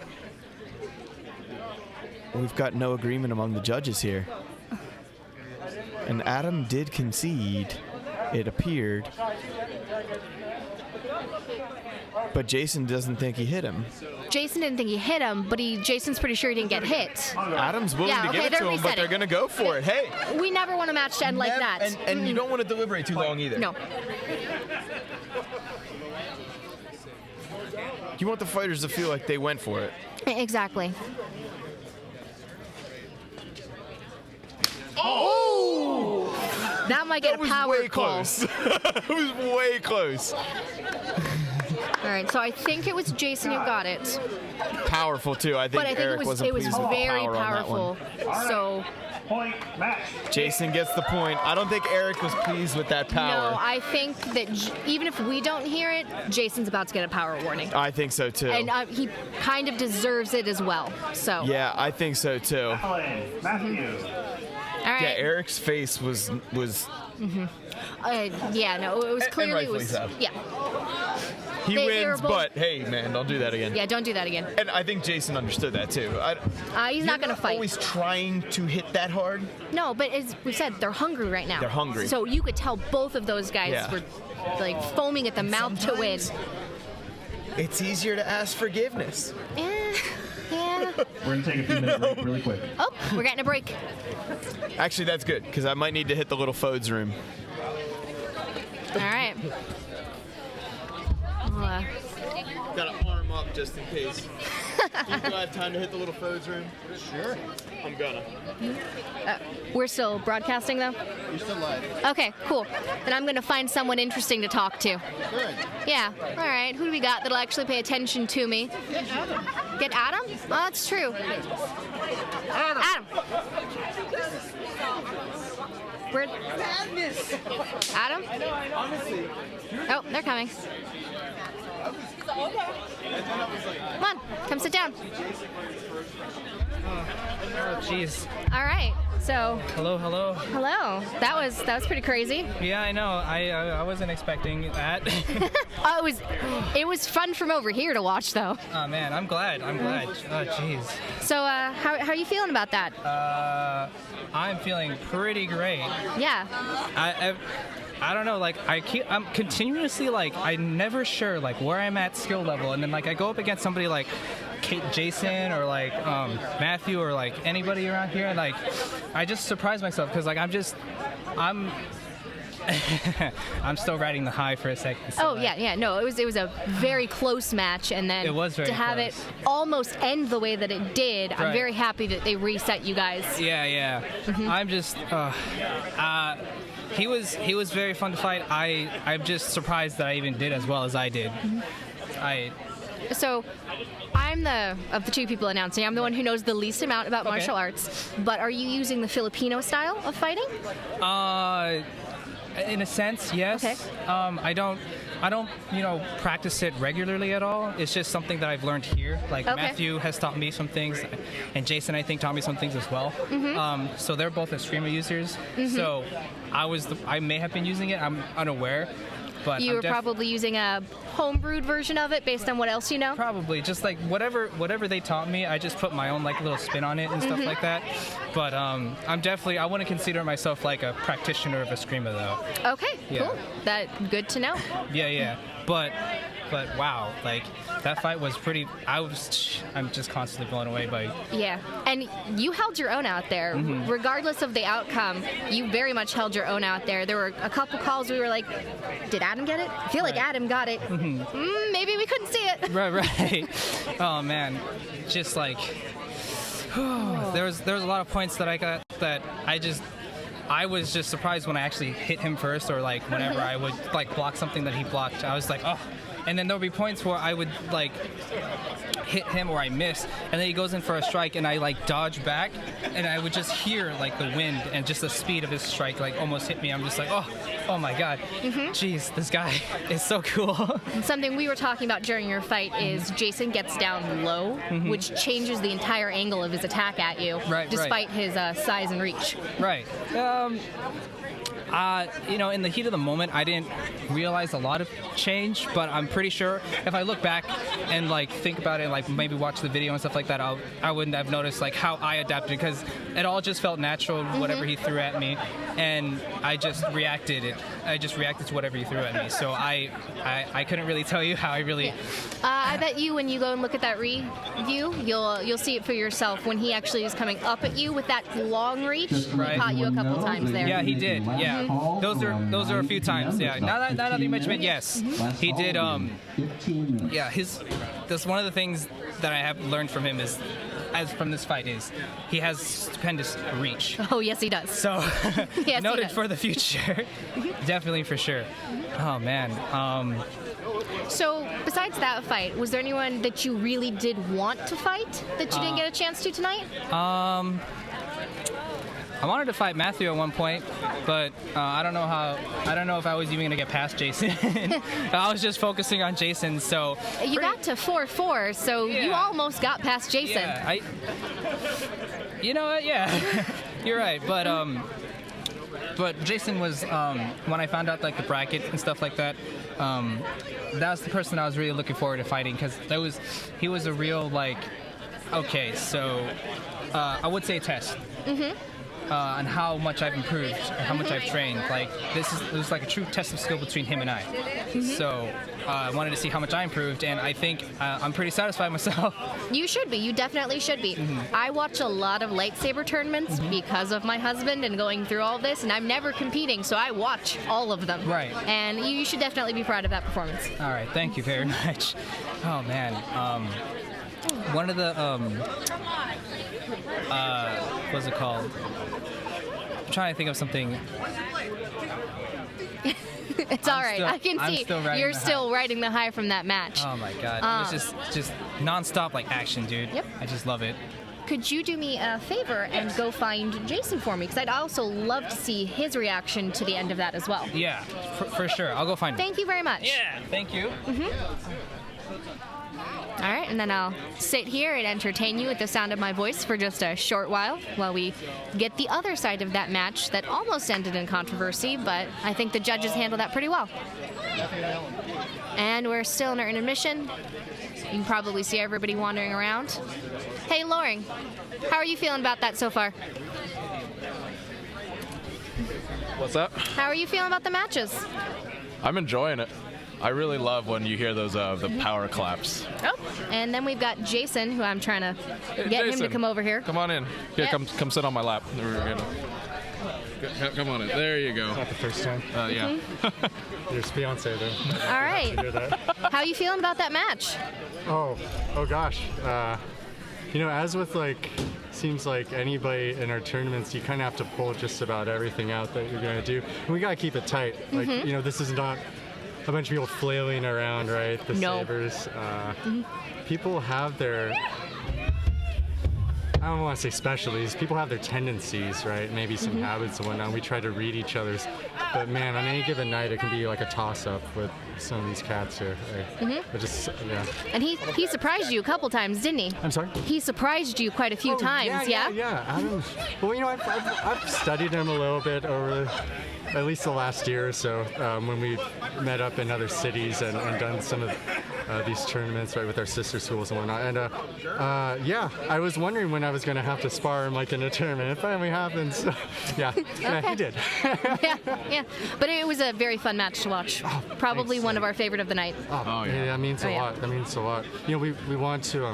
We've got no agreement among the judges here. And Adam did concede. it appeared. But Jason doesn't think he hit him. Jason didn't think he hit him, but Jason's pretty sure he didn't get hit. Adam's willing to give it to him, but they're going to go for it. Hey. We never want a match to end like that. And you don't want to deliberate too long either. No. You want the fighters to feel like they went for it. Exactly. Oh! That might get a power call. It was way close. All right, so I think it was Jason who got it. Powerful too. I think Eric it was very powerful. So Point match. Jason gets the point. I don't think Eric was pleased with that power. no, I think that even if we don't hear it, Jason's about to get a power warning. I think so too. And he kind of deserves it as well. So Yeah, I think so too. Matthew. all right. Yeah, Eric's face was Yeah, no, it was clearly rightfully so. Yeah. he They wins, were both- but hey man, don't do that again. Yeah, don't do that again. And I think Jason understood that too. He's not going to fight. Always trying to hit that hard. No, but as we said, they're hungry right now. They're hungry. So you could tell both of those guys Yeah. were like foaming at the mouth to win. It's easier to ask forgiveness. Yeah. We're going to take a few minute break really quick. Oh, we're getting a break. Actually, that's good because I might need to hit the little Fodes room. All right. Well, Got to arm up just in case. You still have time to hit the little Fodes room? Sure. I'm gonna. we're still broadcasting though? You're still live. Okay, cool. Then I'm going to find someone interesting to talk to. Good. Yeah. All right. Who do we got that'll actually pay attention to me? Get Adam? Oh, that's true. Adam. Where? Adam? Oh, they're coming. Come on, come sit down. Oh, jeez. All right. So, Hello. hello. That was pretty crazy. Yeah, I know. I wasn't expecting that. Oh, it was fun from over here to watch though. Oh man, I'm glad. Oh, jeez. So, how are you feeling about that? I'm feeling pretty great. Yeah. I don't know, like I'm continuously like I'm never sure like where I'm at skill level, and then like I go up against somebody like Jason or like Matthew or like anybody around here, and like I just surprise myself because like I'm I'm still riding the high for a second. So Oh yeah. No, it was a very close match, and then It was very to have close. it almost end the way that it did. I'm Right. very happy that they reset you guys. Yeah. I'm just he was very fun to fight. I'm just surprised that I even did as well as I did. So, I'm of the two people announcing. I'm the one who knows the least amount about Okay. martial arts. But are you using the Filipino style of fighting? In a sense, yes. Okay. I don't practice it regularly at all. It's just something that I've learned here. Like Okay. Matthew has taught me some things, and Jason, I think, taught me some things as well. Mm-hmm. So they're both Eskrima users. So I may have been using it. I'm unaware. But You I'm were probably using a homebrewed version of it based on what else you know? Probably just like whatever they taught me, I just put my own like little spin on it and stuff like that. But I wouldn't consider myself like a practitioner of Eskrima though. Okay, Yeah. cool. Good to know. Yeah. But wow, like that fight was pretty. I'm just constantly blown away by. Yeah, and you held your own out there. Mm-hmm. Regardless of the outcome, you very much held your own out there. There were a couple calls we were like, did Adam get it? I feel like Right. Adam got it. Maybe we couldn't see it. Right. Oh man, just like there was a lot of points that I got that I was just surprised when I actually hit him first, or like whenever I would like block something that he blocked. I was like, oh. And then there'll be points where I would like hit him or I miss, and then he goes in for a strike and I like dodge back, and I would just hear like the wind and just the speed of his strike like almost hit me. I'm just like, oh my god, jeez, this guy is so cool. Something we were talking about during your fight is Jason gets down low, which changes the entire angle of his attack at you, Right. despite his size and reach. Right. In the heat of the moment, I didn't realize a lot of change, but I'm pretty sure if I look back and like think about it, like maybe watch the video and stuff like that, I wouldn't have noticed like how I adapted, because it all just felt natural, whatever he threw at me. and I just reacted. I just reacted to whatever you threw at me. So I couldn't really tell you how I really. I bet you when you go and look at that review, you'll see it for yourself. When he actually was coming up at you with that long reach, he caught you a couple times there. Yeah, he did. Yeah, those are a few times. Yeah, now that you mention it, yes, he did. Yeah, that's one of the things that I have learned from him is, as from this fight, is he has stupendous reach. Oh yes, he does. So Yes, noted he does. for the future. Definitely for sure. Oh man. So besides that fight, was there anyone that you really did want to fight that you didn't get a chance to tonight? I wanted to fight Matthew at one point, but I don't know if I was even gonna get past Jason. I was just focusing on Jason, so. You got to 4-4, so you almost got past Jason. Yeah, you know what? Yeah, you're right. But Jason was when I found out like the bracket and stuff like that. That was the person I was really looking forward to fighting because he was a real like. Okay, so I would say a test. On how much I've improved and how much I've trained. Like it was like a true test of skill between him and I. So I wanted to see how much I improved, and I think I'm pretty satisfied myself. You should be. You definitely should be. I watch a lot of lightsaber tournaments because of my husband and going through all this, and I'm never competing, so I watch all of them. Right. And you should definitely be proud of that performance. All right, thank you very much. Oh man, one of the what's it called? I'm trying to think of something. It's all right. I can see you're still riding the high from that match. Oh my god, it's just non-stop like action, dude. Yep. I just love it. Could you do me a favor and go find Jason for me? Because I'd also love to see his reaction to the end of that as well. Yeah, for sure. I'll go find him. Thank you very much. Yeah, thank you. All right, and then I'll sit here and entertain you with the sound of my voice for just a short while we get the other side of that match that almost ended in controversy, but I think the judges handled that pretty well. And we're still in our intermission. You can probably see everybody wandering around. Hey, Loring, how are you feeling about that so far? What's up? How are you feeling about the matches? I'm enjoying it. I really love when you hear those the power claps. Oh, and then we've got Jason, who I'm trying to get him to come over here. Come on in. Here, come sit on my lap. Come on in. There you go. Not the first time. Yeah. Your fiance, though. All right. How are you feeling about that match? Oh gosh. As with seems like anybody in our tournaments, you kind of have to pull just about everything out that you're going to do. And we got to keep it tight. This is not a bunch of people flailing around, right? The sabers. People have their, I don't want to say specialties, people have their tendencies, right? Maybe some habits and whatnot. We try to read each other's, but man, on any given night, it can be like a toss-up with some of these cats here. And he surprised you a couple times, didn't he? I'm sorry? He surprised you quite a few times, yeah? Yeah. I've studied him a little bit over at least the last year or so, when we met up in other cities and done some of these tournaments, right, with our sister schools and whatnot. And I was wondering when I was going to have to spar him in a tournament. It finally happened. So, yeah, he did. yeah. But it was a very fun match to watch. Probably one of our favorite of the night. Yeah, that means a lot. That means a lot. We want to.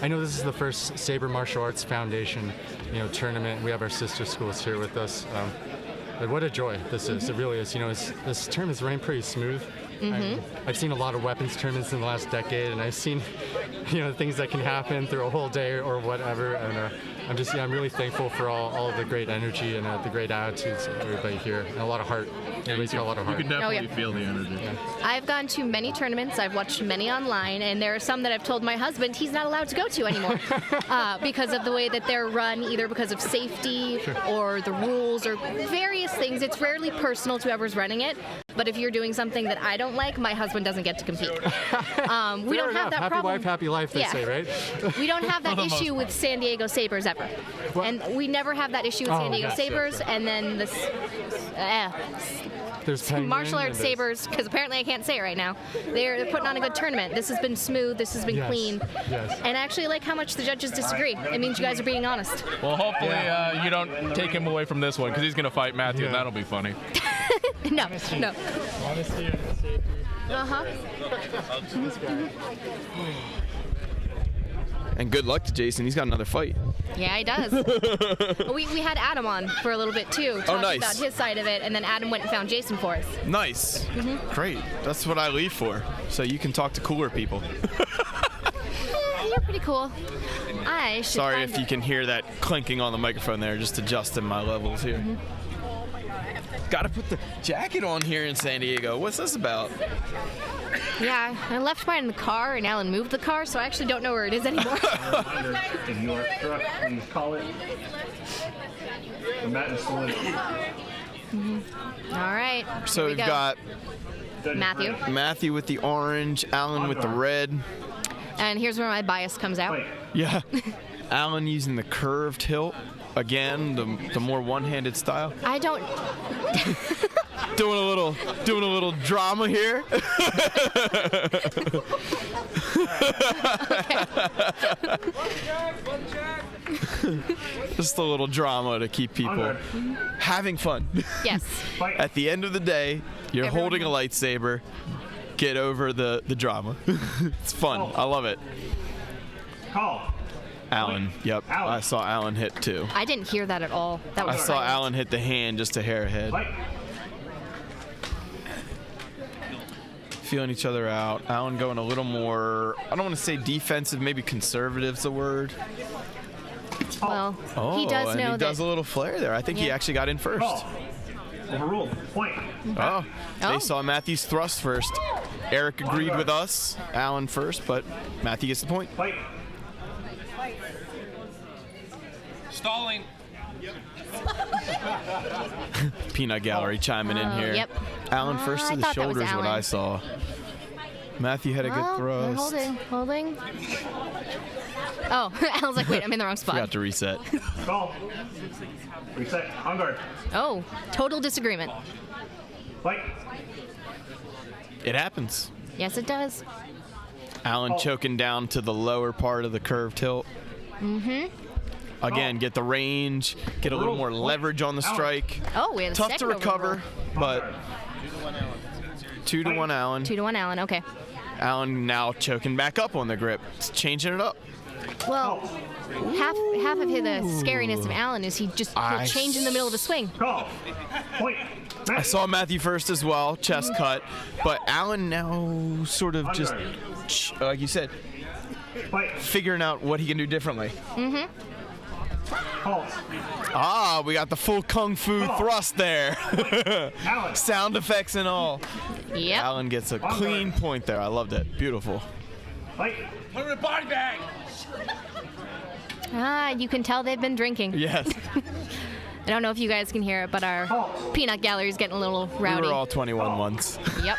I know this is the first Saber Martial Arts Foundation, tournament. We have our sister schools here with us. But what a joy this is. It really is. This tournament's ran pretty smooth. I've seen a lot of weapons tournaments in the last decade, and I've seen, things that can happen through a whole day or whatever. And I'm really thankful for all of the great energy and the great attitudes of everybody here, and a lot of heart. Everybody's got a lot of heart. You can definitely feel the energy. Yeah. I've gone to many tournaments. I've watched many online, and there are some that I've told my husband he's not allowed to go to anymore because of the way that they're run, either because of safety or the rules or various things. It's rarely personal to whoever's running it. But if you're doing something that I don't like, my husband doesn't get to compete. We don't have that happy problem. Wife, happy life, they say, right? We don't have that issue with San Diego Sabers ever. And we never have that issue with San Diego Sabers. And then this, There's penguin. Martial and arts there's- sabers, because apparently I can't say it right now. They're putting on a good tournament. This has been smooth. This has been Yes, clean. yes. And I actually like how much the judges disagree. It means you guys are being honest. Well, hopefully you don't take him away from this one because he's going to fight Matthew, and that'll be funny. No, no. Honesty and safety. And good luck to Jason. He's got another fight. Yeah, he does. we had Adam on for a little bit too, talking nice. about his side of it, and then Adam went and found Jason for us. Nice. Great. That's what I leave for. So you can talk to cooler people. You're pretty cool. I should Sorry find if you can hear that clinking on the microphone there, just adjusting my levels here. Gotta put the jacket on here in San Diego. What's this about? Yeah, I left mine in the car, and Alan moved the car, so I actually don't know where it is anymore. If you are struck, please call it. The mat is still in. All right. So here we we've go. got Matthew. Matthew with the orange, Alan with the red. And here's where my bias comes out. Yeah. Alan using the curved hilt. Again, the more one-handed style. I don't. Doing a little drama here. Just a little drama to keep people having fun. Yes. At the end of the day, you're holding a lightsaber. Get over the drama. It's fun. I love it. Call. Alan. Yep. I saw Alan hit too. I didn't hear that at all. That was I saw silent. Alan hit the hand just a hair ahead. Feeling each other out. Alan going a little more, I don't want to say defensive, maybe conservative's the word. Well, he does and know he that. does a little flare there. I think he actually got in first. Overruled. Point. Oh, they saw Matthew's thrust first. Eric agreed with us. Alan first, but Matthew gets the point. Fight. Stalling. Peanut Gallery chiming in here. Yep. Alan first I to the thought that was shoulder is what Alan. I saw. Matthew had a good thrust. Holding. Oh, I was like, wait, I'm in the wrong spot. Forgot to reset. Call. Reset. On guard. Oh, total disagreement. Fight. It happens. Yes, it does. Alan choking down to the lower part of the curved tilt. Mm-hmm. Again, get the range, get a little more leverage on the strike. Oh, we had a Tough to second recover, but 2-1 Alan. 2-1 Alan. Okay. Alan now choking back up on the grip, changing it up. Well, half of the scariness of Alan is he'll change in the middle of a swing. Call. Point. I saw Matthew first as well, chest cut, but Alan now sort of just, like you said, figuring out what he can do differently. Mm-hmm. Ah, we got the full kung fu thrust there. Sound effects and all. Yep. Alan gets a clean point there. I loved it. Beautiful. Put him in a body bag. Ah, you can tell they've been drinking. Yes. I don't know if you guys can hear it, but our peanut gallery is getting a little rowdy. We were all 21 once. Yep.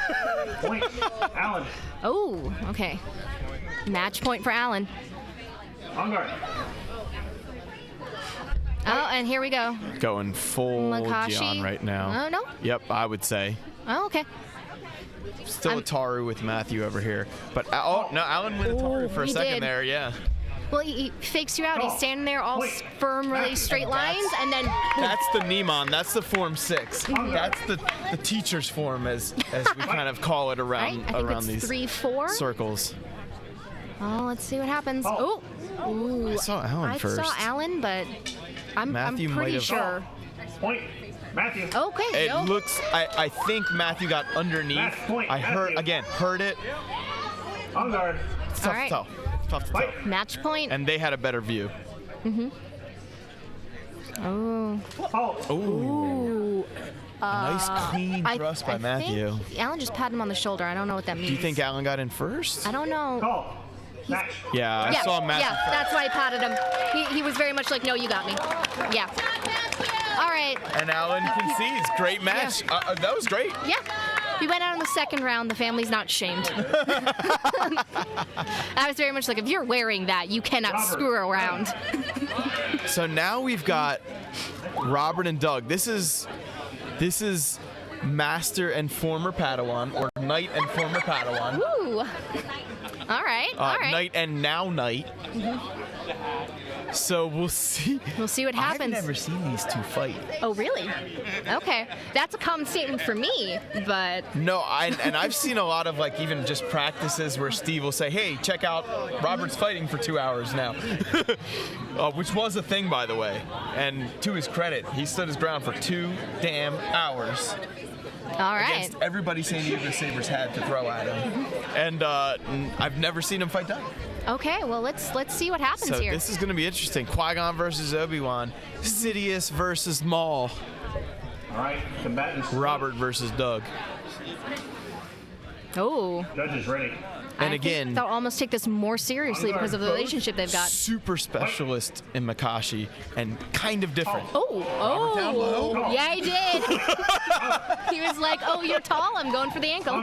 Point. Alan. Oh, okay. Match point for Alan. On guard. Oh, and here we go. Going full Makashi. Gian right now. Oh, no? Yep, I would say. Oh, okay. Still Ataru with Matthew over here. But, oh, no, Alan went Ataru for a he second did. there, yeah. Well, he fakes you out. He's standing there all firm, really straight lines, and then... That's the Neiman. That's the Form 6. That's the teacher's form, as we kind of call it around Right? I think it's these 3-4. circles. Oh, let's see what happens. Oh. Ooh. I saw Alan first. I saw Alan, but I'm Matthew might pretty have- sure. Point. Matthew. Okay. It looks. I think Matthew got underneath. Match point, I heard Matthew. heard it. On guard. It's tough All right. to tell. It's tough to tell. Match point. And they had a better view. Mm-hmm. Oh. Ooh. Nice clean thrust by Matthew. Think Alan just patted him on the shoulder. I don't know what that means. Do you think Alan got in first? I don't know. Call. Match. Yeah, I saw Matthew. Yeah, that's why I patted him. He was very much like, no, you got me. Yeah. All right. And Alan concedes. Great match. That was great. Yeah. We went out in the second round. The family's not shamed. I was very much like, if you're wearing that, you cannot screw around. So now we've got Robert and Doug. This is master and former Padawan, or knight and former Padawan. Ooh. All right. All right. Knight and now knight. So we'll see. We'll see what happens. I've never seen these two fight. Oh, really? Okay. That's a common statement for me, but... No, and I've seen a lot of like even just practices where Steve will say, "Hey, check out Robert's fighting for 2 hours now," which was a thing, by the way. And to his credit, he stood his ground for 2 damn hours. All right. Against everybody San Diego Sabres had to throw at him. And I've never seen him fight Doug. Okay, well, let's see what happens So here. this is going to be interesting. Qui-Gon versus Obi-Wan. Sidious versus Maul. All right, combatants. Robert versus Doug. Oh. Judges ready. And I again, think they'll almost take this more seriously because of the relationship they've got. super specialist in Makashi and kind of different. Oh, yeah, he did. He was like, "Oh, you're tall. I'm going for the ankle."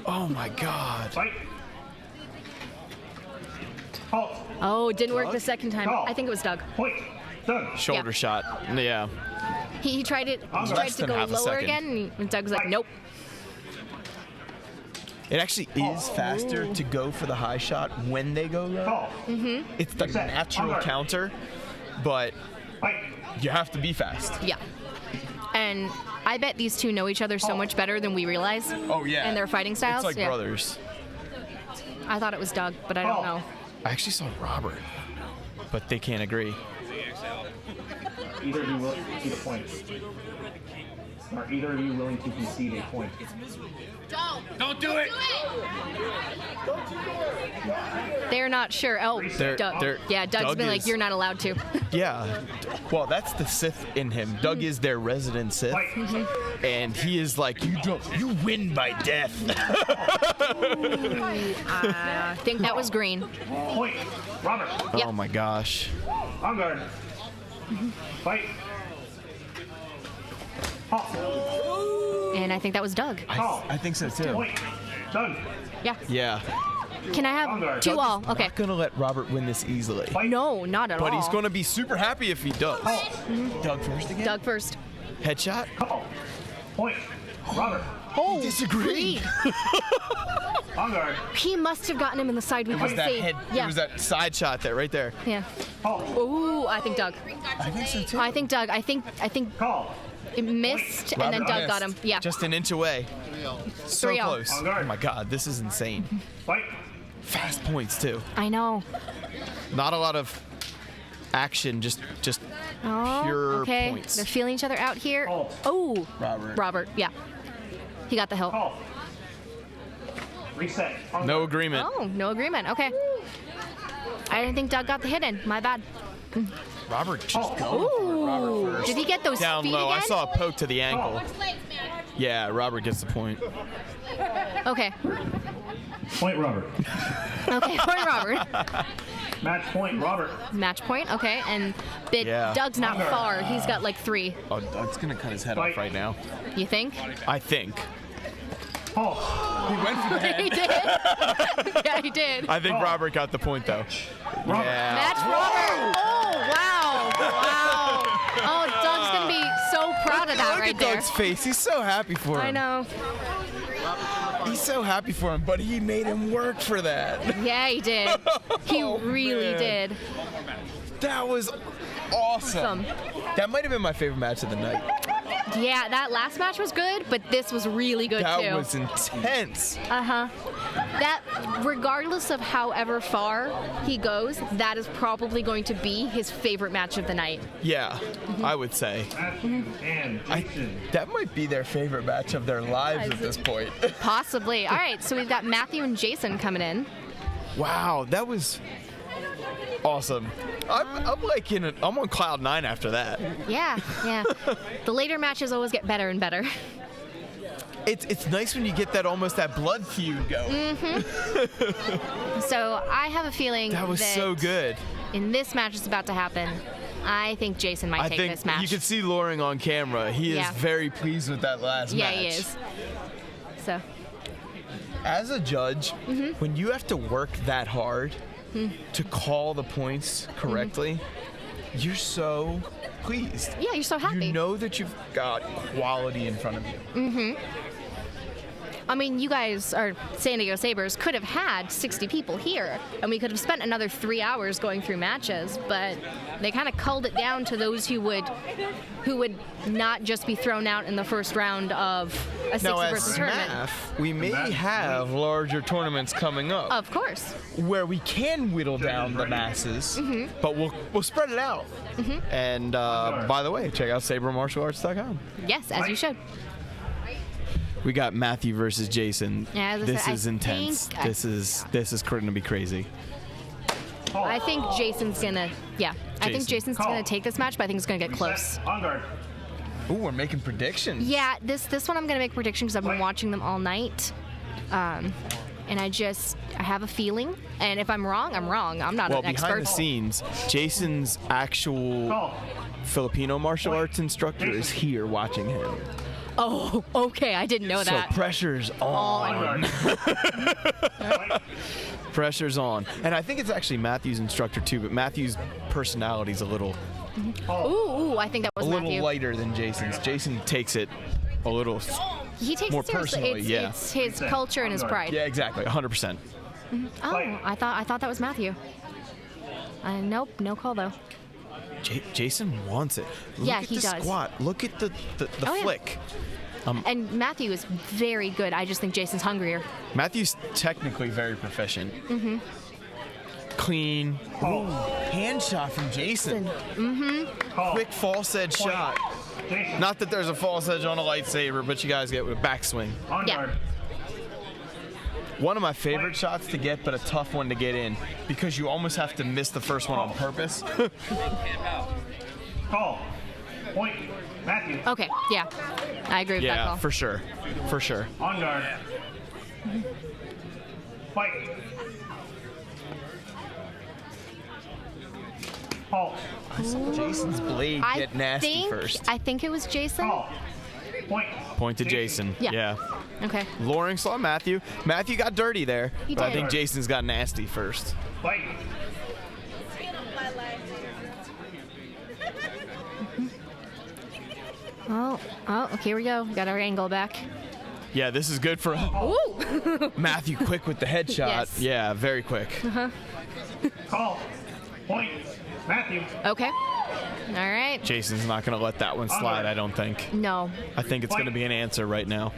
Oh my God. Fight. Halt. Oh, it didn't work the second time. Call. I think it was Doug. Point. Doug. Shoulder shot. Yeah. He tried it. He tried Less to than go half a lower second. again, and Doug was like, "Nope." It actually is faster to go for the high shot when they go low. It's the natural counter, but you have to be fast. Yeah. And I bet these two know each other so much better than we realize. Oh yeah. And their fighting styles. It's like yeah. brothers. I thought it was Doug, but I don't know. I actually saw Robert, but they can't agree. Either of you will concede a point. Are either of you willing to concede a point? Don't do it! They're not sure. Oh, Doug's Doug been like, is- "You're not allowed to." Yeah. Well, that's the Sith in him. Doug is their resident Sith, and he is like, you win by death. I think that was green. Point. Robert. Oh my gosh. On guard. Fight. Halt. And I think that was Doug. I think so too. Point. Doug. Yeah. Yeah. Can I have 2-all? Okay. Not gonna let Robert win this easily. No, not at all. But he's gonna be super happy if he does. Doug first again. Doug first. Headshot. Point. Robert. Oh, disagreed. On guard. He must have gotten him in the side we It was couldn't that see. head. Yeah. It was that side shot there, right there. Yeah. Ooh, I think Doug. I think so too. I think Doug. I think it missed, and then Robert Doug got him. missed. Yeah. Just an inch away. So 3-0. close. Oh my God, this is insane. Fight. Fast points too. I know. Not a lot of action, just Oh, pure okay. points. They're feeling each other out here. Oh. Robert. Yeah. He got the hill. Reset. No agreement. Oh, no agreement. Okay. I didn't think Doug got the hit in. My bad. Robert just going for Ooh. Robert first. Did he get those Down feet low. I again? saw a poke to the ankle. Yeah, Robert gets the point. Okay. Point Robert. Okay, point Robert. Match point Robert. Match point. Okay, and Yeah. Doug's not far. He's got like 3. Oh, Doug's gonna cut his head off right now. You think? I think. He went for the head. He did. Yeah, he did. I think Robert got the point though. Yeah. Match Robert. Oh, wow. Wow. Oh, Doug's going to be so proud of that Look right at there. Doug's face. He's so happy for him. I know. He's so happy for him, but he made him work for that. Yeah, he did. He really man. did. That was awesome. That might have been my favorite match of the night. Yeah, that last match was good, but this was really good That too. was intense. Uh-huh. That, regardless of however far he goes, that is probably going to be his favorite match of the night. Yeah, I would say. That might be their favorite match of their lives at this point. Possibly. All right, so we've got Matthew and Jason coming in. Wow, that was awesome. I'm like I'm on cloud 9 after that. Yeah, yeah. The later matches always get better and better. It's nice when you get that blood feud going. So I have a feeling That was so good. In this match that's about to happen, I think Jason might I take think this match. you can see Loring on camera. He Yeah. is very pleased with that last yeah, match. he is. So. As a judge, when you have to work that hard to call the points correctly, you're so pleased. Yeah, you're so happy. You know that you've got quality in front of you. Mm-hmm. I mean, you guys, our San Diego Sabres, could have had 60 people here, and we could have spent another 3 hours going through matches, but they kind of culled it down to those who would not just be thrown out in the first round of a 60-person tournament. SMAF, we may have larger tournaments coming up. Of course. Where we can whittle down the masses, but we'll spread it out. And by the way, check out sabermartialarts.com. Yes, as you should. We got Matthew versus Jason. Yeah, this is intense. This is going to be crazy. I think Jason's gonna. Yeah, I think Jason's gonna take this match, but I think it's gonna get close. Ooh, we're making predictions. Yeah, this one I'm gonna make predictions because I've been watching them all night, and I have a feeling. And if I'm wrong, I'm wrong. I'm not an expert. Well, behind the scenes, Jason's actual Filipino martial arts instructor is here watching him. Oh, okay. I didn't know that. So pressure's on. Pressure's on. And I think it's actually Matthew's instructor too, but Matthew's personality's a little Ooh, I think that was Matthew. A little lighter than Jason's. Jason takes it a little he takes more it seriously. personally. It's his culture and his pride. Yeah, exactly. 100%. Oh, I thought that was Matthew. Nope, no call though. Jason wants it. Look yeah, at he the does. Squat. Look at the flick. And Matthew is very good. I just think Jason's hungrier. Matthew's technically very proficient. Clean. Ooh, hand shot from Jason. Quick false edge shot. Not that there's a false edge on a lightsaber, but you guys get with a backswing. Yeah. One of my favorite shots to get, but a tough one to get in, because you almost have to miss the first one on purpose. Call. Point. Matthew. Okay, yeah. I agree with that call. Yeah, for sure. For sure. On guard. Fight. Halt. I saw Jason's blade get nasty first. I think it was Jason. Call. Point to Jason. Yeah. Okay. Loring saw Matthew. Matthew got dirty there, He but I did. think Jason's got nasty first. Fight. Oh, okay, here we go. Got our angle back. Yeah, this is good for Ooh! Matthew. Quick with the headshot. Yes. Yeah, very quick. Call. Point. Matthew. Okay. All right. Jason's not going to let that one slide, I don't think. No. I think it's going to be an answer right now.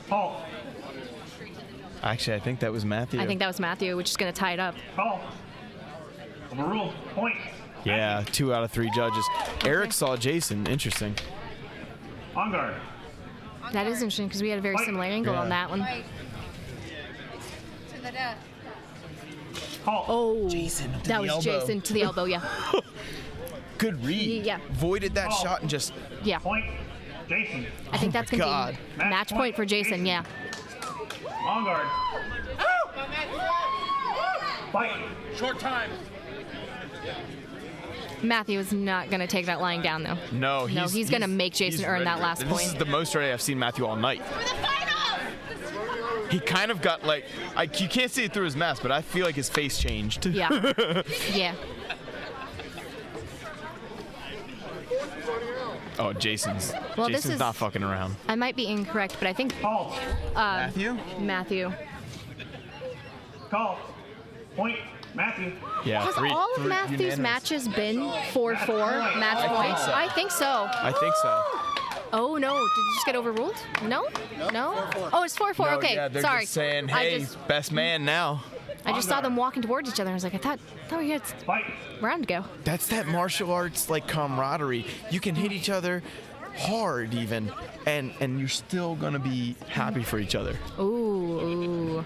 Halt. Actually, I think that was Matthew. I think that was Matthew, which is going to tie it up. Call. Overruled. Point. Yeah, 2 out of 3 judges. Eric saw Jason. Interesting. On guard. That is interesting because we had a very similar angle on that one. Halt. Oh, Jason to that the was elbow. Jason to the elbow, yeah. Good read. Yeah. Voided that shot and just... Yeah. Point. Jason. I think that's going God. to be match point for Jason, yeah. On guard. Fight. Short time. Matthew is not going to take that lying down, though. No, he's going to make Jason he's earn ready. that last This point. is the most ready I've seen Matthew all night. He kind of got like... you can't see it through his mask, but I feel like his face changed. Yeah. Yeah. Oh, Jason's this is- not fucking around. I might be incorrect, but I think Halt. Matthew? Matthew. Call. Point. Matthew. Yeah, Has three, all of three Matthew's unanimous. matches been 4-4 match I think points? so. I think so. I think so. Oh, no. Did it just get overruled? No? No? Oh, it's 4-4. No, okay. yeah, they're Sorry. just saying, hey, best man now. I just saw them walking towards each other. I was like, I thought we had Fight. round to go. That's that martial arts like camaraderie. You can hit each other hard even, and you're still gonna be happy for each other. Ooh.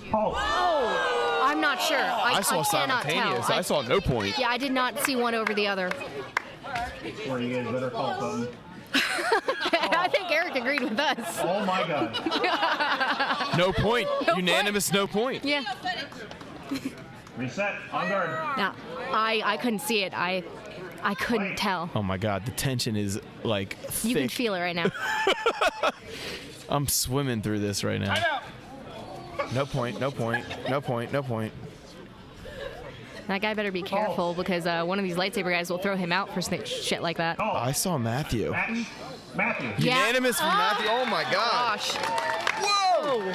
Halt. Oh, I'm not sure. I saw cannot simultaneous. tell. I saw no point. Yeah, I did not see one over the other. Or you guys better call something. I think Eric agreed with us. Oh my God. No point. No Unanimous no point. Yeah. Reset. On guard. Now, I couldn't see it. I couldn't tell. Oh my God, the tension is like thick. You can feel it right now. I'm swimming through this right now. No point. That guy better be careful because one of these lightsaber guys will throw him out for shit like that. Oh, I saw Matthew. Matthew. Yeah. Unanimous for Matthew. Oh my gosh. Whoa!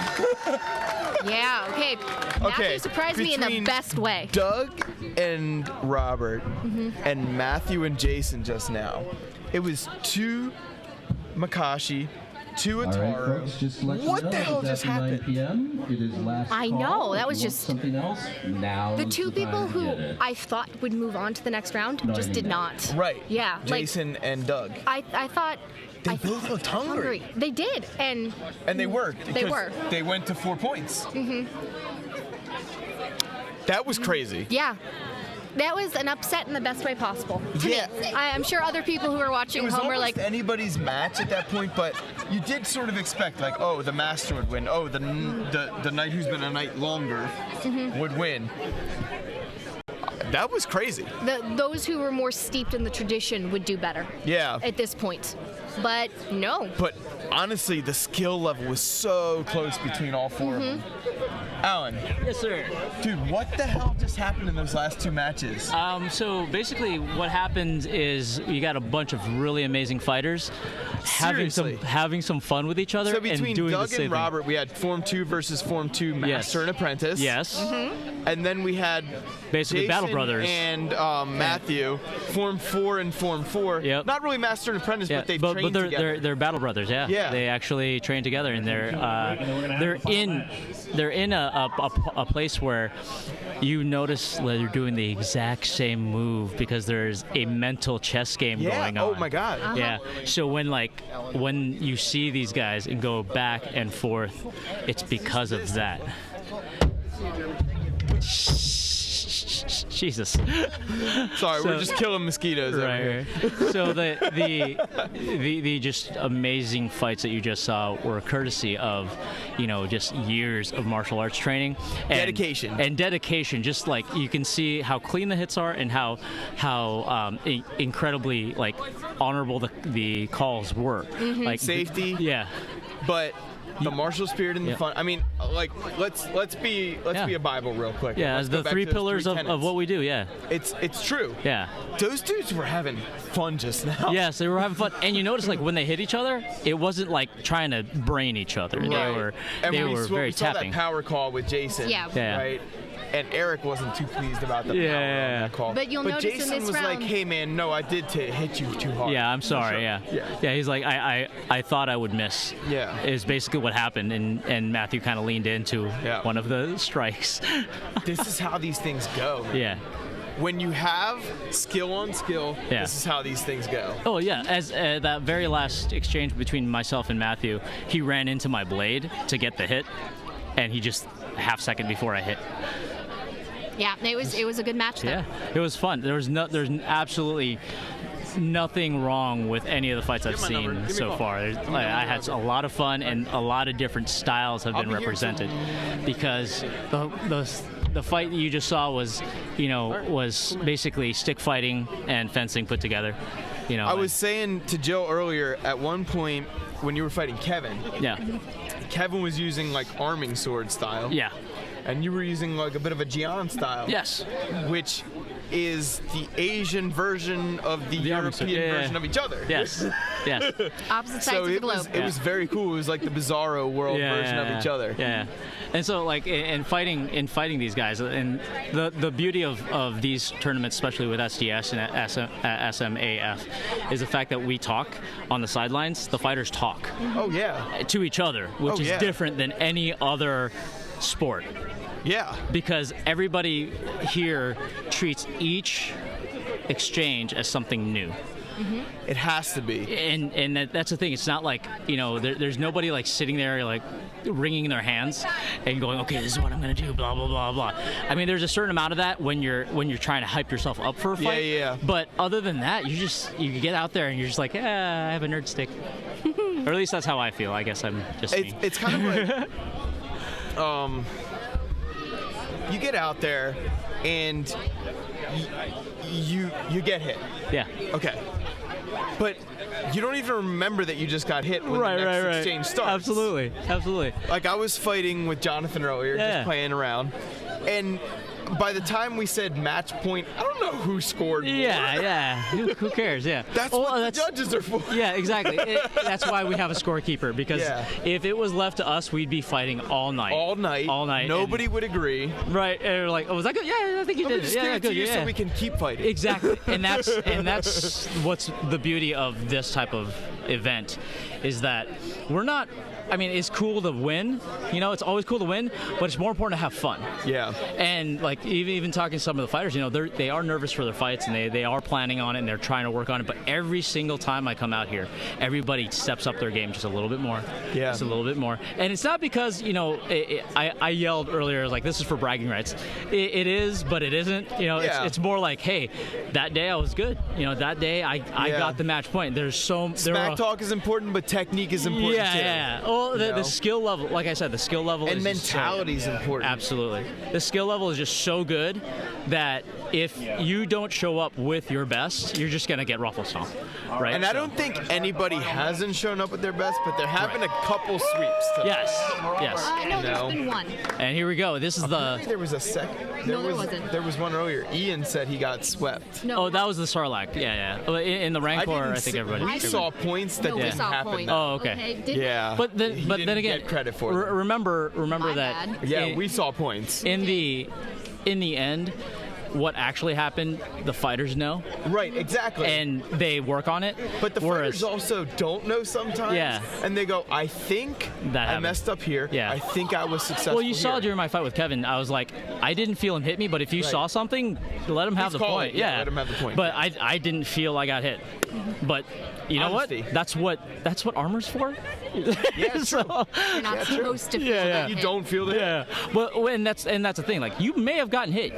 Yeah, okay. Matthew surprised me in the between best way. Doug and Robert and Matthew and Jason just now. It was 2 Makashi, 2 Ataru. What the hell just happened? I know, that was just something else. Now the 2 people who I thought would move on to the next round just did not. Right. Yeah. Jason and Doug. I thought They both looked hungry. They did, and they were. They were. They went to 4 points. That was crazy. Yeah. That was an upset in the best way possible. Yeah. I'm sure other people who were watching It was home were almost like, anybody's match at that point, but you did sort of expect, like, oh, the master would win. Oh, the knight who's been a knight longer would win. That was crazy. those who were more steeped in the tradition would do better. Yeah. At this point. But no. But honestly, the skill level was so close between all 4 of them. Alan. Yes, sir. Dude, what the hell just happened in those last 2 matches? So basically what happened is you got a bunch of really amazing fighters having some fun with each other So and between doing Doug the same and Robert, we had Form 2 versus Form 2 Master and Apprentice. Yes. And then we had basically Jason Battle Brothers and Matthew, Form 4 and Form 4. Yep. Not really Master and Apprentice, but they've trained they're, together. They're Battle Brothers, yeah. Yeah. They actually train together, and they're in a place where you notice that they're doing the exact same move because there's a mental chess game going on. Oh my God. Yeah. So when you see these guys and go back and forth, it's because of that. Jesus. Sorry, we're just killing mosquitoes over here. So the just amazing fights that you just saw were a courtesy of, just years of martial arts training and dedication. Just like you can see how clean the hits are and how incredibly honorable the calls were. Like safety. Yeah. But the martial spirit and the fun. I mean, let's be a Bible real quick. Yeah, let's the 3 pillars of what we do. Yeah, it's true. Yeah, those dudes were having fun just now. Yes, they were having fun, and you notice when they hit each other, it wasn't like trying to brain each other. Right. They were very we saw tapping. That power call with Jason. Yeah. Right. And Eric wasn't too pleased about the power on that call. But you'll notice Jason in this was round, like, "Hey man, no, I did hit you too hard." Yeah, I'm sorry. Sure. Yeah. He's like, I thought I would miss. Yeah. Is basically what happened, and Matthew kind of leaned into one of the strikes. This is how these things go, man. Yeah. When you have skill on skill, this is how these things go. Oh yeah, as that very last exchange between myself and Matthew, he ran into my blade to get the hit, and he just a half second before I hit. Yeah, it was a good match though. Yeah, it was fun. There's absolutely nothing wrong with any of the fights I've seen so far. I had a lot of fun, and a lot of different styles have been represented. Because the fight that you just saw was basically stick fighting and fencing put together. I was saying to Joe earlier, at one point when you were fighting Kevin. Yeah. Kevin was using arming sword style. Yeah. And you were using a bit of a Jian style. Yes. Which is the Asian version of the European version of each other. Yes. Yes. Opposite sides of the globe. It was very cool. It was like the Bizarro world version of each other. Yeah. And so in fighting these guys, and the beauty of these tournaments, especially with SDS and SMAF, is the fact that we talk on the sidelines. The fighters talk. Oh yeah. To each other, which is different than any other sport. Yeah. Because everybody here treats each exchange as something new. Mm-hmm. It has to be. And that's the thing. It's not like, there's nobody sitting there wringing their hands and going, okay, this is what I'm going to do, blah, blah, blah, blah. I mean, there's a certain amount of that when you're trying to hype yourself up for a fight. Yeah. But other than that, you get out there and you're just like, I have a nerd stick. Or at least that's how I feel. I guess I'm just me. It's kind of like... you get out there and you get hit. Yeah. Okay. but you don't even remember that you just got hit when the next exchange starts. Absolutely. Like I was fighting with Jonathan earlier, just playing around, and by the time we said match point, I don't know who scored more. Yeah. Who cares? Yeah. That's what the judges are for. Yeah, exactly. That's why we have a scorekeeper, because if it was left to us, we'd be fighting all night. All night. Nobody would agree. Right. And we're like, oh, was that good? Yeah, I think you did it. Yeah, good. Yeah. So we can keep fighting. Exactly. And that's what's the beauty of this type of event, is that we're not. I mean, it's cool to win. You know, it's always cool to win, but it's more important to have fun. Yeah. And like even talking to some of the fighters, you know, they are nervous for their fights and they are planning on it and they're trying to work on it. But every single time I come out here, everybody steps up their game just a little bit more. Yeah. Just a little bit more. And it's not because, you know, I yelled earlier, like, this is for bragging rights. It is, but it isn't. You know, it's more like, hey, that day I was good. You know, that day I got the match point. There's Smack talk is important, but technique is important too. Yeah. Well, the skill level, like I said, the skill level and is mentality is important. Absolutely. The skill level is just so good that if you don't show up with your best, you're just going to get ruffle stomped. Right? And I don't think anybody hasn't shown up with their best, but there have been a couple sweeps today. Yes. No, there's been one. And here we go. This is Maybe there was a second. No, there wasn't. There was one earlier. Ian said he got swept. No. Oh, that was the Sarlacc. Yeah. In the Rancor, I think everybody. We saw points that didn't happen. Oh, okay. Yeah. But then again, get credit for them. remember My that. bad. Yeah, we saw points. In the end, what actually happened, the fighters know. Right, exactly. And they work on it. But the fighters also don't know sometimes. Yeah. And they go, I think I messed up here. Yeah. I think I was successful. Well, you saw during my fight with Kevin, I was like, I didn't feel him hit me, but if you saw something, let him have the point. Yeah, let him have the point. But I didn't feel I got hit. But you know what? That's what armor's for. Yeah, so, you're not supposed to feel that You hit. don't feel that. Yeah. Well, and that's the thing. Like, you may have gotten hit.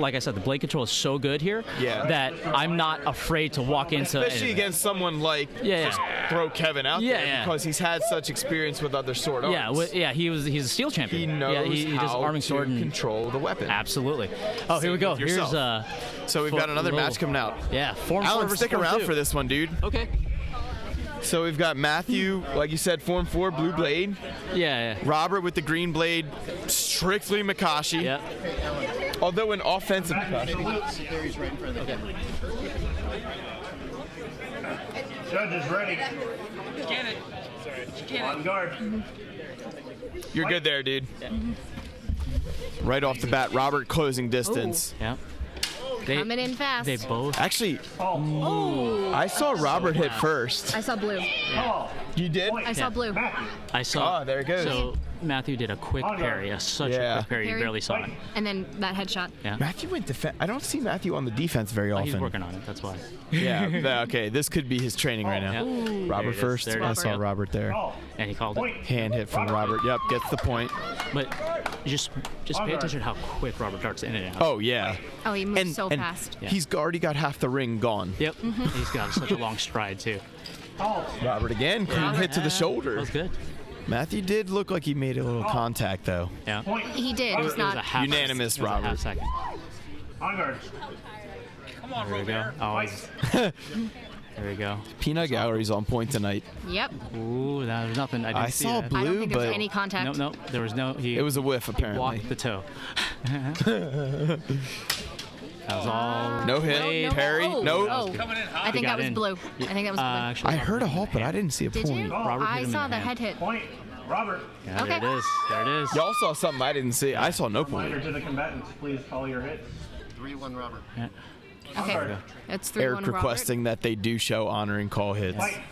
Like I said, the blade control is so good here that I'm not afraid to walk into. Especially against someone like just throw Kevin out there because he's had such experience with other sword arms. He's a steel champion. He knows he does how arming to sword and control the weapon. Absolutely. Oh, here we go. Here's so we've got another match coming out. Yeah. Alan, stick around for this one, dude. Okay. So we've got Matthew, like you said, Form 4, blue blade. Yeah. Robert with the green blade, strictly Makashi. Yeah. Although an offensive Makashi. Okay. Judges ready. On guard. You're good there, dude. Right off the bat, Robert closing distance. Yeah. Coming in fast. They both. Actually, I saw Robert hit first. I saw blue. You did? I saw blue. I saw. Oh, there it goes. So Matthew did a quick parry, such a quick parry, you barely saw it. And then that headshot. Yeah. Matthew went defense. I don't see Matthew on the defense very often. He's working on it. That's why. Yeah. Okay. This could be his training right now. Yeah. Robert first. I saw Robert there. And he called it. Hand hit from Robert. Yep. Gets the point. But just pay attention to how quick Robert darts in and out. Oh yeah. Oh, he moves so fast. Yeah. He's already got half the ring gone. Yep. He's got such a long stride too. Robert again. Clean hit to the shoulder. That was good. Matthew did look like he made a little contact though. Yeah. He did. It was not a half unanimous, it was Robert. A half second. On guard. Come on, There we go. Robert. There we go. Peanut Gallery's on point tonight. Yep. Ooh, there's nothing. I didn't see saw that. blue, I don't think there was but any contact. Nope. There was no. It was a whiff He apparently. walked the toe. That was all. No hit. No. Parry. Oh, Nope. oh. Coming in hot. I think got that was in. blue. I think that was blue. Actually, I heard a halt, but I didn't see a Did point. you? Robert hit I him in saw the the hand. head hit. Point. Robert. Yeah, Okay. There it is. There it is. Y'all saw something I didn't see. I saw no Reminder point. to the combatants, please call your hits. 3-1 Robert. Yeah. Okay. It's 3-1 Eric Robert. requesting that they do show honor and call hits. Fight.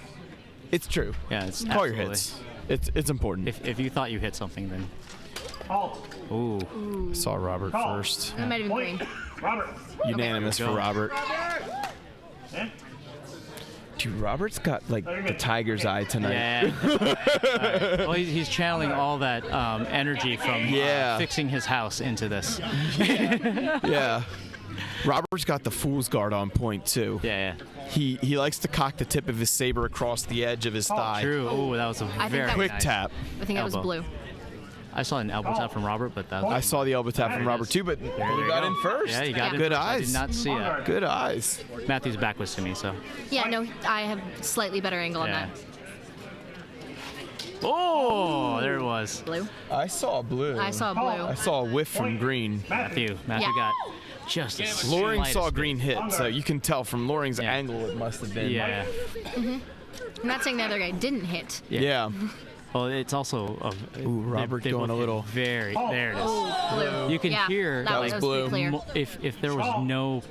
It's true. Yeah, it's Call your absolutely. hits. It's important. If you thought you hit something, then. Halt. Ooh. Saw Robert first. That might have been Point. green. Robert. Unanimous There for we go. Robert. And Dude, Robert's got like the tiger's eye tonight. Yeah. Well, he's channeling all that energy from fixing his house into this. Yeah. Robert's got the fool's guard on point too. Yeah. He likes to cock the tip of his saber across the edge of his thigh. True. Oh, that was a think very that Quick nice tap. I think that was elbow. blue. I saw an elbow tap from Robert, but that was I saw the elbow tap from Robert too, but There Blue you got go. in first. Yeah, he got in Good first. eyes. I did not see it. Good eyes. Matthew's back was to me, so. Yeah, no, I have slightly better angle on Yeah. that. Oh, there it was. Blue. I saw blue. I saw blue. I saw a whiff from green. Matthew Yeah. got just a Loring slightest saw bit. green hit, so you can tell from Loring's Yeah. angle it must have been. Yeah. I'm not saying the other guy didn't hit. Yeah. Well, it's also Ooh, Robert they going both a little. hit Very. There it is. Blue. You can Yeah, hear that was blue. pretty clear. If there was no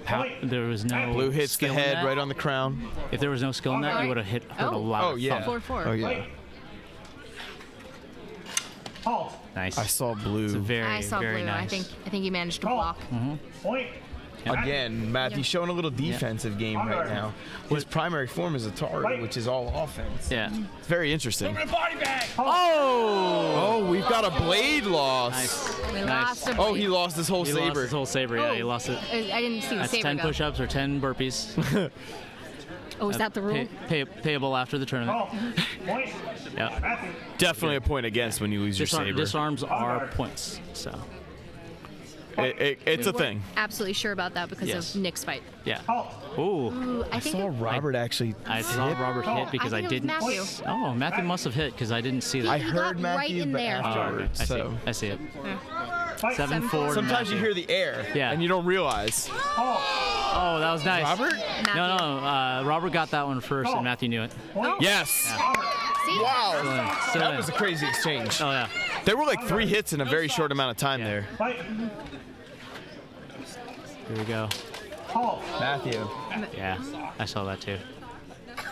there was no Blue hits the skill in head that, right on the crown. If there was no skill in that, you would have heard a lot. Oh yeah. 4-4. Oh yeah. Halt. Nice. I saw blue. It's very I saw very blue. nice. I think he managed to block. Point. Again, Matthew's showing a little defensive game right now. His primary form is Atari, which is all offense. Yeah. It's very interesting. Oh! Oh, we've got a blade loss. Nice. We Nice. lost a Oh, he lost his whole He saber. lost his whole saber. Yeah, he lost it. I didn't see the That's saber 10 go. push-ups or 10 burpees. Oh, is that the rule? Payable after the tournament. Point. Yeah. Matthew. Definitely a point against when you lose your saber. Disarms are points. So. It's a thing. Absolutely sure about that because Yes. of Nick's fight. Yeah. Ooh. Ooh, I I think saw Robert actually. I saw Robert hit because I I, think it was didn't. Matthew. Oh, Matthew must have hit because I didn't see that. I He heard got Matthew, right in but there. afterwards. I see. So I see it. Fight. 7-4. sometimes you hear the air, Yeah. and you don't realize. Oh, that was nice. Robert? No. Robert got that one first, and Matthew knew it. Yes. See? Wow. Still That in. was a crazy exchange. Oh yeah. There were like 3 hits in a very short amount of time there. Fight. Here we go. Halt. Matthew. Yeah, I saw that too.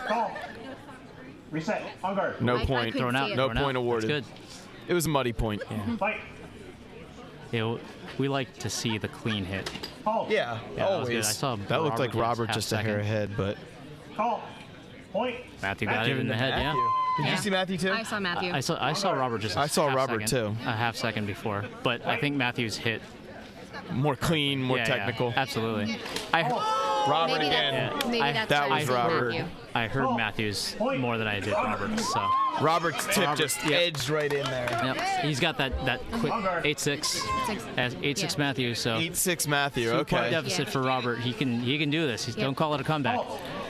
Call. Reset. On guard. No I point. couldn't see it. No Thrown out. point awarded. That's good. It was a muddy point. Fight. Yeah, we like to see the clean hit. Halt. Yeah, Yeah, that was good. always. I saw that looked Robert like get Robert half just a hair second. ahead, but Call. Point. Matthew got it in the head. Yeah. Did Yeah. you see Matthew too? I saw Matthew. I saw Robert just. I saw half Robert, second, too. A half second before, but I think Matthew's hit. More clean, more Yeah, technical. Yeah, absolutely. I Robert Maybe again. that's, maybe I- that's that why I was said Robert. Matthew. I heard Matthew's more than I did Robert's. So. Robert's tip Robert, just yep. edged right in there. Yep. He's got that quick 8-6. 8-6 Yeah. Matthew. So. 8-6 Matthew. 2-point Okay. deficit Yeah. for Robert. He can do this. Don't call it a comeback.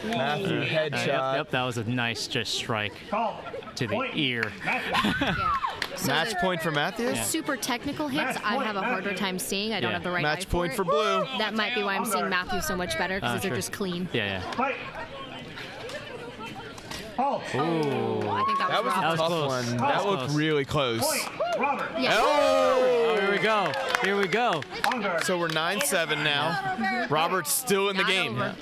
Matthew headshot. Yep, that was a nice just strike Call. to the Point. ear. Yeah. So Match the point for Matthew. super technical hits, I have a harder time seeing. I don't Yeah. have the right eye Match point for it. blue. That might be why I'm seeing Matthew so much better because they're sure. just clean. Yeah, Fight. Halt. yeah. Ooh. I think that That was was a Robert. was tough close. one. That That was looked close. really close. Point. Robert. Yeah. Oh, Oh! here we go. Here we go. On guard. So we're 9-7 now. Robert's still in the Not game. over.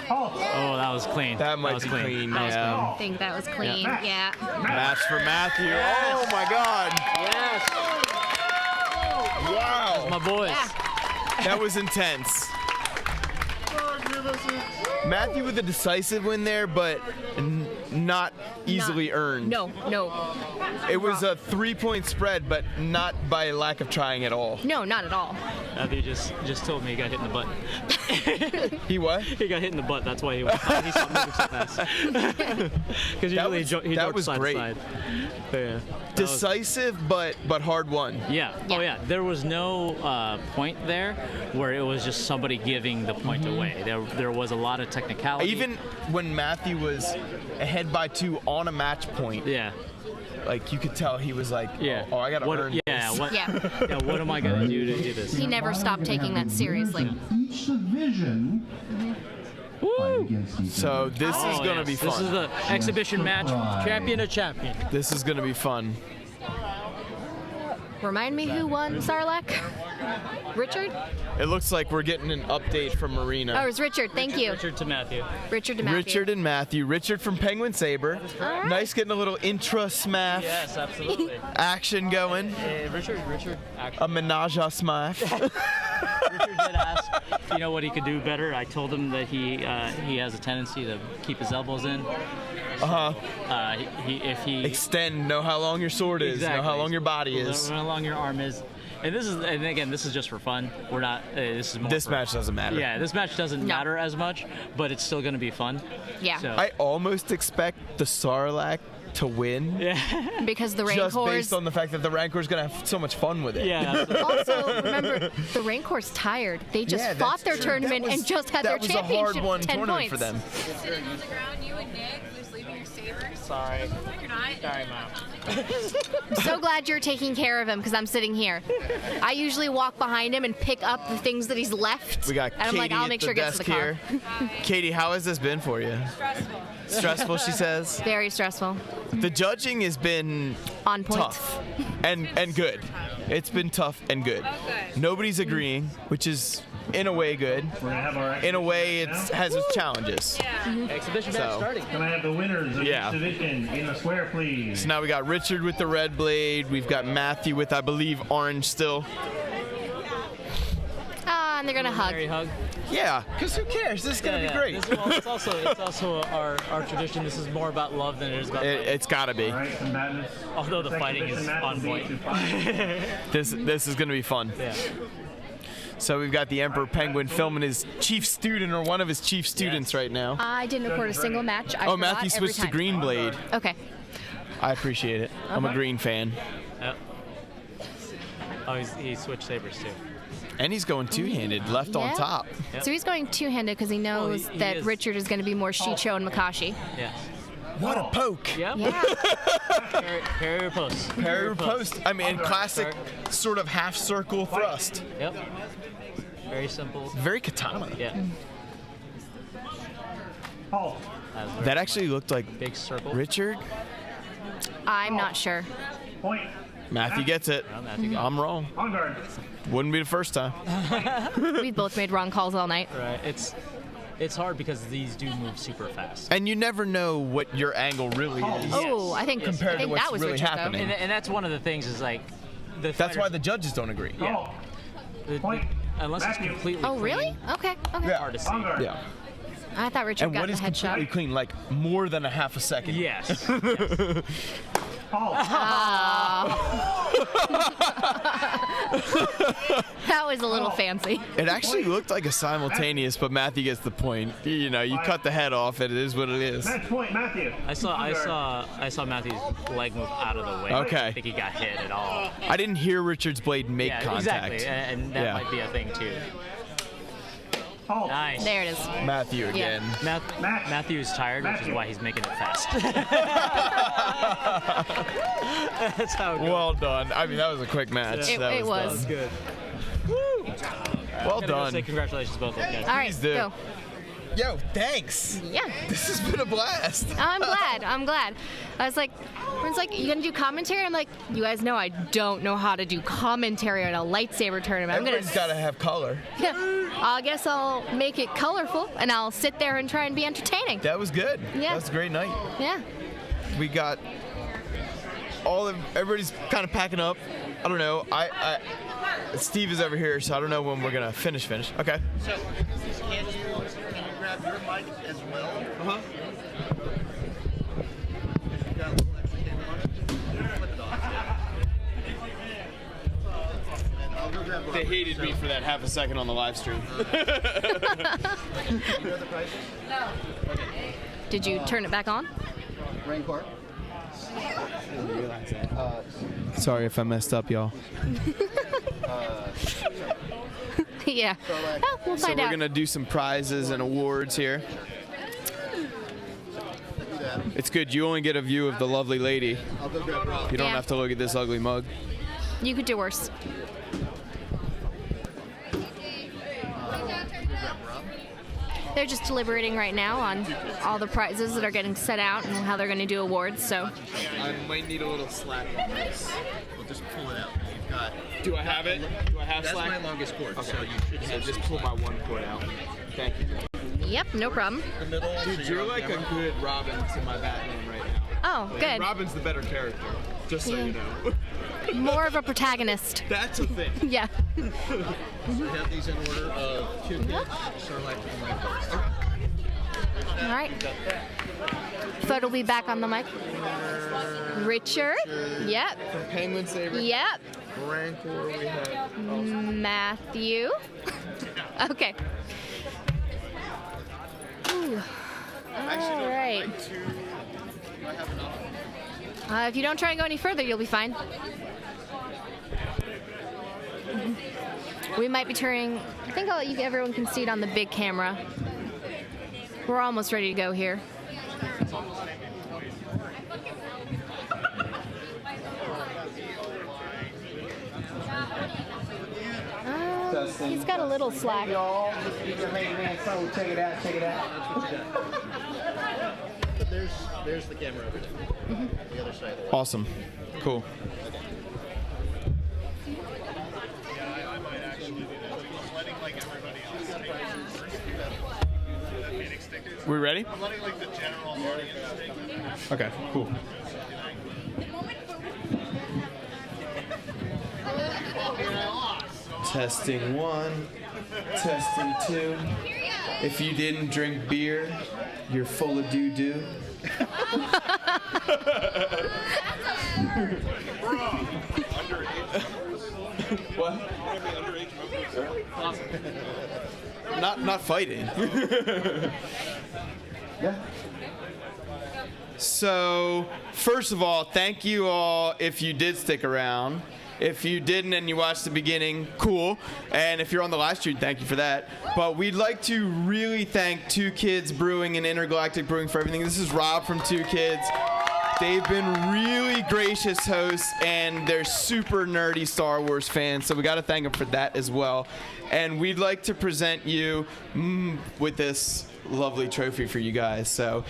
Halt. Oh, that was clean. That might was be clean. clean. That was Yeah. I think that was clean. Yeah. Match for Matthew. Oh my God. Yes, Wow. my boys. Yeah. That was intense. Matthew with a decisive win there, but not easily earned. No. It was a 3-point spread, but not by lack of trying at all. No, not at all. Matthew just told me he got hit in the butt. He what? He got hit in the butt. That's why he stopped moving so fast. Because usually he that jokes was side great. to side. Yeah. Decisive, but hard won. Yeah. Oh yeah. There was no point there where it was just somebody giving the point away. There was a lot of technicality. Even when Matthew was ahead by 2 on a match point, Yeah. like you could tell he was like, Yeah. oh, I gotta earn Yeah. this. What? Yeah. Yeah. What am I gonna do to do this? He never stopped taking that seriously. Each division fight against each So other. this is Oh, gonna yes. be fun. This is the exhibition match. Right. Champion to champion. This is gonna be fun. Remind me who won Sarlacc? Richard? It looks like we're getting an update from Marina. Oh, it was Richard. Thank you. Richard to Matthew. Richard to Matthew. Richard and Matthew. Richard from Penguin Saber. All right. Nice getting a little intra-smash Yes, absolutely. action going. Richard. A menage a smash. Richard did ask, what he could do better. I told him that he has a tendency to keep his elbows in. If he Extend. Know how long your sword is. Know how Exactly. long your body is. Know how long your arm is. And again, this is just for fun. We're not. This is more. This for- match doesn't matter. Yeah, this match doesn't No. matter as much, but it's still going to be fun. Yeah. So, I almost expect the Sarlacc to win. Yeah. Because the Just Rancors. based on the fact that the Rancor's gonna have so much fun with it. Yeah. Also, remember, the Rancor's tired. They just Yeah, fought that's their true. tournament That was- and just had their that was a championship. hard-won 10 tournament points. for them. Sitting on the ground, you and Nick, who's leaving your sabers. Sorry. No, you're not. Sorry, Mom. I'm so glad you're taking care of him because I'm sitting here. I usually walk behind him and pick up the things that he's left. We got and I'm Katie like, I'll at make the sure it gets to desk the car. here. Katie, how has this been for you? Stressful. Stressful, she says. Very stressful. The judging has been On point. tough and good. It's been tough and good. Oh, good. Nobody's agreeing, which is in a way good. We're gonna have our In a way, it has its challenges. Yeah. Exhibition So- match starting. Can I have the winners of Yeah. each division in the square, please? So now we got Richard with the red blade. We've got Matthew with, I believe, orange still. Ah, and they're gonna hug. Preliminary hug. Yeah, because who cares? This is going to be great. This is, well, it's also our tradition. This is more about love than it is about fighting. It's got to be. All right, combatants. Although the This fighting exhibition is match on will be point. to fight. This is going to be fun. Yeah. So we've got the Emperor Penguin filming his chief student or one of his chief students right now. I didn't record a single match. I Oh, forgot Matthew every switched to time. green blade. Okay. I appreciate it. I'm a green fan. Yep. Oh, he switched sabers too. And he's going two-handed, left on Yeah. top. Yep. So he's going two-handed because he knows he that is. Richard is going to be more Shicho and Makashi. Yes. What a poke. Yep. Yeah. Parry or post. Parry or post. I mean, classic sort of half circle thrust. Yep. Very simple. Very katana. Yeah. Halt. That actually looked like Big circle. Richard. I'm not sure. Point. Matthew gets it. Well, Matthew got I'm wrong. On guard. Wouldn't be the first time. We've both made wrong calls all night. Right. It's hard because these do move super fast. And you never know what your angle really is. Oh, I think, Compared I think to what's that was really Richard, happening. And that's one of the things is like the That's why fighters- the judges don't agree. Yeah. Point. Unless it's Matthew. completely though. Oh, really? clean, Okay. Okay. Yeah. hard to see. On guard. Yeah. I thought Richard And got what the is completely headshot. clean? Like more than a half a second. Yes. Halt. That was a little fancy. It actually looked like a simultaneous, but Matthew gets the point. You know, you cut the head off, and it is what it is. Match point, Matthew. I saw Matthew's leg move out of the way. Okay. I don't think he got hit at all. I didn't hear Richard's blade make Yeah, contact. exactly. And that Yeah. might be a thing too. Halt. Nice. There it is. Matthew again. Matthew is tired, which is why he's making it fast. That's how it goes. Well done. I mean, that was a quick match. It- That it was. done. Good. Well Gotta go done. say congratulations both of you guys. All right, Please do. go. Yo, thanks. Yeah. This has been a blast. I'm glad. I'm glad. I was like, everyone's like, you gonna do commentary? I'm like, you guys know I don't know how to do commentary on a lightsaber tournament. I'm Everybody's got to have color. Yeah. I guess I'll make it colorful and I'll sit there and try and be entertaining. That was good. Yeah. That was a great night. Yeah. We got everybody's kind of packing up. I don't know. Steve is over here, so I don't know when we're gonna finish. Okay. So, Candace, can you grab your mic as well? Uh-huh. You got a little extra cable on it? Flip it off. And I'll go grab They hated me for that half a second on the live stream. You know the prices? No. Did you turn it back on? Rancor. Sorry if I messed up, y'all. Yeah. Oh, we'll So find we're out. gonna do some prizes and awards here. It's good. You only get a view of the lovely lady. I'll go grab Rob. You don't Yeah. have to look at this ugly mug. You could do worse. They're just deliberating right now on all the prizes that are getting set out and how they're going to do awards. So, I might need a little slack on this. We'll just pull it out. You've got. Do I have it? Do I have That's slack? my longest cord, Okay. so you should So have just pull my one cord out. Thank you. yep, no problem. the middle. Dude, you're like a good Robin to my Batman right now. Oh, good. Robin's the better character, just so you know. More of a protagonist. That's a thing. Yeah. So we have these in order of 2 kids, Starlight and Rancor. All right. Fud will be back on the mic. Richard. Yep. From Penguin Saber. Yep. Rancor we have. Matthew. Okay. Ooh. All right. If you don't try to go any further, you'll be fine. We might be turning. I think everyone can see it on the big camera. We're almost ready to go here. He's got a little slack. Check it out, check it out. But there's the camera over there. The other side. Awesome. Cool. We ready? I'm letting like the general audience. Okay, cool. Testing 1, testing 2. If you didn't drink beer, you're full of doo-doo. What? Not fighting. Yeah. So, first of all, thank you all if you did stick around. If you didn't and you watched the beginning, cool. And if you're on the live stream, thank you for that. But we'd like to really thank Two Kids Brewing and Intergalactic Brewing for everything. This is Rob from Two Kids. They've been really gracious hosts, and they're super nerdy Star Wars fans, so we got to thank them for that as well. And we'd like to present you with this lovely trophy for you guys. So,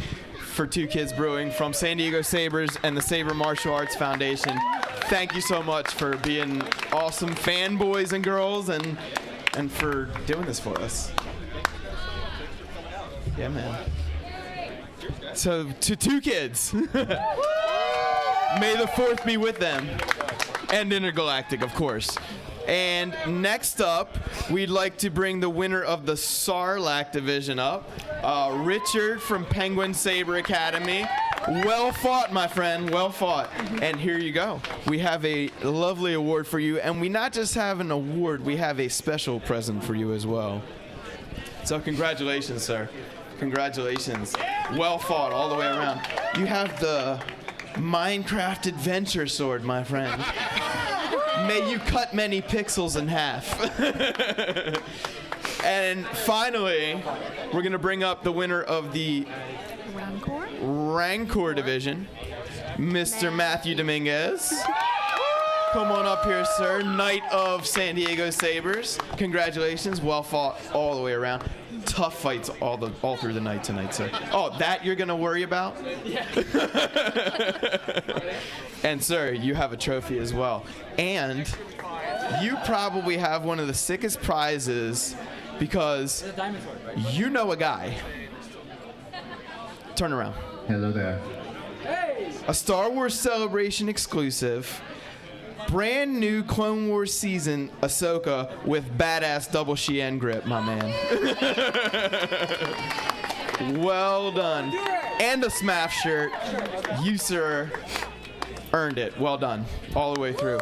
for Two Kids Brewing from San Diego Sabres and the Sabre Martial Arts Foundation, thank you so much for being awesome fanboys and girls, and for doing this for us. Yeah, man. So, to Two Kids, may the 4th be with them, and Intergalactic, of course. And next up, we'd like to bring the winner of the Sarlacc division up, Richard from Penguin Sabre Academy. Well fought, my friend, well fought. And here you go. We have a lovely award for you, and we not just have an award, we have a special present for you as well. So congratulations, sir. Congratulations. Well fought all the way around. You have the Minecraft Adventure Sword, my friend. May you cut many pixels in half. And finally, we're going to bring up the winner of the Rancor division, Mr. Matthew Dominguez. Come on up here, sir. Knight of San Diego Sabres. Congratulations. Well fought all the way around. Tough fights all through the night tonight, sir. Oh, that you're going to worry about? Yeah. And, sir, you have a trophy as well. And you probably have one of the sickest prizes because you know a guy. Turn around. Hello there. A Star Wars Celebration exclusive. Brand new Clone Wars season Ahsoka with badass double Shein grip, my man. Well done. And a SMAF shirt. You, sir, earned it. Well done. All the way through.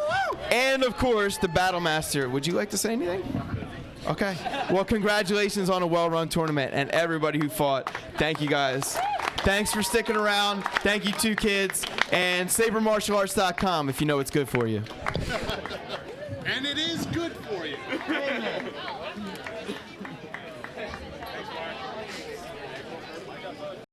And, of course, the Battle Master. Would you like to say anything? Okay. Well, congratulations on a well-run tournament. And everybody who fought, thank you guys. Thanks for sticking around. Thank you, Two Kids. And SabreMartialArts.com if you know what's good for you. And it is good for you.